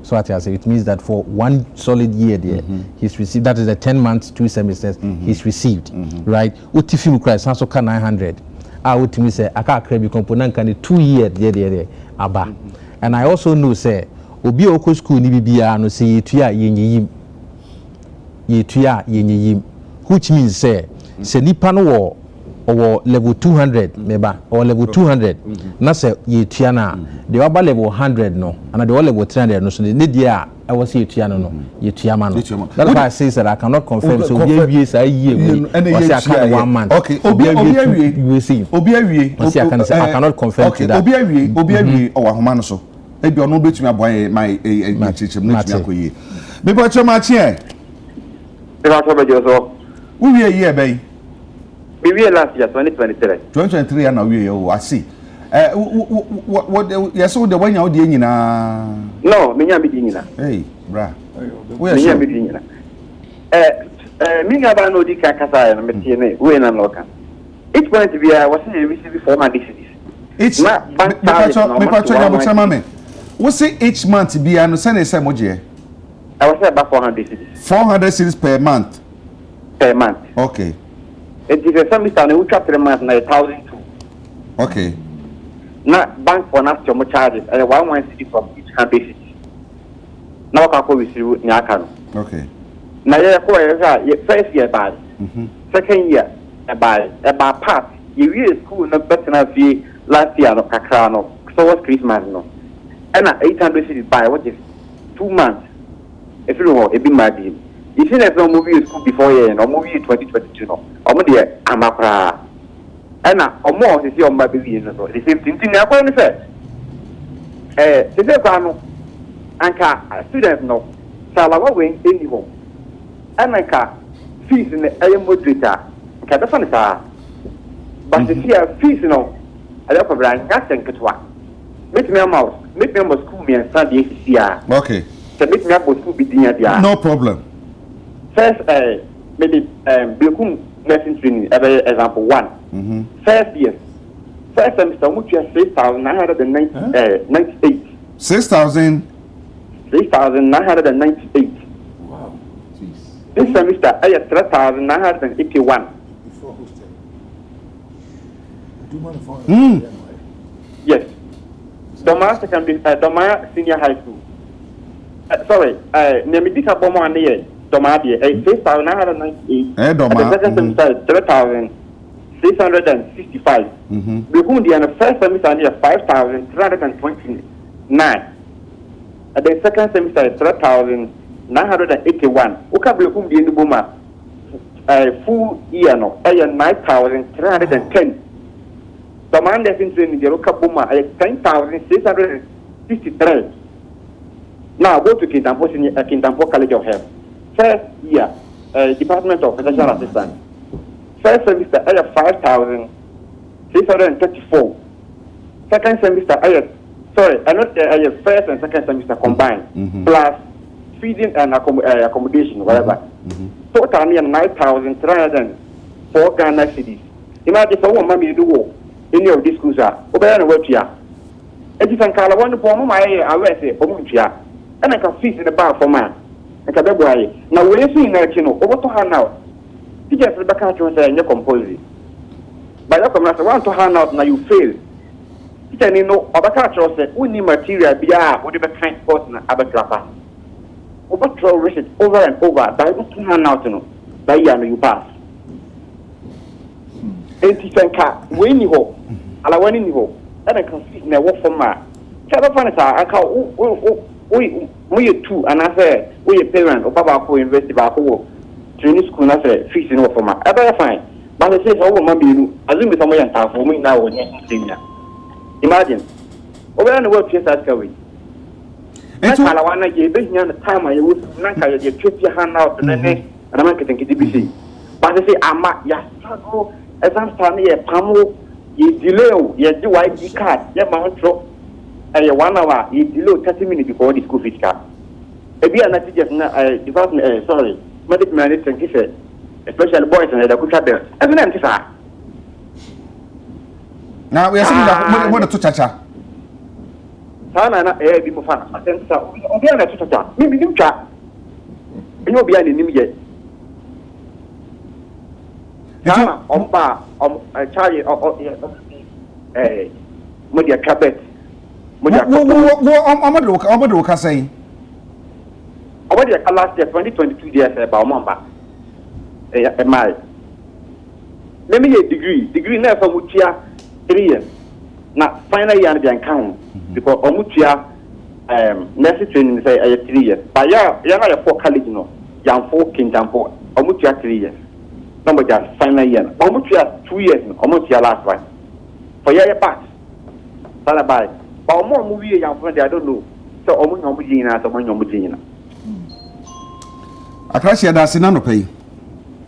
So I say it means that for 1 solid year there, he's received, that is the 10 months, 2 semesters, he's received, right? Utifimu Christ, so 900. I would me say, I can't credit component can 2 years there, aba. And I also know, say, Obi Oko school ni bibia no say yetua yenyiyim, which means say nipa no or level 200 meba or level 200 na say yetua na the other level 100 no and the level 300 no so the dia I was yetua no yetua ma no. That's why I say that I cannot confirm so we say year we say I can 1 month. Okay, obi awie I cannot confirm okay, that. obi awie o ahoma no so e bi ono betumi aboy my chichem no tumi akoye me bo choma chi e ba so bejo so we year bay we last year 2023 and we you I see what yes so the one you dey nyina no me nya me di nyina hey bra we nya me di nyina me nya ba no di ka kasa na me tie ne we na no ka each point we are was receive 400 cities each me pacho ya bo chama me we say each month be anu say say moje I was about 400 cities 400 cities per month okay. It is a semester na ucha 3 months na 1,002. Okay. Na bank for nas chomo charges 1,160 from each 100 cities. Na waka ko receive nya aka no. Okay. Na ye ko ye first year bad. Second year bad. About part you we school na better na fee last year no kakra no. So was Christmas no. And na 800 cities by what is 2 months. If you know e be mad. You see there's no movie school before here, no movie 2022 no. Omo de amakra. Ena omo se see omo baby no so. The same thing na kwa ni say. Se se kwa no anka student no salawa we eni ho. Anaka fees ne ayi moderator. Ka da fa ni sa. But the fees no. Ada kwa bra nya senketwa. Make me mouse. Make me school me and study here. Okay. So make me school be dia dia. No problem. First, maybe Bilkum nursing training, example 1. First year, first semester, which is 6,998. 6,998. Wow. Jeez. This semester, I have 3,981. Yes. Doma secondary, Doma senior high school. Sorry, Nemidika Bomo and the Domadi, 6,998. The second semester, 3,665. Bikundi and the first semester, 5,329. The second semester, 981 uka blekum die ndubuma full year no 9310 the man that's in training the uka buma 10663 now go to Kintampo College of Health first year Department of Professional Assistance first semester 5634 second semester first and second semester combined plus feeding and accommodation whatever total near 9,304 Ghana cedis. Imagine for one mommy do work in your schools are obey work here. It is an color one form my away say omutia and I can feast in the bar for man and can be now we're seeing that you know over to her now. Teachers Rebecca to say your composing. But your commander want to hand out now you fail. Teacher you know Obaka say we need material be would be transport na abatrapa. Overthrow risk over and over. By what hand out no. By you pass. And teacher car when you hope. Ala when you hope. And I can see na work for ma. Tell fun I call we two and I say we parent or Baba ko university ba ko training school na say fees no for ma. Ebe fine. But I say so man be you. Assume some yan ta for me now senior. Imagine. Over and work just as way. And so, I want to give the time I would not trip your hand out and then I'm getting DBC. But I say, I'm not struggle as I'm standing here, Pamo, you delay, you do ID card, you mount drop, and you 1 hour, you delay 30 minutes before the school fees card. If you are not just department, sorry, medical management, he said, especially boys and the good belt. As an empty sir. Now we are saying that what to chacha. Sana be more fun. I think so. Okay, na chacha. Maybe you chat. You be an enemy. Sana Charlie Modia carpet. What say? Already last year 2022 years about Mamba. My let me a degree now from Mutia 3 years. Now final year and account because Omutia nursing training say 3 years. But yeah, you are 4 college no. Young 4 Kintampo. Omutia 3 years. Number just final year. Omutia 2 years. Omutia last one. For your part. Salabai. But more movie young friend I don't know. So Omujina, so Omujina. Akrasia da se na no pay.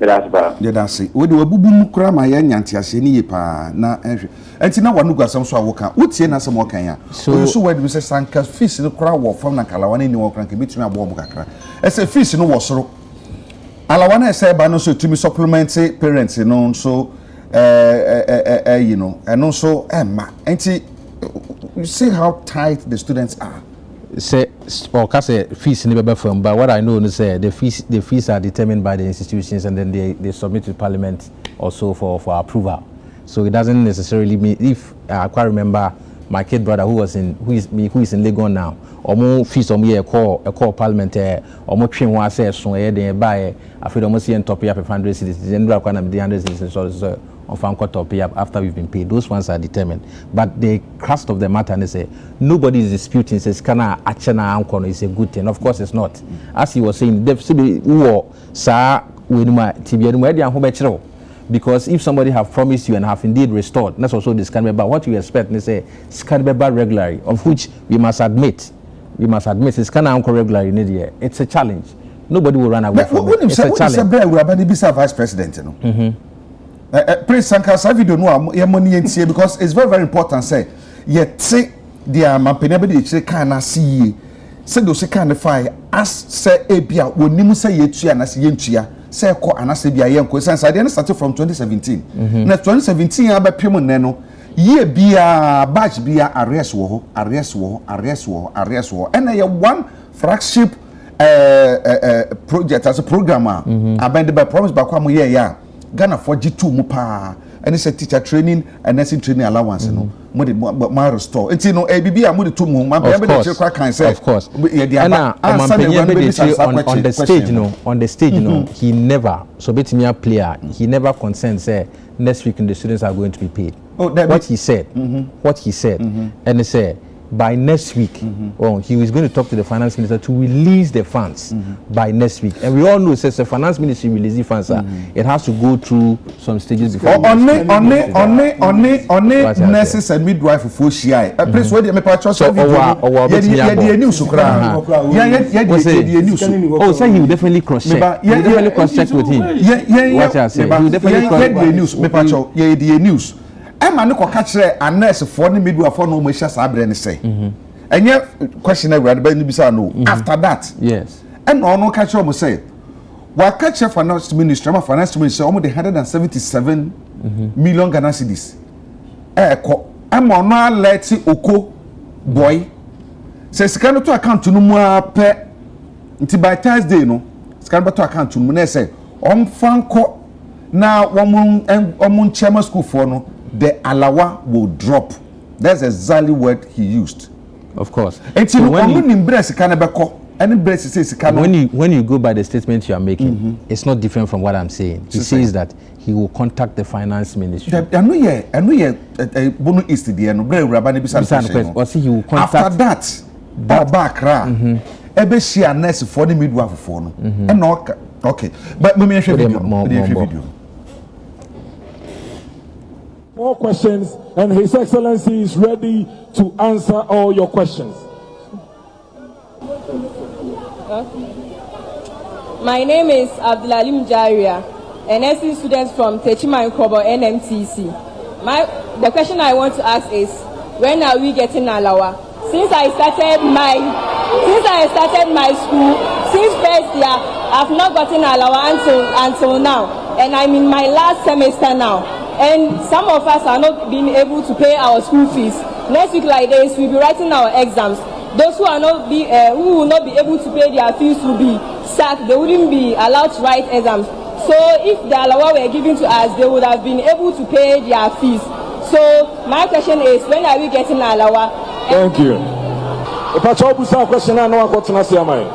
Yeah, that's it. We do a bubu krama ya nyanti ase ni yepa na ehwe. Enti na wanu gwasam so awoka. Wotie na asem wokan ya. So we do say sanka fish no kra wo fam na kalawane ni wo kran ke betumi abo mo kakra. Ese fish no wo soro. Alawane ese ba no so tumi supplement parents no so you know, and also ma. Enti you see how tight the students are. Say or say fees in the firm, but what I know is the fees are determined by the institutions and then they submit to Parliament also for approval. So it doesn't necessarily mean if I quite remember my kid brother who is in Legon now, or more fees or me a call Parliament or more train one says so they buy I feel almost see top up 100 citizens, then the 100 citizens so on top up after we've been paid. Those ones are determined. But the crust of the matter and they say nobody is disputing says kana achana ankono is a good thing. Of course it's not. As he was saying, because if somebody have promised you and have indeed restored, that's also the scan about what you expect. They say scan regularly, of which we must admit it's kind of regularly. It's a challenge. Nobody will run away from it. It's a challenge. Vice President, you know. Prince Sankara video no your money and because it's very very important say yet say their mampene be dey can see say do say can fire as say ebia wonimu say yetua na say yentua say ko anase bia yenko sense I didn't start from 2017 na 2017 abapem ne no ye bia batch bia arrest wo and na one flagship project as a programmer abandoned by promise ba kwa mo ye ya Ghana for G2 mu pa and it's a teacher training and nursing training allowance no mo de ma restore enti no ABB am de to mu ma be de chekwa kan say of course on the stage no he never so betimi a player he never consent say next week the students are going to be paid what he said and he said by next week, he was going to talk to the finance minister to release the funds by next week. And we all know, since the finance ministry releases funds, it has to go through some stages before. On nurses and midwife for CI. Please wait, me patch so news. Oh, so he will definitely cross check. He will definitely cross check with him. What I say, he will definitely cross check news. Me patch the news. Emma no catch a nurse for the midwife for no measure sabre and say. And yet, question every no. After that, yes. And no catch almost say, what catch a finance minister, my finance minister, almost 177 million Ghana cedis. I'm on my let's oko boy. Says can to account to no more pet until by Thursday, no. Scan to account to Mune say, Franco now one chairman school for no. The alawa will drop. That's exactly what he used. Of course. And so when you go by the statement you are making, it's not different from what I'm saying. He says that he will contact the finance ministry. I know Bono East the no or see he will contact. After that, back ebe share nurse for the midwife for no. And okay. But me video. More questions, and His Excellency is ready to answer all your questions. My name is Abdulalim Jaria, an NC student from Techima Nkobo NMTC. The question I want to ask is, when are we getting alawa? Since I started my school, since first year, I've not gotten alawa until now, and I'm in my last semester now. And some of us are not being able to pay our school fees. Next week like this, we'll be writing our exams. Those who who will not be able to pay their fees will be sacked. They wouldn't be allowed to write exams. So if the alawa were given to us, they would have been able to pay their fees. So my question is, when are we getting alawa? Thank you. Question I know what to say, man.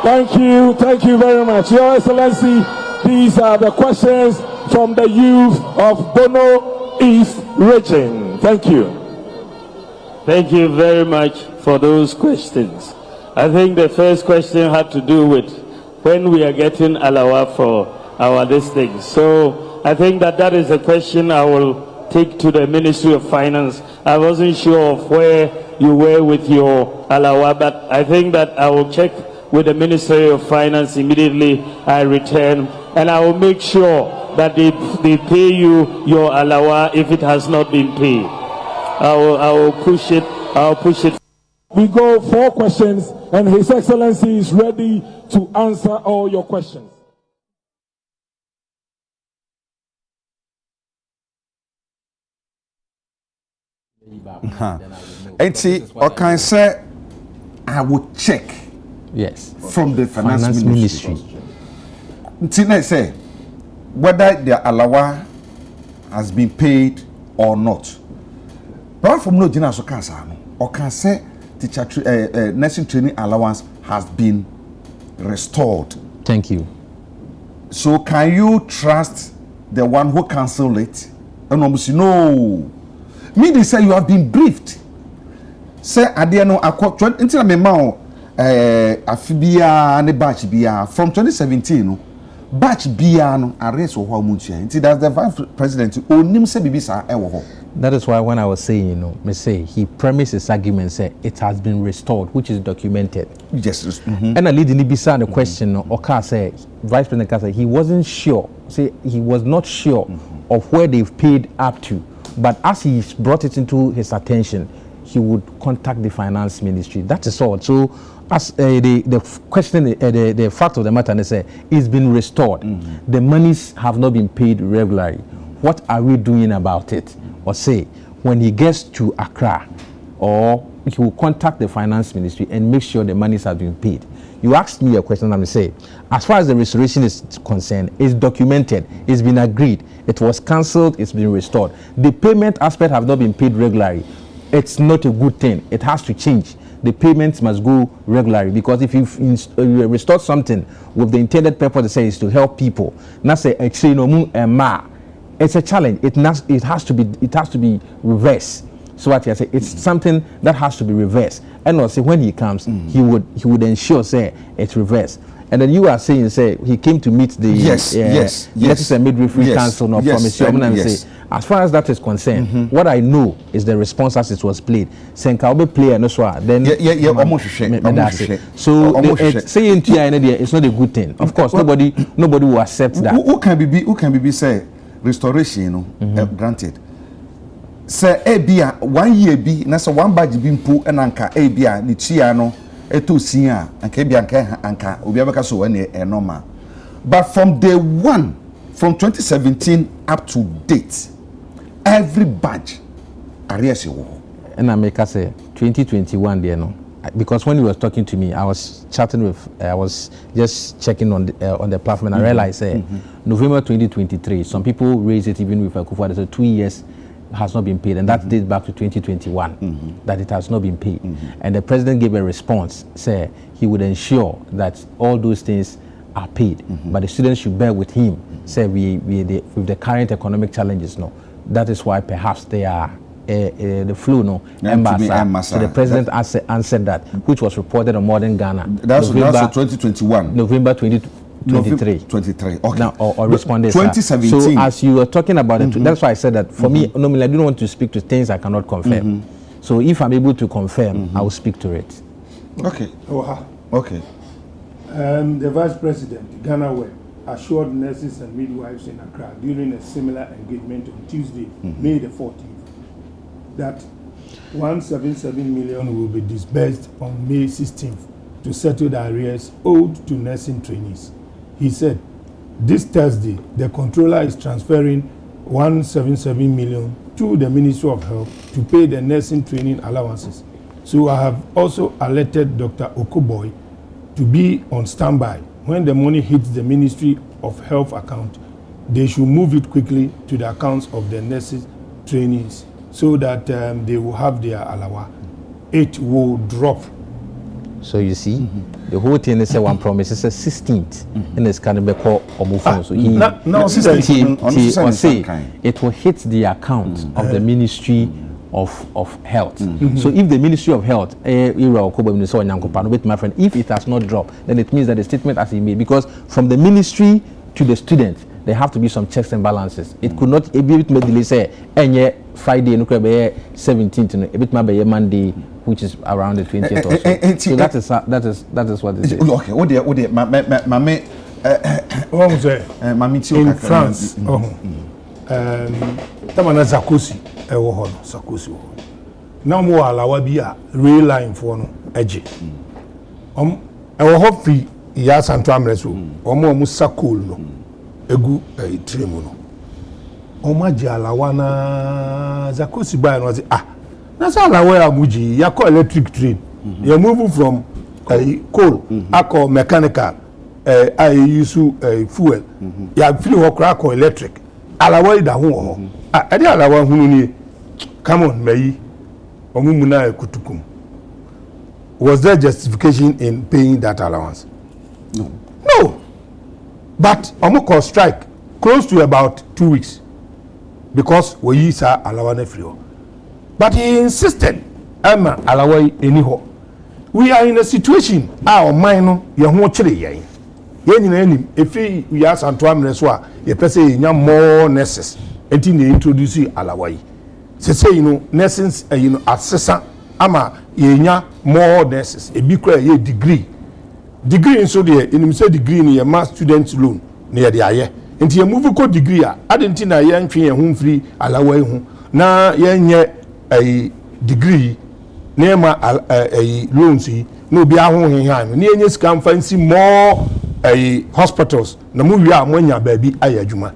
Thank you very much. Your Excellency, these are the questions from the youth of Bono East region. Thank you. Thank you very much for those questions. I think the first question had to do with when we are getting alawa for our district. So I think that is a question I will take to the Ministry of Finance. I wasn't sure of where you were with your alawa, but I think that I will check with the Ministry of Finance immediately I return, and I will make sure that they pay you your alawa if it has not been paid. I will push it. I'll push it. We go 4 questions, and His Excellency is ready to answer all your questions. And see, or can say I will check. Yes. From the finance ministry. Tina say whether the alawa has been paid or not. But from no jina so cancer or can say teacher nursing training allowance has been restored. Thank you. So can you trust the one who cancelled it? And almost no. Me they say you have been briefed. Say adiano akọ until me ma afibia ne batch bia from 2017 no batch bia no arrest wo amuntia until that's the vice president onim say bibisa ewo ho. That is why when I was saying, me say he premised his argument, say it has been restored, which is documented. Yes. And I lead in the question, Oka say, Vice President Kasa, he wasn't sure, say he was not sure of where they've paid up to. But as he brought it into his attention, he would contact the finance ministry. That is all. So as the question, the fact of the matter, they say it's been restored. The monies have not been paid regularly. What are we doing about it? Or say, when he gets to Accra, or he will contact the finance ministry and make sure the monies have been paid. You asked me a question, and I say, as far as the restoration is concerned, it's documented, it's been agreed, it was cancelled, it's been restored. The payment aspect have not been paid regularly. It's not a good thing. It has to change. The payments must go regularly, because if you restore something with the intended purpose to say is to help people, not say it's a challenge. It has to be reversed. So what I say, it's something that has to be reversed. And also when he comes, he would ensure say it's reversed. And then you are saying say he came to meet the Nurses and Midwifery Council no promise you. Say as far as that is concerned, what I know is the response as it was played. Senka obe play and so then so saying it's not a good thing. Of course, nobody will accept that. Who can be say restoration granted. Say ebia 1 year bi na say one badge bi mpo enanka ebia ni chia no eto sia anka ebia anka obi abeka so one normal. But from day one, from 2017 up to date, every badge arrears you. And I make us say 2021 there no, because when he was talking to me, I was chatting with, I was just checking on the platform, and I realized November 2023. Some people raised it even with Akufo. So 2 years has not been paid, and that dates back to 2021 that it has not been paid. And the president gave a response, say he would ensure that all those things are paid, but the students should bear with him. Say with the current economic challenges, no, that is why perhaps they are the flu, no, Embasa. So the president answered that, which was reported on Modern Ghana. That's 2021. November 2023. Okay. Now, or responded. 2017. So as you were talking about it, that's why I said that for me, normally I don't want to speak to things I cannot confirm. So if I'm able to confirm, I will speak to it. Okay. Okay. The Vice President, Ghana Web, assured nurses and midwives in Accra during a similar engagement on Tuesday, May the 14th, that 177 million will be disbursed on May 16th to settle the arrears owed to nursing trainees. He said, this Thursday, the controller is transferring 177 million to the Ministry of Health to pay the nursing training allowances. So I have also alerted Dr. Okuboy to be on standby. When the money hits the Ministry of Health account, they should move it quickly to the accounts of the nurses trainees so that they will have their allowance. It will drop. So you see, the whole thing is one promise. It's a 16th, and it's kind of be called Omufon. So he say it will hit the account of the Ministry of Health. So if the Ministry of Health, my friend, if it has not dropped, then it means that the statement has been made. Because from the ministry to the student, there have to be some checks and balances. It could not be delay say Friday, 17th, a bit maybe Monday, which is around the 20th or so. So that is what it is. Okay, what in France, Tamana Sarkozy, Sarkozy. Now more alawa bi a rail line for no eje. Ewo free ya Santo Amreso. Omo sakol no. Egu tremu no. Oma je alawa na Sarkozy buy no say na say alawa ya muji ya call electric train. You move from coal akọ mechanical I use fuel. Ya feel ho kra akọ electric. Alawa da ho ho. Ade alawa hunu ni. Come on, May. Kutukum. Was there justification in paying that allowance? No. But Omoko strike close to about 2 weeks because we use our allowance free. But he insisted, Emma allow anyhow. We are in a situation our mind you won't chili. If we ask Antoine Reswa, you say more nurses until they introduce allowance. Say nurses assessor ama yenya more nurses e bi kra ye degree nso de enim say degree ni ye ma student loan na ye de aye enti ye move ko degree a adenti na ye ntwe ye ho mfiri alawa hu na ye nye degree na ma loans yi na obi aho hehan na ye nye scam fancy more hospitals na mu wi a mo nya ba bi aye adwuma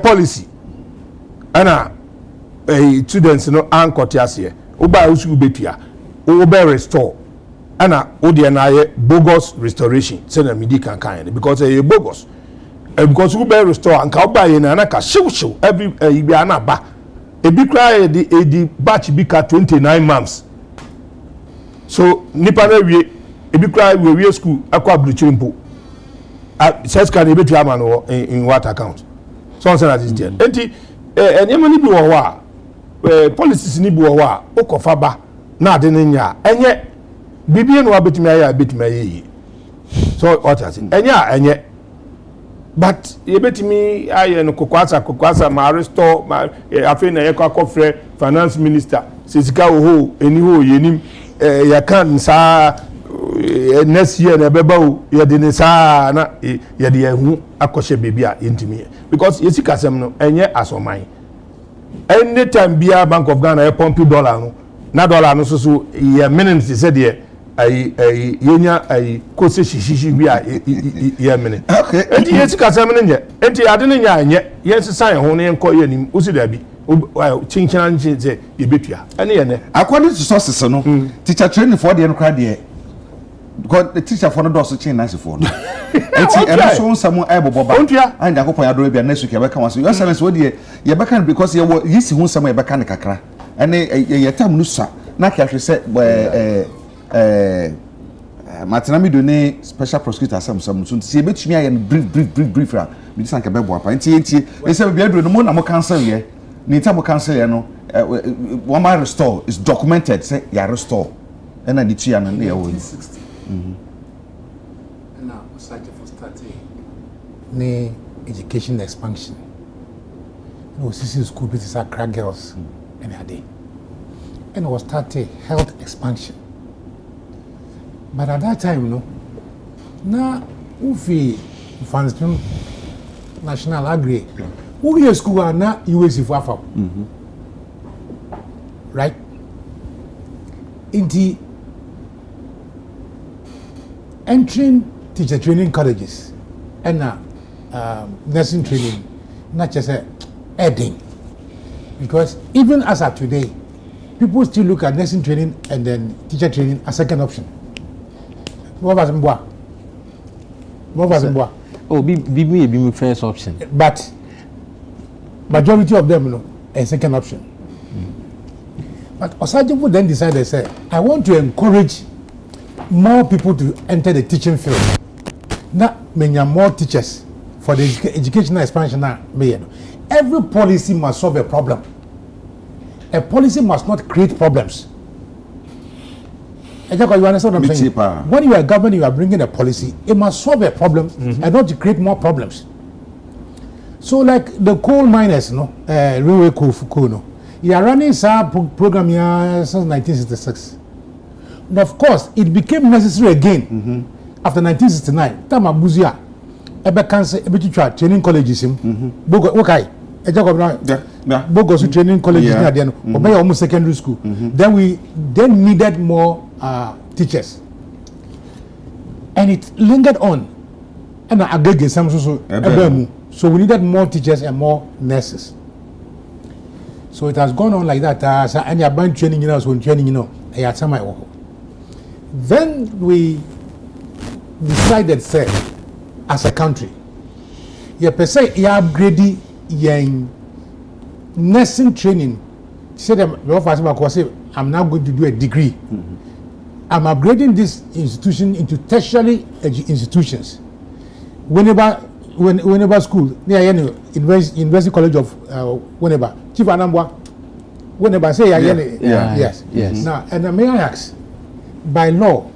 policy ana students no ankotias here oba usu betua oba restore ana odi na ye bogus restoration say na midi kan because bogus because oba restore anka oba ye na ka shiw every ibi ana ba ebi kra the batch bi ka 29 months so nipa na wie ebi kra we school akwa abruchirimpo says can ebetua man in what account so on say that is there enti enema ni bi wo wa policies ni bi wo wa okofa ba na ade ne nya enye bibie no abetimi aye abetimi aye so what I say enye but yebetimi aye no kokwasa ma restore ma afi na yakofre finance minister sesika ho eni ho yenim ya kan sa next year na beba o ye de ne sa na ye de ehu akoshe bebia yentimi because yesika sem no enye asoman anytime bia Bank of Ghana e pump dollar no na dollar no so ye minutes say de yenya kose shishishi bia ye minute okay enti yesika sem no nye enti ade no nya anye yensisa ye ho ne enko ye nim usi da bi chinchina nche ye betua ene ye ne according to sources no teacher training for the crowd there because the teacher for no do so chin nice for no enti e so nsamo e boboba and akopon ya do bia next week e be kan waso your silence wo de ye be kan because ye yisi hu nsamo e be kan kakra ene ye tam no sa na ka hwe se matinami do ne special prosecutor some so nti ye betumi aye brief ra me disan ka be bo apa enti e se bia do no mo na mo cancel ye ni time cancel ye no one man restore is documented say ya restore and the tia no ye wo now such for starting ne education expansion no sisi school bit is a crack girls and a day and was started health expansion but at that time no na ufi fanspin national agri who year school are na USC for afa right into entering teacher training colleges and nursing training not just adding because even as of today people still look at nursing training and then teacher training as second option. What was Mboa? Oh, be first option. But majority of them, you know, a second option. But Osajopo then decided, say, I want to encourage more people to enter the teaching field. Now, many more teachers for the educational expansion. Every policy must solve a problem. A policy must not create problems. You understand what I'm saying? When you are governing, you are bringing a policy. It must solve a problem and not to create more problems. So, like the coal miners, railway coal, no, you are running some program here since 1966. And of course, it became necessary again after 1969. Tamabuzia, cancer, training colleges, okay. Bogos training colleges obey almost secondary school. Then we needed more teachers, and it lingered on. And again, so we needed more teachers and more nurses. So it has gone on like that. And you're buying training, training, Then we decided, say, as a country, you upgrading yang nursing training. Said I'm now going to do a degree. I'm upgrading this institution into tertiary institutions. Whenever school, near University College of whenever Chief Anambwa, whenever say yes. Now, and may I ask, by law,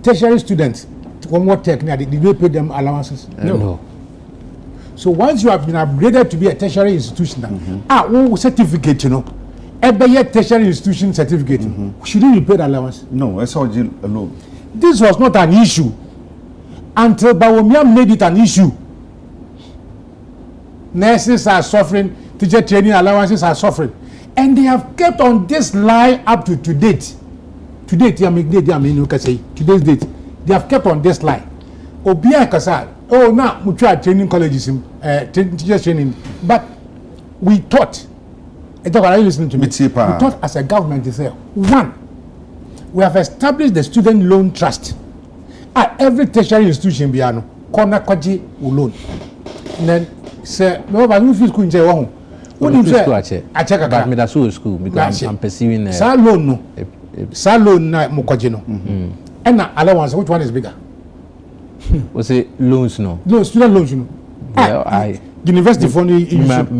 tertiary students, one more technique, did they pay them allowances? No. So once you have been upgraded to be a tertiary institution, certificate, every tertiary institution certificate, shouldn't you pay the allowance? No, I saw you alone. This was not an issue until Bawumia made it an issue. Nurses are suffering, teacher training allowances are suffering, and they have kept on this lie up to date. Today's date, they have kept on this lie. Obia Kasar. Oh, now we try training colleges, teachers training, but we thought. Are you listening to me? We thought as a government to say, one, we have established the student loan trust at every tertiary institution. Biano, corner kwaji loan. Then say, no, but you feel school in Jay. What do you say? I check about me that's school because I'm perceiving. Salon no, salon na mukwaji no. And now allowance, which one is bigger? Was it loans no? No, student loans, university for the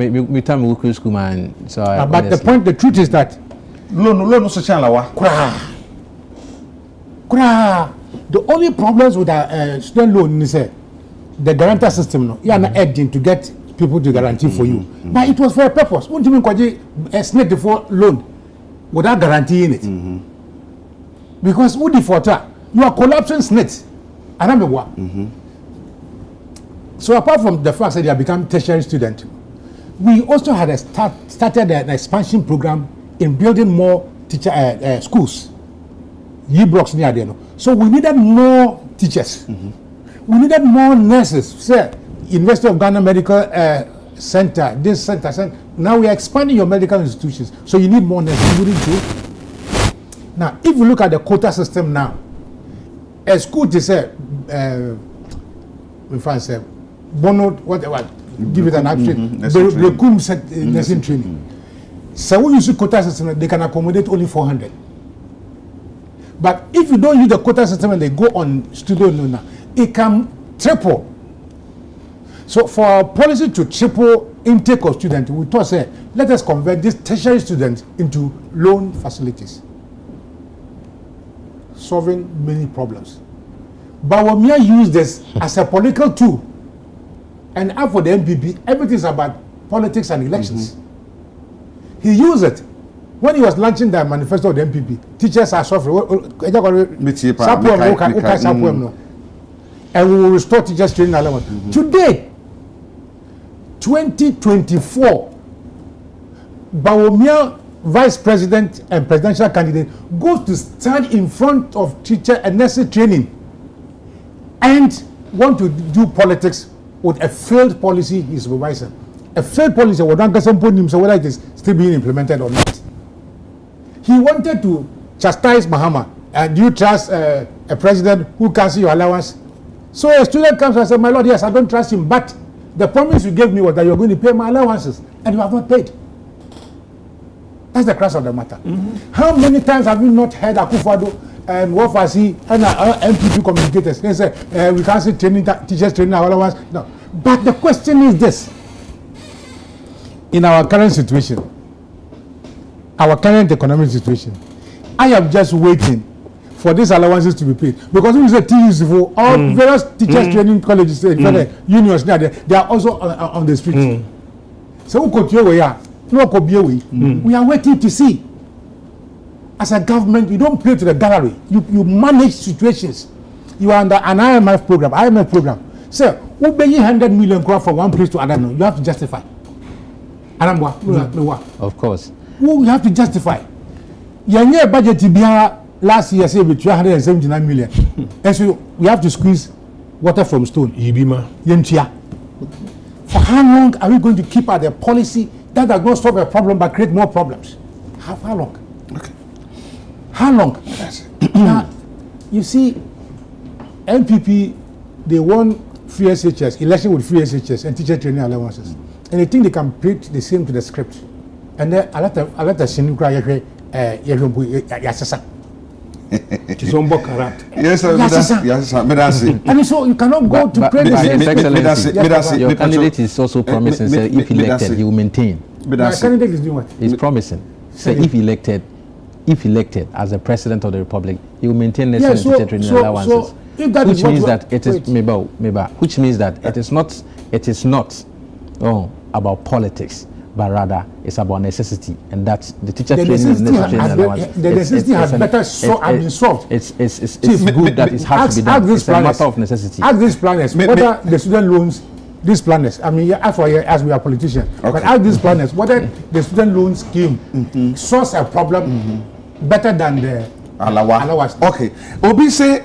me time we go school man. So but the truth is that loan so chan lawa. The only problems with the student loan is the guarantor system. No, you are not urging to get people to guarantee for you, but it was for a purpose. What do you mean, kwaji snake for loan without guaranteeing it? Because who defaulter, you are collapsing SNIT. So apart from the fact that they have become tertiary student, we also had started an expansion program in building more teacher schools. Blocks near there. So we needed more teachers. We needed more nurses. Say, University of Ghana Medical Center, this center. Now we are expanding your medical institutions. So you need more nurses. You need to. Now, if you look at the quota system now, a school to say, Bono, whatever, give it an abstract, nursing training. So when you use quota system, they can accommodate only 400. But if you don't use the quota system and they go on student loan, it can triple. So for our policy to triple intake of students, we thought, say, let us convert these tertiary students into loan facilities, solving many problems. But when we use this as a political tool, and for the MPP, everything is about politics and elections. He used it. When he was launching the manifesto of the MPP, teachers are suffering. And we will restore teachers training allowance. Today, 2024, Bawumia, vice president and presidential candidate, goes to stand in front of teacher and nursery training and want to do politics with a failed policy he's supervising. A failed policy, whether it is still being implemented or not. He wanted to chastise Mahama. And do you trust a president who cancels your allowance? So a student comes and says, my lord, yes, I don't trust him, but the promise you gave me was that you're going to pay my allowances, and you have not paid. That's the crux of the matter. How many times have you not heard Akufo-Addo and Wafasi and MPP communicators? They say, we can't see teachers training our allowance. No. But the question is this. In our current situation, our current economic situation, I am just waiting for these allowances to be paid. Because we say TUC for all various teachers training colleges, unions, they are also on the street. So we are waiting to see. As a government, you don't play to the gallery. You manage situations. You are under an IMF program. So, who pay 100 million from one place to another? You have to justify. Of course. You have to justify. Your budget last year say 379 million. And so we have to squeeze water from stone. For how long are we going to keep at a policy that does not solve a problem but create more problems? How long? Okay. How long? Now, you see, MPP, they won free SHS, election with free SHS and teacher training allowances. And they think they can preach the same to the script. And then I let the Sinukra Yasasa. Yes, sir. And so you cannot go to pray the same. Your candidate is also promising, say, if elected, he will maintain. My candidate is doing what? He's promising. Say, if elected as the president of the republic, he will maintain the teacher training allowances. Which means that it is which means that it is not about politics, but rather it's about necessity, and that's the teacher training allowance. The necessity has better been solved. It's good that it has to be done. It's a matter of necessity. Ask these planners whether the student loans, these planners, I mean, as we are politicians, but ask these planners whether the student loan scheme solves a problem better than the allowance. Okay. Obi say,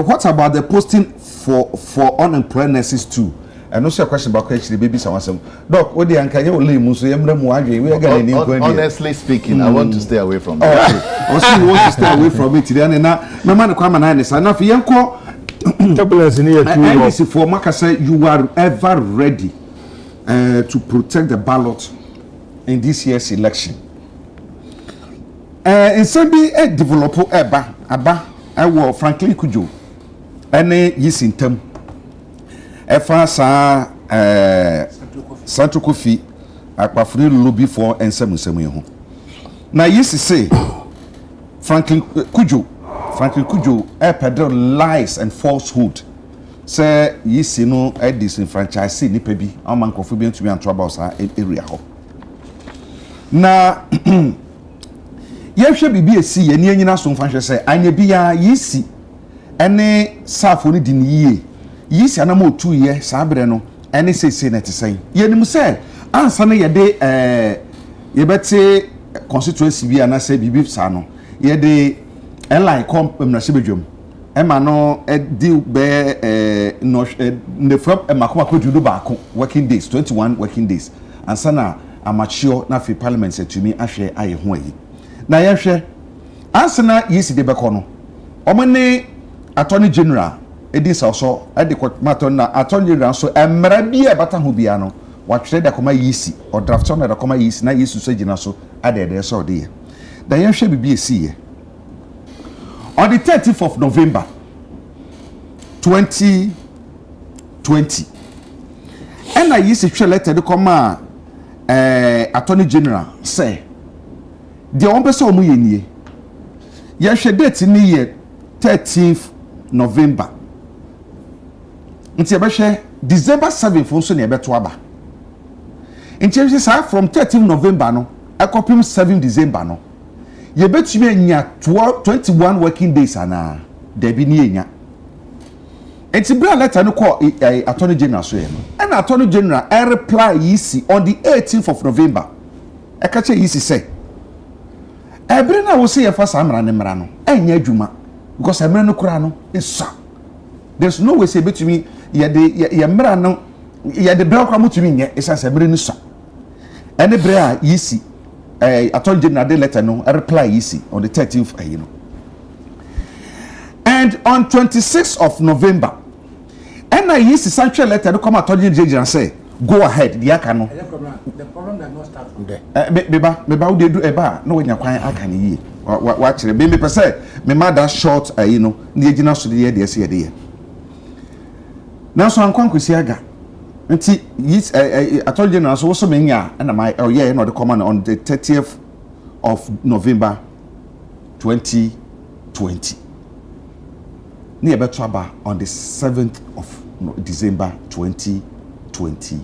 what about the posting for unemployed nurses too? And also a question about actually baby someone. Doc, what the anka you lay muso yemre mu adwe we ga ni nkwan. Honestly speaking, I want to stay away from that. Also you want to stay away from it. Then na man kwama na ne sa na fi yenko turbulence in here too. And for Maka say you are ever ready to protect the ballot in this year's election. In some be develop aba wo frankly kujo ene yisintem efa sa Santo Kofi akpafuri lobby for ensem ho na yesi say Franklin Kujo pedal lies and falsehood say yesi no disenfranchise nipa bi amankofo bi ntumi antro about sa area ho na yehwe bibi esi ye ne nyina so mfanhwe say anya bia yesi ene safo ni di ni yesi anam otu ye sa bere no ene sese na tesai ye nim say ansa na ye de ye bete constituency bi ana say bibi sa no ye de airline company na sebedwom ema no di be no the from makoma kodudo baako working days 21 working days ansa na amateur na fi parliament setumi ahwe aye ho ayi na ye hwe ansa na yesi de beko no omene attorney general edi so edi matter na attorney general so emra bi e bata ho bia no watwere da koma yesi o draft on da koma yesi na yesu so gina so adede so de ye da ye hwe bibi esi ye on the 30th of November 2020 and I used to letter to come attorney general say the one person omu ye ye hwe date ni ye 13th November nti ebe December 7th fo so ne ebe to aba nti ebe say from 13th November no akopim 7th December no ye betumi anya 21 working days ana debi ni enya enti bra letter no call attorney general so ye no and attorney general reply yisi on the 18th of November e ka che yisi say ebre na wo se ye fa samra ne mra no enya adwuma because emre no kura no isa there's no way say betumi ye mra no ye de bra kura mutumi nye isa se emre no sa ene bre a yisi attorney general de letter no reply yisi on the 13th you know and on 26th of November and I yisi sanctuary letter to come attorney general say go ahead the aka no the problem does not start from there meba wo de do eba no wanya kwan aka ne yi wa kire me pese me ma that short you know na yegina so de de ese de na so ankwan kwesi aga nti yis attorney general so so menya na my yeah no the command on the 30th of November 2020 ni ebeto aba on the 7th of December 2020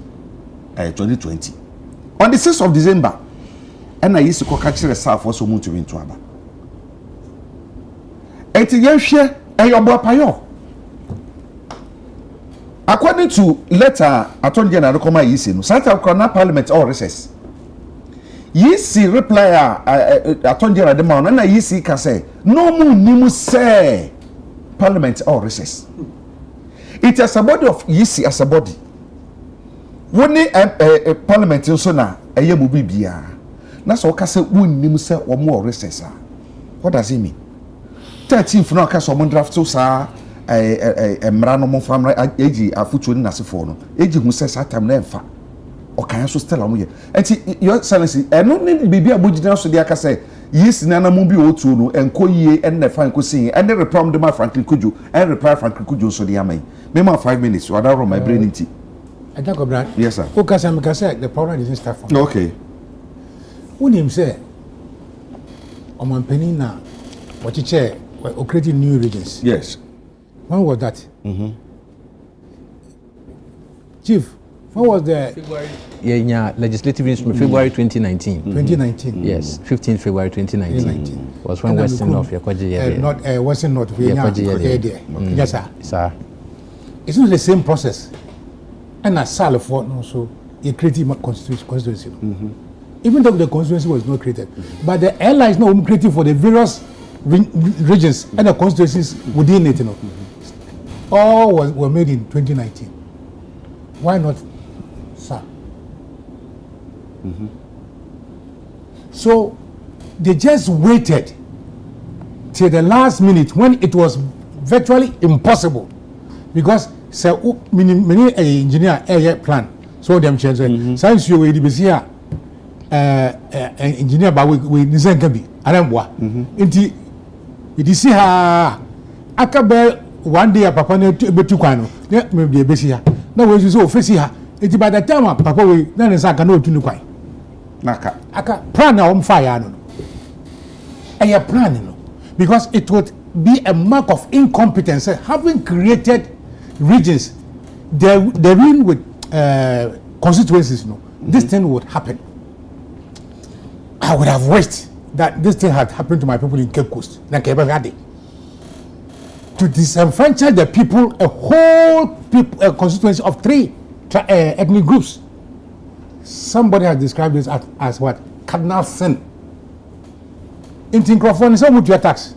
on the 6th of December and I used to call catch yourself for so much to into aba eti yehwe eyobo payo according to letter attorney general come yisi no South African parliament all recess yisi reply attorney general de ma na yisi ka say no mu nimu say parliament all recess it is a body of yisi as a body woni parliament so na eye mu bibia na so ka say wonnim say wo all recess what does it mean 13th no ka so mo draft so sa emra no mo famra eji afutu ni nasefo no eji hu say satam na emfa o kan so stella mo ye enti your silence eno ni bibia bogina so de aka say yes na na mo bi otu no enko yie en na fan ko sin en reply de ma Franklin Kujo en reply Franklin Kujo so de amai me ma 5 minutes what around my brain nti I think Brad yes sir who can say the problem didn't start from okay who him say Oman Penina what you chair or creating new regions yes when was that Chief when was the February legislative instrument February 2019 yes 15th February 2019 was when Western North Yakoje not Western North yes sir it's not the same process and a sal for no so a creative constituency even though the constituency was not created but the airline is not created for the various regions and the constituencies within it, you know. All were made in 2019. Why not, sir? So they just waited till the last minute when it was virtually impossible because many engineer plan so them change science you will be here engineer but we design can be aremboa nti it is here akabe one day papa na betu kwan no me be besi ha na we so ofesi ha It's by the time Papa we then is aka no tunu kwai. Naka. Aka plan na fire no. And your plan no. Because it would be a mark of incompetence having created regions they're in with constituencies this thing would happen. I would have wished that this thing had happened to my people in Cape Coast to disenfranchise the people, a whole constituency of 3 ethnic groups. Somebody has described this as what? Cardinal sin. In Tinkrofon, some would your tax.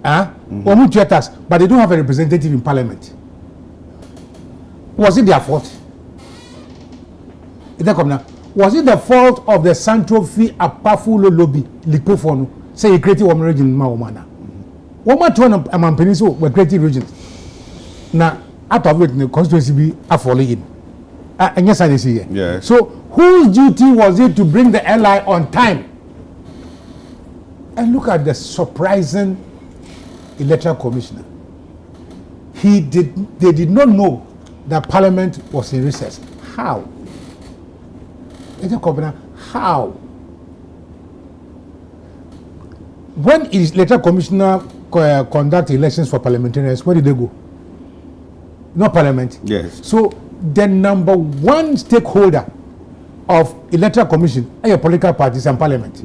Or would your tax, but they don't have a representative in parliament. Was it their fault? Was it the fault of the Central Fee Apafulo lobby, Likofono, say you created one region in Maumana? One to a man peninsula were created regions. Now, out of it, the constituency be a falling. And yes, I see it. Yeah. So, whose duty was it to bring the ally on time? And look at the surprising electoral commissioner. They did not know that Parliament was in recess. How? How? When is electoral commissioner conduct elections for parliamentarians? Where did they go? Not Parliament. Yes. So the number one stakeholder of electoral commission are your political parties and Parliament.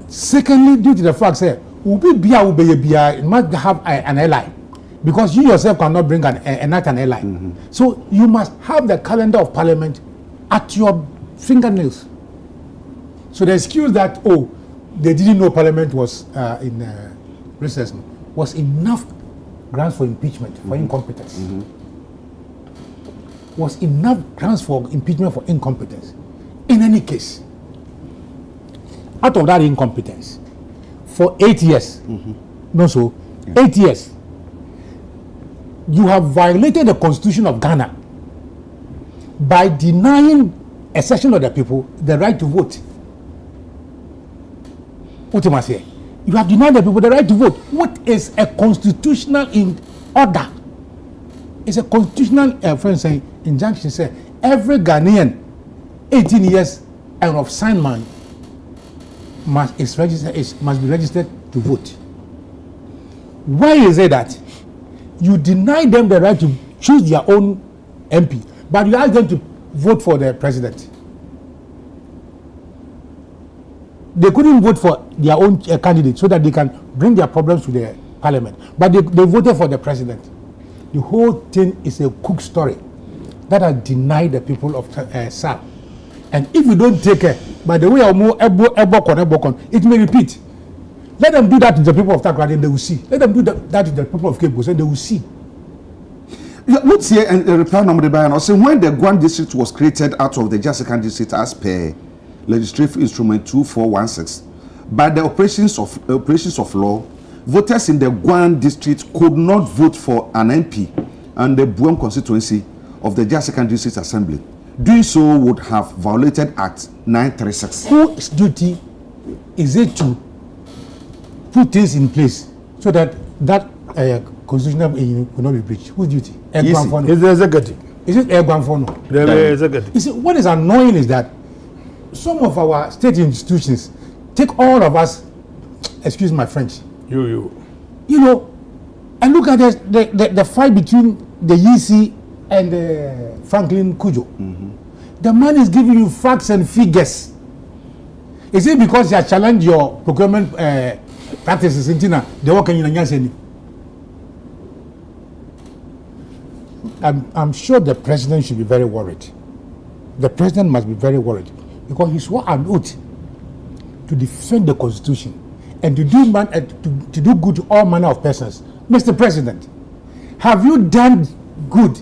Secondly, due to the fact that it must have an ally, because you yourself cannot bring an ally. So you must have the calendar of Parliament at your fingernails. So the excuse that they didn't know Parliament was in recess was enough grounds for impeachment for incompetence. Was enough grounds for impeachment for incompetence. In any case, out of that incompetence, for 8 years, 8 years, you have violated the Constitution of Ghana by denying a section of the people the right to vote. What am I saying? You have denied the people the right to vote. What is a constitutional order? It's a constitutional injunction. Say every Ghanaian 18 years and of signed man must be registered to vote. Why is it that you deny them the right to choose their own MP, but you ask them to vote for the president? They couldn't vote for their own candidate so that they can bring their problems to the parliament, but they voted for the president. The whole thing is a cook story that has denied the people of SAL. And if you don't take care, by the way, it may repeat. Let them do that to the people of Takrady and they will see. Let them do that to the people of Cape Coast and they will see. Let's hear a reply number by when the Guan district was created out of the Jessica district as per legislative instrument 2416 by the operations of law, voters in the Guan district could not vote for an MP and the Buem constituency of the Jessica district assembly. Doing so would have violated Act 936. Whose duty is it to put things in place so that constitutional will not be breached? Whose duty? It's the executive. Is it Egbanfono? The executive. You see, what is annoying is that some of our state institutions take all of us, excuse my French, you know, and look at the fight between the EC and Franklin Kujo. The man is giving you facts and figures. Is it because you have challenged your procurement practices in Tina? They work in Yanyaseni. I'm sure the president should be very worried. The president must be very worried because he swore an oath to defend the Constitution and to do good to all manner of persons. Mr. President, have you done good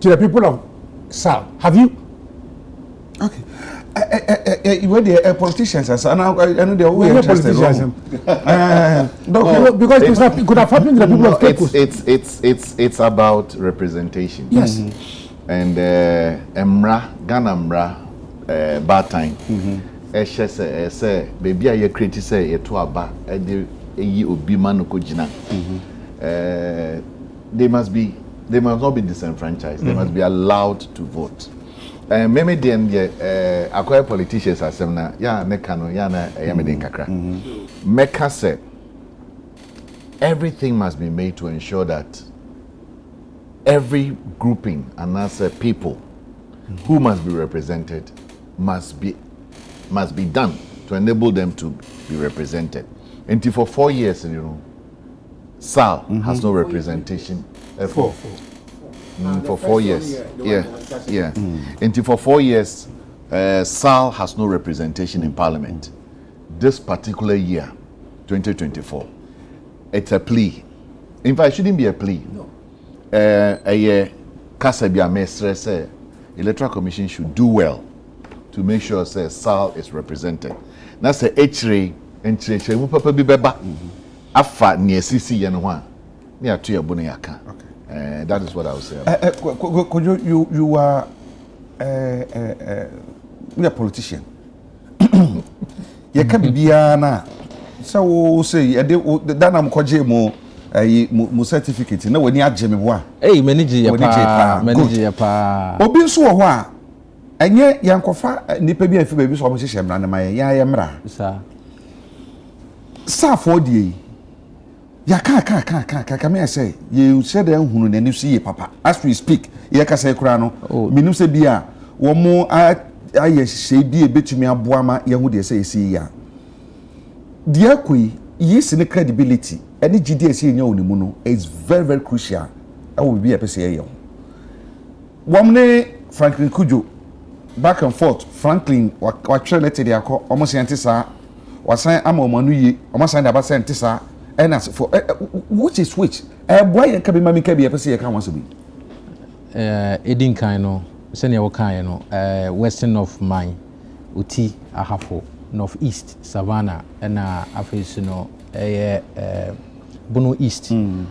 to the people of South? Have you? Okay. When the politicians are I know they're always interested. No, because it could have happened to the people of Cape Coast. It's about representation. Yes. And Ghana Mra bad time. Say baby I create say e to aba e de yi obi man ko gina. They must be they must not be disenfranchised. They must be allowed to vote. Maybe then acquire politicians as them na ya nekano ya na yameden kakra. Mecca said everything must be made to ensure that every grouping and as people who must be represented must be done to enable them to be represented. And for 4 years, you know, SAL has no representation. For 4 years. Yeah. Until for 4 years, SAL has no representation in Parliament. This particular year, 2024, it's a plea. In fact, it shouldn't be a plea. No. Kasabia Mestre say Electoral Commission should do well to make sure say SAL is represented. That's the H-ray and Chemu Papa Bibeba. Afa near CC Yanwa. Near to your Buniaka. That is what I would say. You are a politician. You can be Biana. So say that I'm Kojemo mo certificate. No, when you are Jimmy Wa. Hey, manage ya pa. Obi so ho a enye yankofa nipa bi afi baby so mo hyehyɛ mra na maye ya mra. Sa for die. Ya ka me say you said en hunu na ni so ye papa. As we speak, ye ka say kura no. Minu se bia wo mo aye hye bi e betumi aboa ma ye hu de say esi ya. Dia koi yes in credibility any GDS in your no is very, very crucial. I will be a PCA. Wamne Franklin Kujo back and forth. Franklin what related their almost antisa was saying I'm a manuye, almost signed about scientisa, and as for which is which. Boy can be mammy can be a PCA can once a be. Edin Kaino, Senior Kaino, western of mine, Uti Ahafo. Northeast Savannah and Bono East in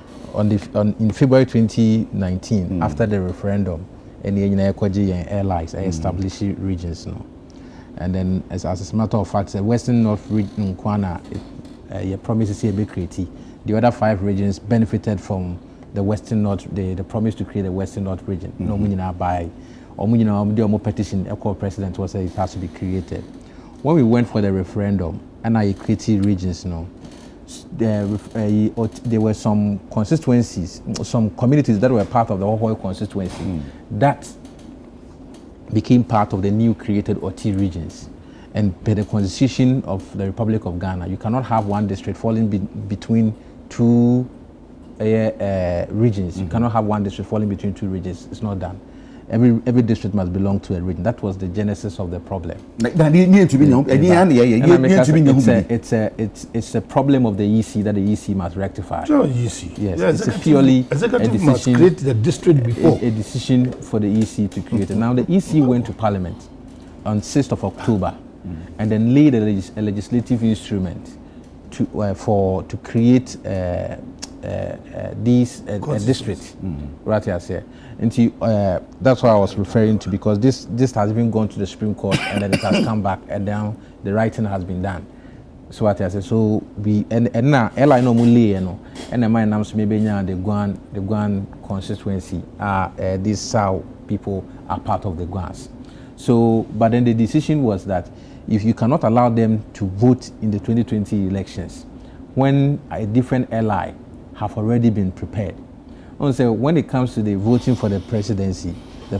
February 2019 after the referendum and the allies established regions and then as a matter of fact the Western North region Kwana promises to be created. The other 5 regions benefited from the Western North the promise to create a Western North region. No by or petition equal president was it has to be created. When we went for the referendum and I created regions there were some constituencies, some communities that were part of the whole constituency that became part of the new created OT regions. And by the constitution of the Republic of Ghana, you cannot have one district falling between 2 regions. You cannot have one district falling between 2 regions. It's not done. Every district must belong to a region. That was the genesis of the problem. It's a problem of the EC that the EC must rectify. Sure, EC. Yes, it's purely a decision. Must create the district before. A decision for the EC to create it. Now the EC went to Parliament on 6th of October and then laid a legislative instrument to create these districts. Right here. And that's what I was referring to, because this has been gone to the Supreme Court and then it has come back and now the writing has been done. So what I said, so we and now Ella no muli and the mind names maybe now the Guan constituency these Sao people are part of the Guans. So but then the decision was that if you cannot allow them to vote in the 2020 elections when a different ally have already been prepared. So when it comes to the voting for the presidency we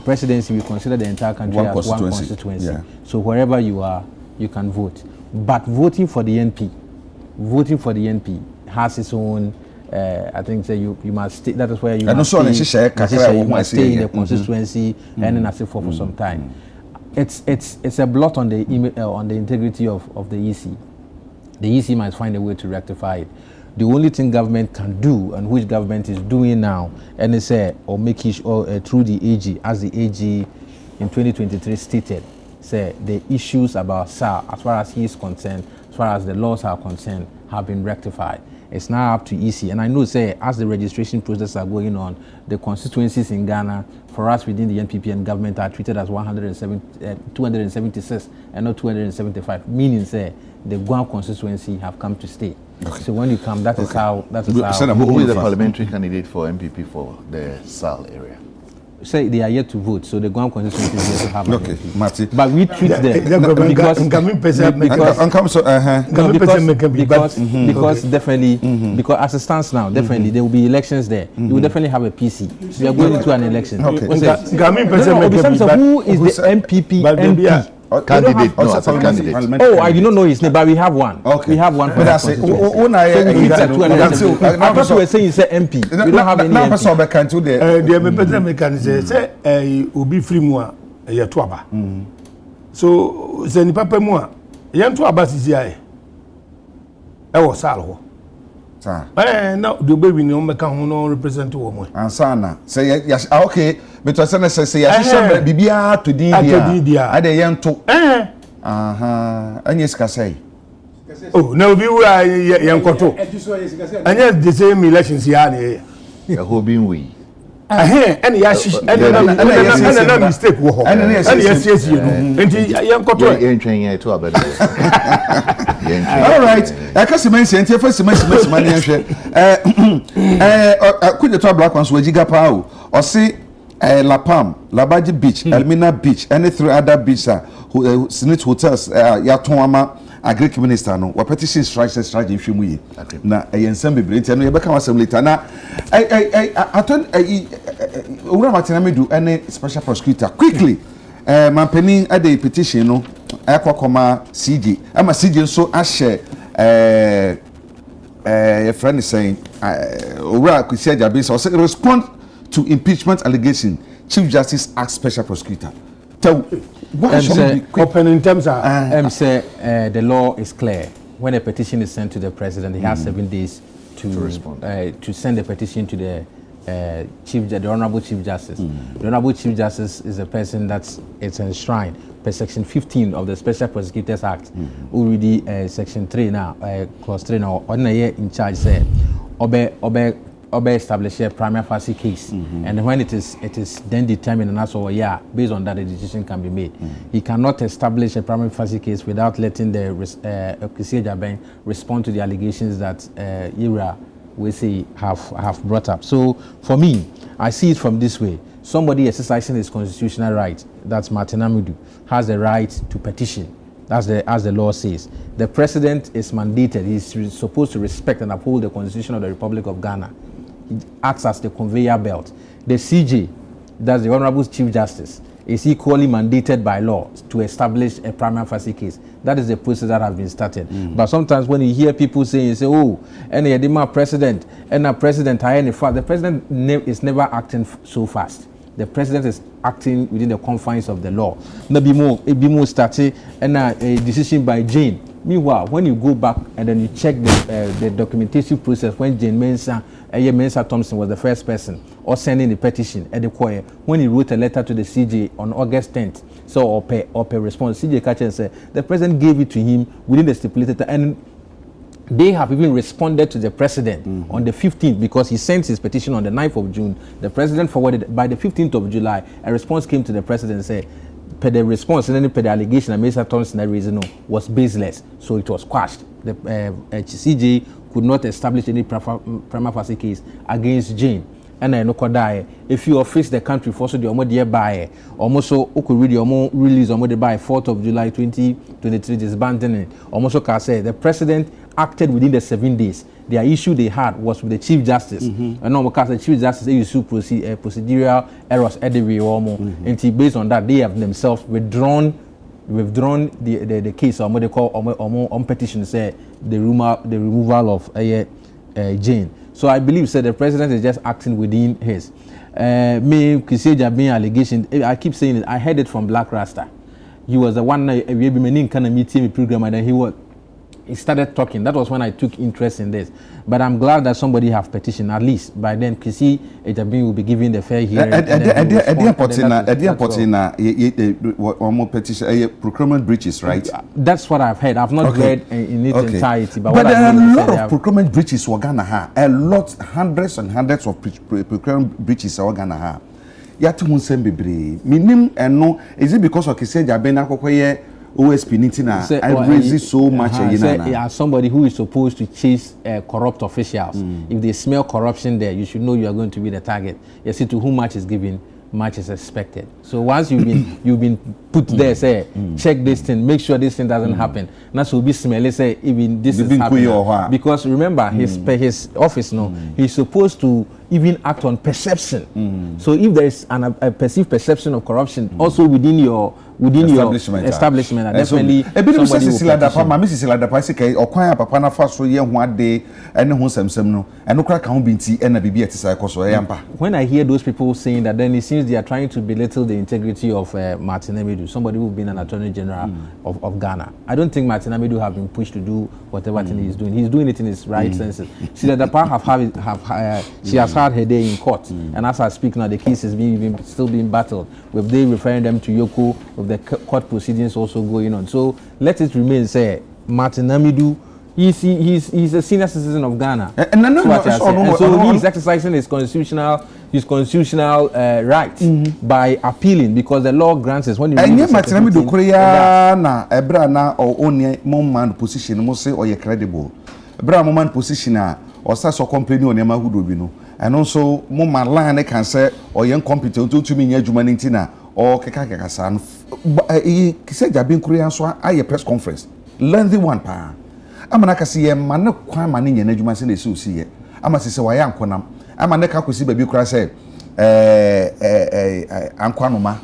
consider the entire country as one constituency. Yeah. So wherever you are, you can vote. But voting for the NP has its own. I think say you must stay. That is where you must stay in the constituency and then as for some time. It's a blot on the integrity of the EC. The EC must find a way to rectify it. The only thing government can do, and which government is doing now, and it's or make it through the AG, as the AG in 2023 stated, say the issues about SAR, as far as he is concerned, as far as the laws are concerned, have been rectified. It's now up to EC, and I know say as the registration process are going on, the constituencies in Ghana, for us within the NPP and government, are treated as 276 and not 275, meaning say the Guam constituency have come to stay. Okay. So when you come, that is how. Who is the parliamentary candidate for MPP for the SAL area? Say they are yet to vote, so the Guam constituency is yet to have. Okay, Marty. But we treat them because definitely because as it stands now, definitely there will be elections there. You will definitely have a PC. We are going into an election. Okay. Who is the MPP MP? Candidate, as a candidate. Oh, I do not know his name, but we have one. Okay. We have one. But I say, I thought you were saying you said MP. We don't have any MP. Obi free mua ya tuaba. So se ni papa mua ya tuaba sisi ai. E wo sal ho. Sa. Na do be win o meka ho no represent wo mo. Ansana. Say ya okay. But I say ya shisha bibia to di dia. Ade yen to. Aha. Anya sika say. Oh, na obi wu yen koto. Anya the same elections ya ne. Ya ho bin we. And yes, and mistake wo ho. And yes, you know. Enti yen koto. Yen twen yen to abeda. All right. I can see mention enti first semester money hwe. Could you talk black ones we giga pa o. O say La Palm, Labaji Beach, Elmina Beach, any three other beaches who Senate hotels Yatonama Agric Minister no what petition strikes if you mu na yensem bebre ntia no ye beka wasem later na I turn ura matina me do any special prosecutor quickly mampeni ade petition no akokoma CJ ama CJ nso ahye your friend is saying ura kwisia jabe so respond to impeachment allegation, Chief Justice asks Special Prosecutor. Tell what should be open in terms of the law is clear. When a petition is sent to the president, he has 7 days to respond. To send the petition to the the Honorable Chief Justice. The Honorable Chief Justice is a person that's enshrined per Section 15 of the Special Prosecutors Act. Already Section 3 now, Clause 3 now. Ordinary in charge say, establish a prima facie case, and when it is then determined and also based on that the decision can be made. He cannot establish a prima facie case without letting the respond to the allegations that IRA we say have brought up. So for me, I see it from this way: somebody exercising his constitutional right, that's Martin Amidu, has the right to petition. As the law says. The president is mandated. He's supposed to respect and uphold the Constitution of the Republic of Ghana. He acts as the conveyor belt. The CJ, that's the Honorable Chief Justice, is equally mandated by law to establish a prima facie case. That is the process that has been started. But sometimes when you hear people saying, oh, and the president, the president is never acting so fast. The president is acting within the confines of the law. Nabimo started and a decision by Jane. Meanwhile, when you go back and then you check the documentation process, when Jane Mensah Thompson was the first person or sending the petition at the choir, when he wrote a letter to the CJ on August 10th, so or per response, CJ Kachen said the president gave it to him within the stipulated time, and they have even responded to the president on the 15th because he sent his petition on the 9th of June. The president forwarded by the 15th of July. A response came to the president and said, per the response and then per the allegation that Mr. Thompson reason was baseless, so it was quashed. The CJ could not establish any prima facie case against Jane. And I know if you office the country for so the omo by almost so could read your release omo by 4th of July 2023 disbanding it. Almost can say the president acted within the 7 days. The issue they had was with the Chief Justice. And no because the Chief Justice they issue procedural errors at the and based on that they have themselves withdrawn the case or what they call on petition say the removal of Jane. So I believe the president is just acting within his. Me Kiseja being allegation. I keep saying it. I heard it from Black Rasta. He was the one we been kind of meeting program, and then he started talking. That was when I took interest in this. But I'm glad that somebody have petitioned. At least by then, Kisi Ejabin will be given the fair hearing. Procurement breaches, right? That's what I've heard. I've not read in its entirety. But there are a lot of procurement breaches in Ghana. A lot, hundreds and hundreds of procurement breaches in Ghana. Yatu Munsem Bebre. Minim and no, is it because of Kisi Ejabin OSP nitina I raise so much yeah, somebody who is supposed to chase corrupt officials. If they smell corruption there, you should know you are going to be the target. You see, to whom much is given, much is expected. So once you've been put there, say check this thing, make sure this thing doesn't happen. Not so be smelly, say even this is happening. Because remember his office he's supposed to even act on perception. So if there is a perceived perception of corruption also within your establishment, definitely somebody will when I hear those people saying that, then it seems they are trying to belittle the integrity of Martin Amidu, somebody who's been an Attorney General of Ghana. I don't think Martin Amidu have been pushed to do whatever thing he's doing. He's doing it in his right senses. She has had her day in court, and as I speak now, the case is still being battled, with they referring them to Yoko, with the court proceedings also going on. So let it remain, say Martin Amidu, he's a senior citizen of Ghana, so he's exercising his constitutional right by appealing, because the law grants us when you read Martin Amidu Korea na ebra na or only man position mo say or credible ebra man position or so company on yama hudo bi no, and also mo man line can say or young competent to me adwuma ntina or keka san e kise Jabin Korea so aye press conference lengthy one pa amana kasi ye man kwa man nya adwuma se na se osi ye ama se wa ya ankonam ama ne ka kosi ba bi kura se ankwanoma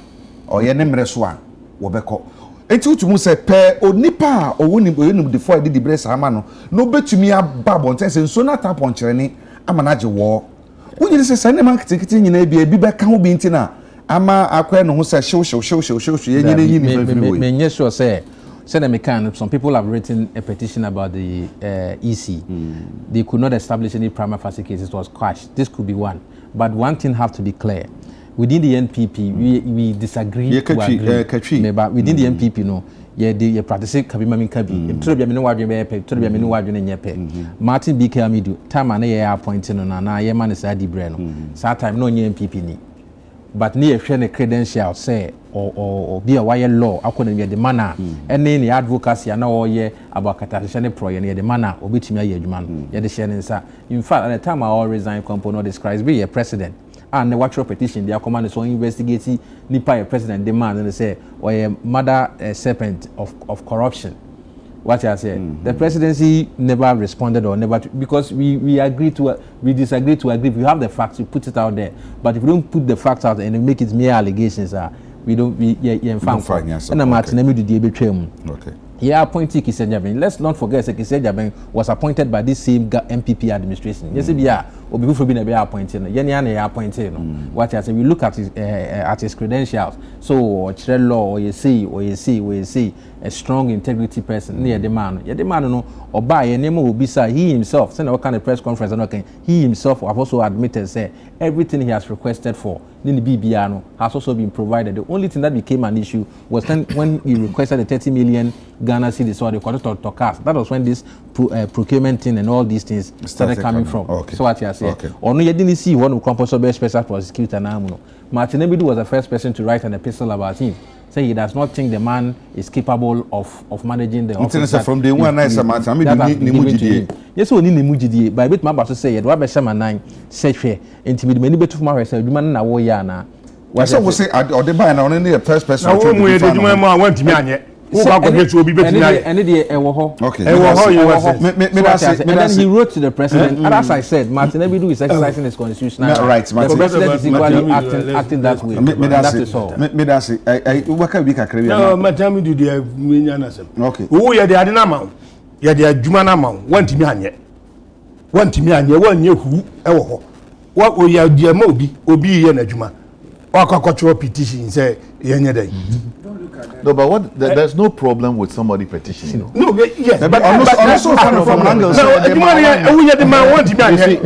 or ye ne mre so a wo beko enti utumu se pe onipa o woni before the breast ama no betumi ababo nten se so na tap on kire ni ama na je wo wonyere se sai ne marketing nyina bi beka ho bi ntina ama akwa no ho se show ye nyina yi me nye sure say the mechanic, some people have written a petition about the EC. They could not establish any prima facie cases. It was quashed. This could be one. But one thing have to be clear. Within the NPP, we disagree to agree. But within the NPP, no, they practice kabimami kabi. Martin B. Amidu, time and appointed on an man is Adi Breno. Time no NPP ni. But near a credential say or be a wire law, I couldn't get the manner. And then the advocacy are now year about catastrophe pro near the manner or which me a man. In fact, at the time I all resigned component describes be a president. And the watch petition, their command is so investigating Nipa a president demand and they say or a mother serpent of corruption. What I said, the presidency never responded or never because we disagree to agree. If you have the facts, you put it out there. But if you don't put the facts out and make it mere allegations, we don't and Martin Amidu do the okay. Yeah, appointee Kise Jabin. Let's not forget that Kise Jabin was appointed by this same MPP administration. Yes, or before being appointed. Yenya appointed. What I say, we look at his credentials. So, law, or you see a strong integrity person near the man. Yeah, the man no or by a name will be he himself. Send what kind of press conference and okay. He himself have also admitted say everything he has requested for in the BBR has also been provided. The only thing that became an issue was when he requested the 30 million Ghana cedis or the quarter to cast. That was when this procurement thing and all these things started coming from. Okay. So what you say? Okay. Or no, you didn't see one who compulsory special prosecutor now. Martin Amidu was the first person to write an epistle about him. Say he does not think the man is capable of managing the office. From the one nice amount, I mean, yes, we need Mujidi. By bit my boss to say it. What be some nine? Say fair. Intimate many bit of my say. You man na woyana. What I say? Or the buy now only a first person. I want to me and then he wrote to the president, and as I said, Martin Amidu is exercising his constitutional rights. The president is equally acting that way. That is all. What can we carry? No, Martin Amidu, they have me. Okay. Who are the Adinama? Yeah, they are Jumanama. One to me, one year who, what will you, dear Moby, Obi and Juma? Or cultural petition say, Yenny. No, but there's no problem with somebody petitioning. No, yes, but also from angles.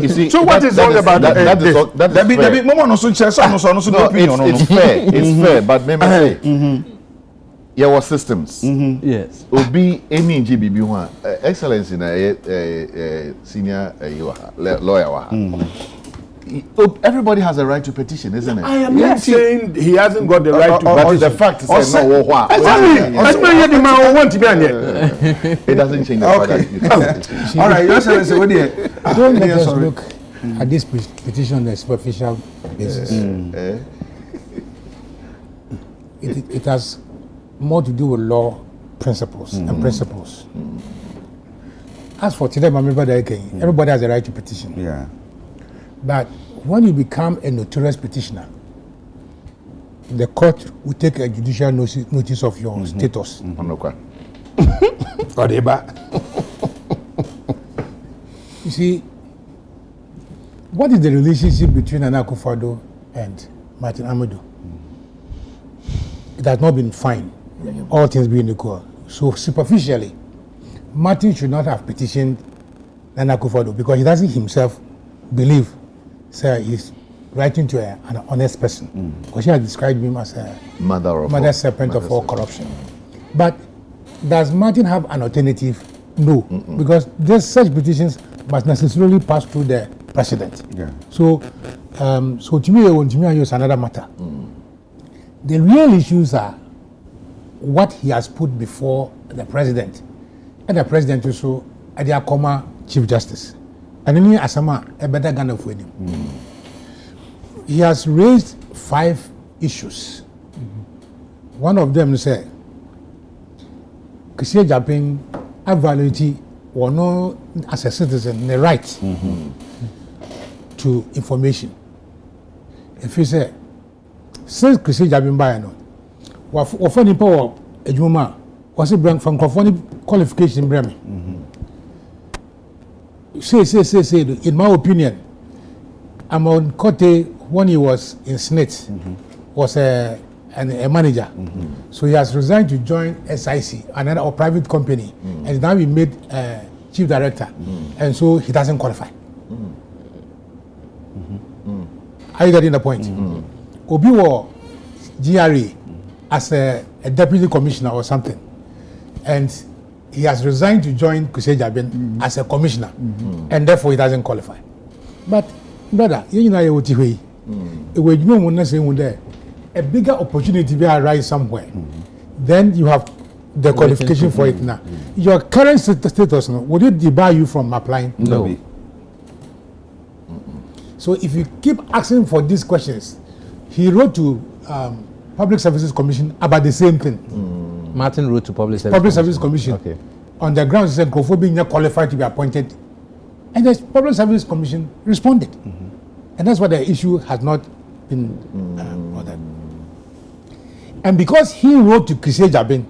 You see, so what is all about that? It's fair. It's fair, but maybe say, there were systems. Yes. Obi any GBB one excellence in a senior lawyer. everybody has a right to petition, isn't it? I am not saying he hasn't got the right to, but the fact is that no, it doesn't change the fact that all right, Your Excellency, what do you? Don't let us look at this petition on a superficial basis. It has more to do with law principles and principles. As for today, everybody has a right to petition. Yeah. But when you become a notorious petitioner, the court will take a judicial notice of your status. You see, what is the relationship between Nana Akufo-Addo and Martin Amadou? It has not been fine, all things being equal. So superficially, Martin should not have petitioned Nana Akufo-Addo because he doesn't himself believe he's writing to an honest person. Because she has described him as a mother serpent of all corruption. But does Martin have an alternative? No, because such petitions must necessarily pass through the president. Yeah. So to me, it's another matter. The real issues are what he has put before the president, and the president also at the Akoma Chief Justice. And then Asama a better gun of wedding. He has raised 5 issues. One of them say, Kisiye Japing evaluate or no as a citizen the right to information. If you say, since Kisiye Japing by no, what funny power a juma was it brand from qualification brand. Say, in my opinion, Amon Kote, when he was in SNIT, was a manager. So he has resigned to join SIC, another private company, and now he made chief director. And so he doesn't qualify. Are you getting the point? Obi was GRA as a deputy commissioner or something. And he has resigned to join Kisiye Japing as a commissioner, and therefore he doesn't qualify. But, brother, you know what you a bigger opportunity will arise somewhere. Then you have the qualification for it now. Your current status, would it debar you from applying? No. So if you keep asking for these questions, he wrote to Public Services Commission about the same thing. Martin wrote to Public Service Commission. Okay. On the grounds he said Nkrofo being not qualified to be appointed, and the Public Service Commission responded, and that's why the issue has not been ordered. And because he wrote to Kisiye Japing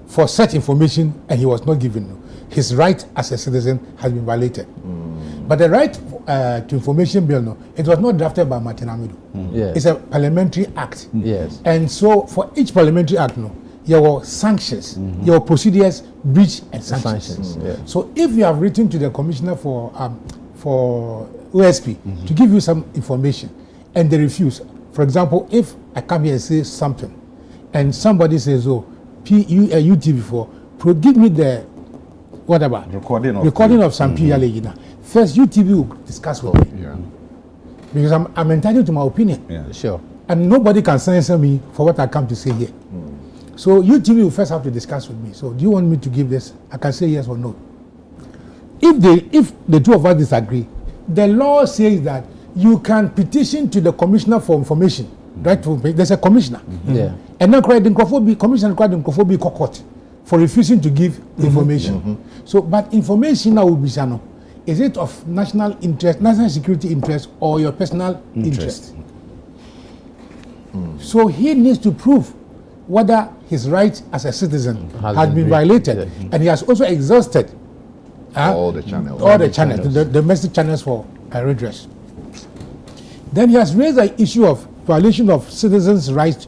for such information and he was not given, his right as a citizen has been violated. But the right to information bill, it was not drafted by Martin Amadou. Yes. It's a parliamentary act. Yes. And so for each parliamentary act, there were sanctions, there were procedures, breach and sanctions. Yeah. So if you have written to the commissioner for OSP to give you some information and they refuse, for example, if I come here and say something and somebody says, UTV4, give me the whatever recording of some PLA. First, UTV will discuss with me. Yeah. Because I'm entitled to my opinion. Yeah. Sure. And nobody can censor me for what I come to say here. So UTV will first have to discuss with me. So do you want me to give this? I can say yes or no. If the two of us disagree, the law says that you can petition to the commissioner for information. Right? There's a commissioner. Yeah. And then commissioner Nkrofo be court for refusing to give information. So, but information now will be is it of national interest, national security interest, or your personal interest? So he needs to prove whether his right as a citizen has been violated, and he has also exhausted all the channels, the domestic channels for redress. Then he has raised the issue of violation of citizens' rights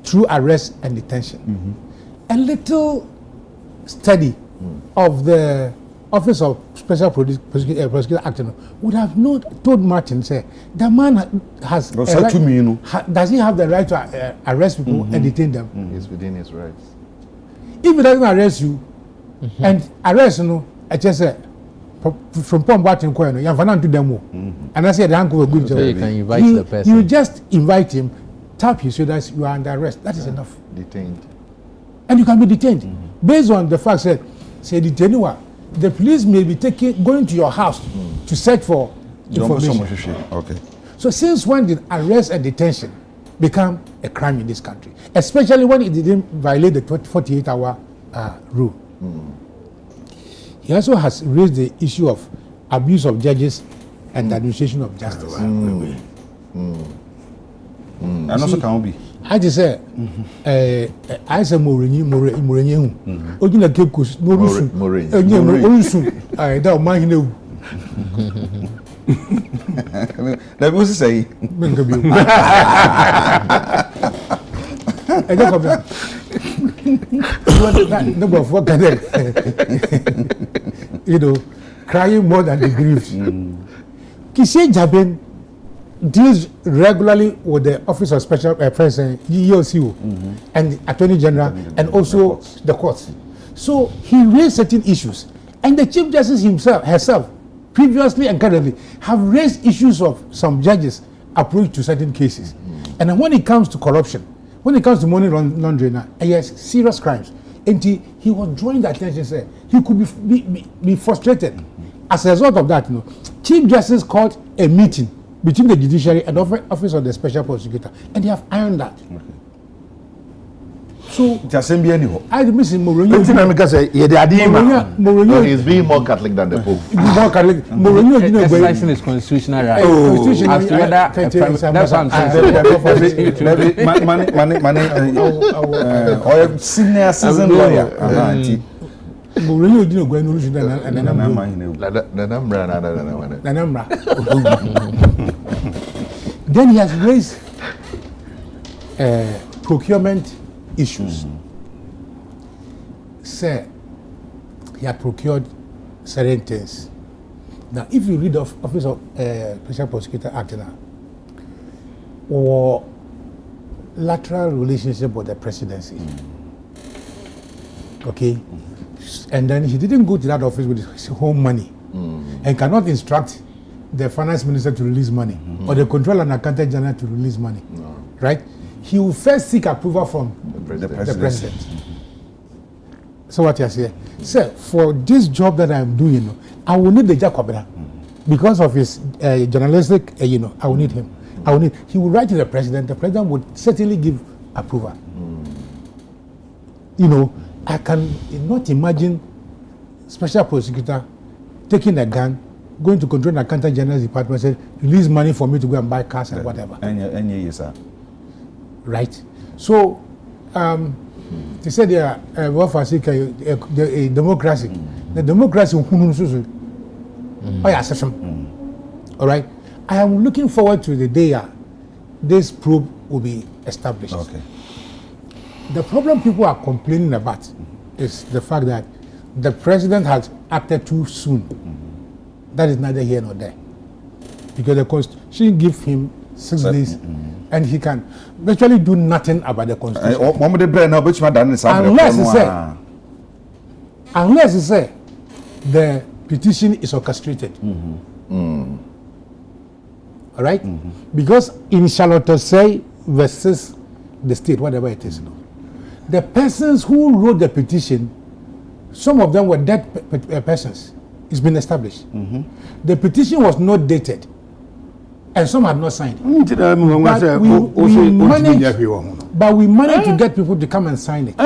through arrest and detention. A little study of the Office of Special Prosecutor Act would have not told Martin, say, the man has a right, does he have the right to arrest people and detain them? It's within his rights. If he doesn't arrest you and arrest I just say from Pom Watching Coin, you have to them. And I said, Uncle, a good job. So you can invite the person. You just invite him, tap his shoulders, you are under arrest. That is enough. Detained. And you can be detained. Based on the fact that, say, the police may be going to your house to search for information. Okay. So since when did arrest and detention become a crime in this country? Especially when it didn't violate the 48-hour rule. He also has raised the issue of abuse of judges and administration of justice. And also can be. I just say, I say Mourinho. Ojina Kekos, Mourinho. I don't mind you. That was say. I don't come. Number of what can you know, crying more than the grief. Kishe Jaben deals regularly with the Office of Special President, EOCO, and the Attorney General, and also the courts. So he raised certain issues, and the Chief Justice herself, previously and currently, have raised issues of some judges' approach to certain cases. And when it comes to corruption, when it comes to money laundering, yes, serious crimes, and he was drawing the attention, say he could be frustrated. As a result of that, Chief Justice called a meeting between the judiciary and the office of the special prosecutor, and they have ironed that. So, I miss Mourinho. No, he's being more Catholic than the Pope. More Catholic. Mourinho, exercising his constitutional right. Constitutional right. That's what I'm Or senior season lawyer. Mourinho didn't go and lose Then he has raised procurement issues. Sir, he had procured certain things. Now, if you read the Office of Special Prosecutor Act now, or lateral relationship with the presidency, okay, and then he didn't go to that office with his own money, and cannot instruct the finance minister to release money, or the controller and accountant general to release money, right? He will first seek approval from the president. So what you say, sir, for this job that I'm doing, I will need the Jacobina because of his journalistic, I will need him. He will write to the president would certainly give approval. I can not imagine special prosecutor taking a gun, going to control the accountant general's department, say, release money for me to go and buy cars and whatever. Yes, sir. Right? So, they said they are the democracy. The democracy, all right? I am looking forward to the day this probe will be established. Okay. The problem people are complaining about is the fact that the president has acted too soon. That is neither here nor there. Because the Constitution gives him 6 days and he can virtually do nothing about the Constitution. Unless he say the petition is orchestrated. All right? Because in Charlotte say versus the state, whatever it is, the persons who wrote the petition, some of them were dead persons. It's been established. The petition was not dated, and some had not signed. But we managed to get people to come and sign it.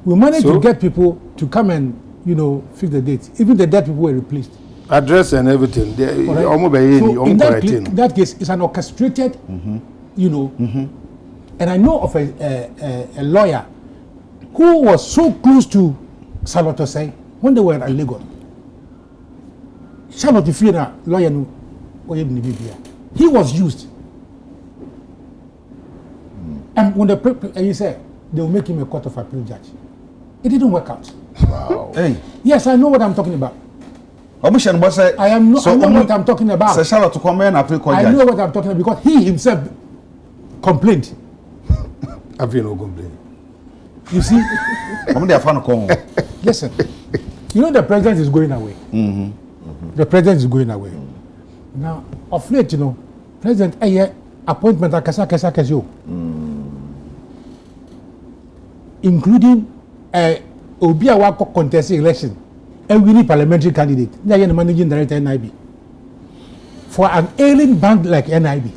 We managed to get people to come and, fix the date. Even the dead people were replaced. Address and everything. So in that case, it's an orchestrated, and I know of a lawyer who was so close to Salotosai when they were in Lagos. Charlotte Fiona, lawyer, he was used. And when he said they will make him a court of appeal judge, it didn't work out. Wow. Hey. Yes, I know what I'm talking about. I know what I'm talking about. I know what I'm talking about because he himself complained. I've no complaint. You see? Listen, the president is going away. The the president is going away. Now, of late, president, appointment akasa yo. Including Obi Awako contesting election, and we need parliamentary candidate. They are the managing director NIB. For an ailing bank like NIB.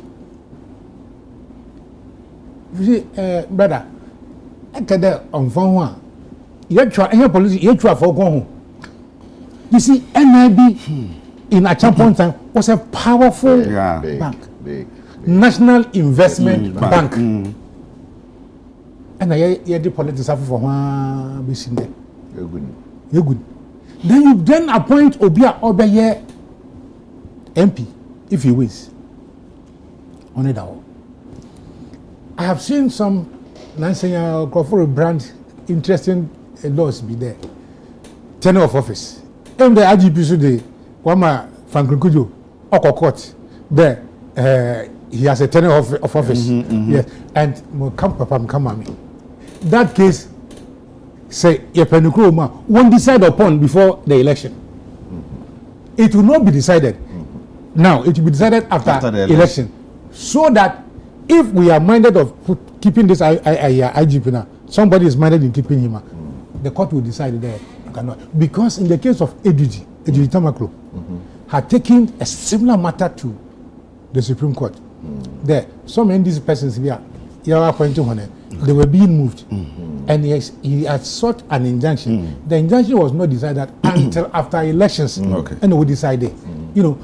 You see, brother, I can on phone one. You try policy, you try for go home. You see, NIB in a champion time was a powerful bank. Big. National Investment Bank. And I hear the politics for one be seen there. You're good. Then you then appoint Obia Obeye MP if he wins. On it all. I have seen some Nansenya Crawford brand interesting laws be there. Tenure of office. And the IGP today, Kwama Franklin Kujo, Oko Court, there, he has a tenure of office. Yes, and come at me. That case, say, Yepenukroma won't decide upon before the election. It will not be decided. Now, it will be decided after the election. So that if we are minded of keeping this IGP now, somebody is minded in keeping him, the court will decide there. Because in the case of Edudi Tamaklo, had taken a similar matter to the Supreme Court. There, some NDC persons here, they were being moved. And he had sought an injunction. The injunction was not decided until after elections. And we decided.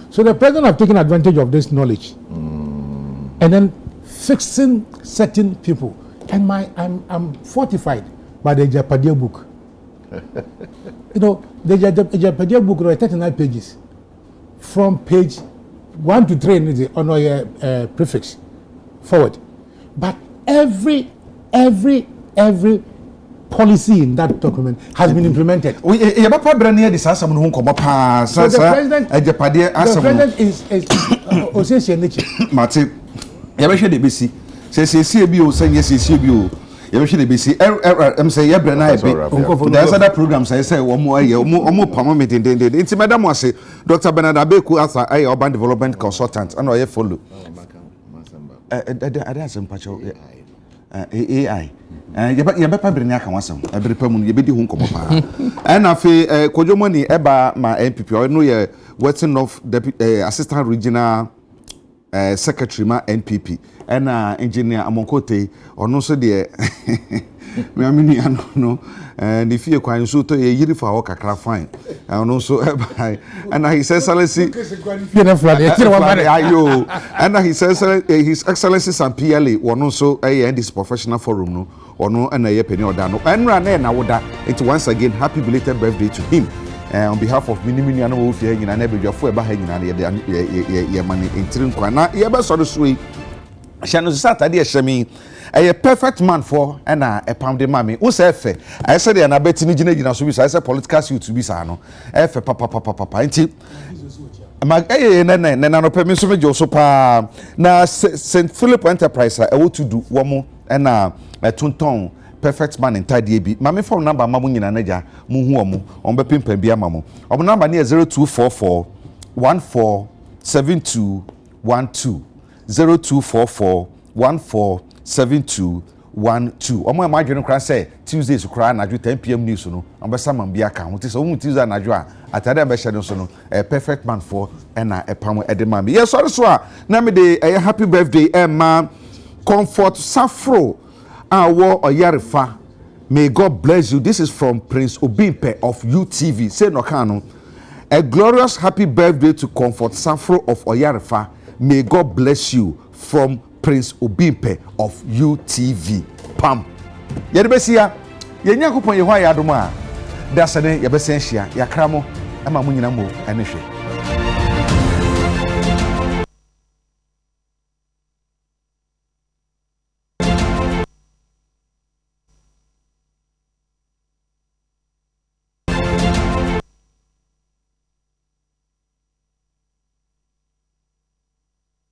So the president have taken advantage of this knowledge. And then fixing certain people. And I'm fortified by the Japadia book. The Japadia book wrote 39 pages. From page 1 to 3 on your prefix forward. But every policy in that document has been implemented. So the president is Ossetia nature. Martin, you should be see. Say you should be see. I'm saying there's other programs. I say one more year, more permanent. It's Madam was Dr. Bernard Abeku as a urban development consultant. I know you follow. That's some patch of AI. You better bring your counsel. Every person you be the home come up. And I feel Kojomoni Eba my MPP. I know you're working of the assistant regional secretary ma NPP. And engineer Amonkote or no so dear. Me no. And if you can so to a year for our kakra fine. And also and he says Excellency and he says His Excellency San PLA one also a this professional forum no or no and a penny or dano. And ran now would that it once again happy belated birthday to him. On behalf of many animal fear in an area for behind your money in Trinkwana, Yaba sort of sweet. Shano Saturday, Shami, a perfect man for and a pound of mammy. Who's F? I said, and I bet in the Swiss, I said political suit to be sano. F. Papa, my no permission with Josopa. Now, St. Philip Enterprise, I want to do one more and a tunton. Perfect man in tidy B. Mammy phone number Mamun in Anaja, Muhuamu, on Bepim Pembia Mamu. Our number near 0244 147212. 0244 147212. Omo imagine kra say Tuesdays kra na 10 PM news no. Ambasa man bia ka. What is so Tuesday na a atade be hye no so no. A perfect man for na epam edema me. Yes sorry so na me dey a happy birthday Emma Comfort Safro awo Oyarefa. May God bless you. This is from Prince Obimpe of UTV. Say no kanu. A glorious happy birthday to Comfort Safro of Oyarefa. May God bless you from Prince Obimpe of UTV. Pam. Yedebesia, yenyankopon ye hwa ya adoma. Dasane ye besenhia, yakramo ama munyina mo anehwe.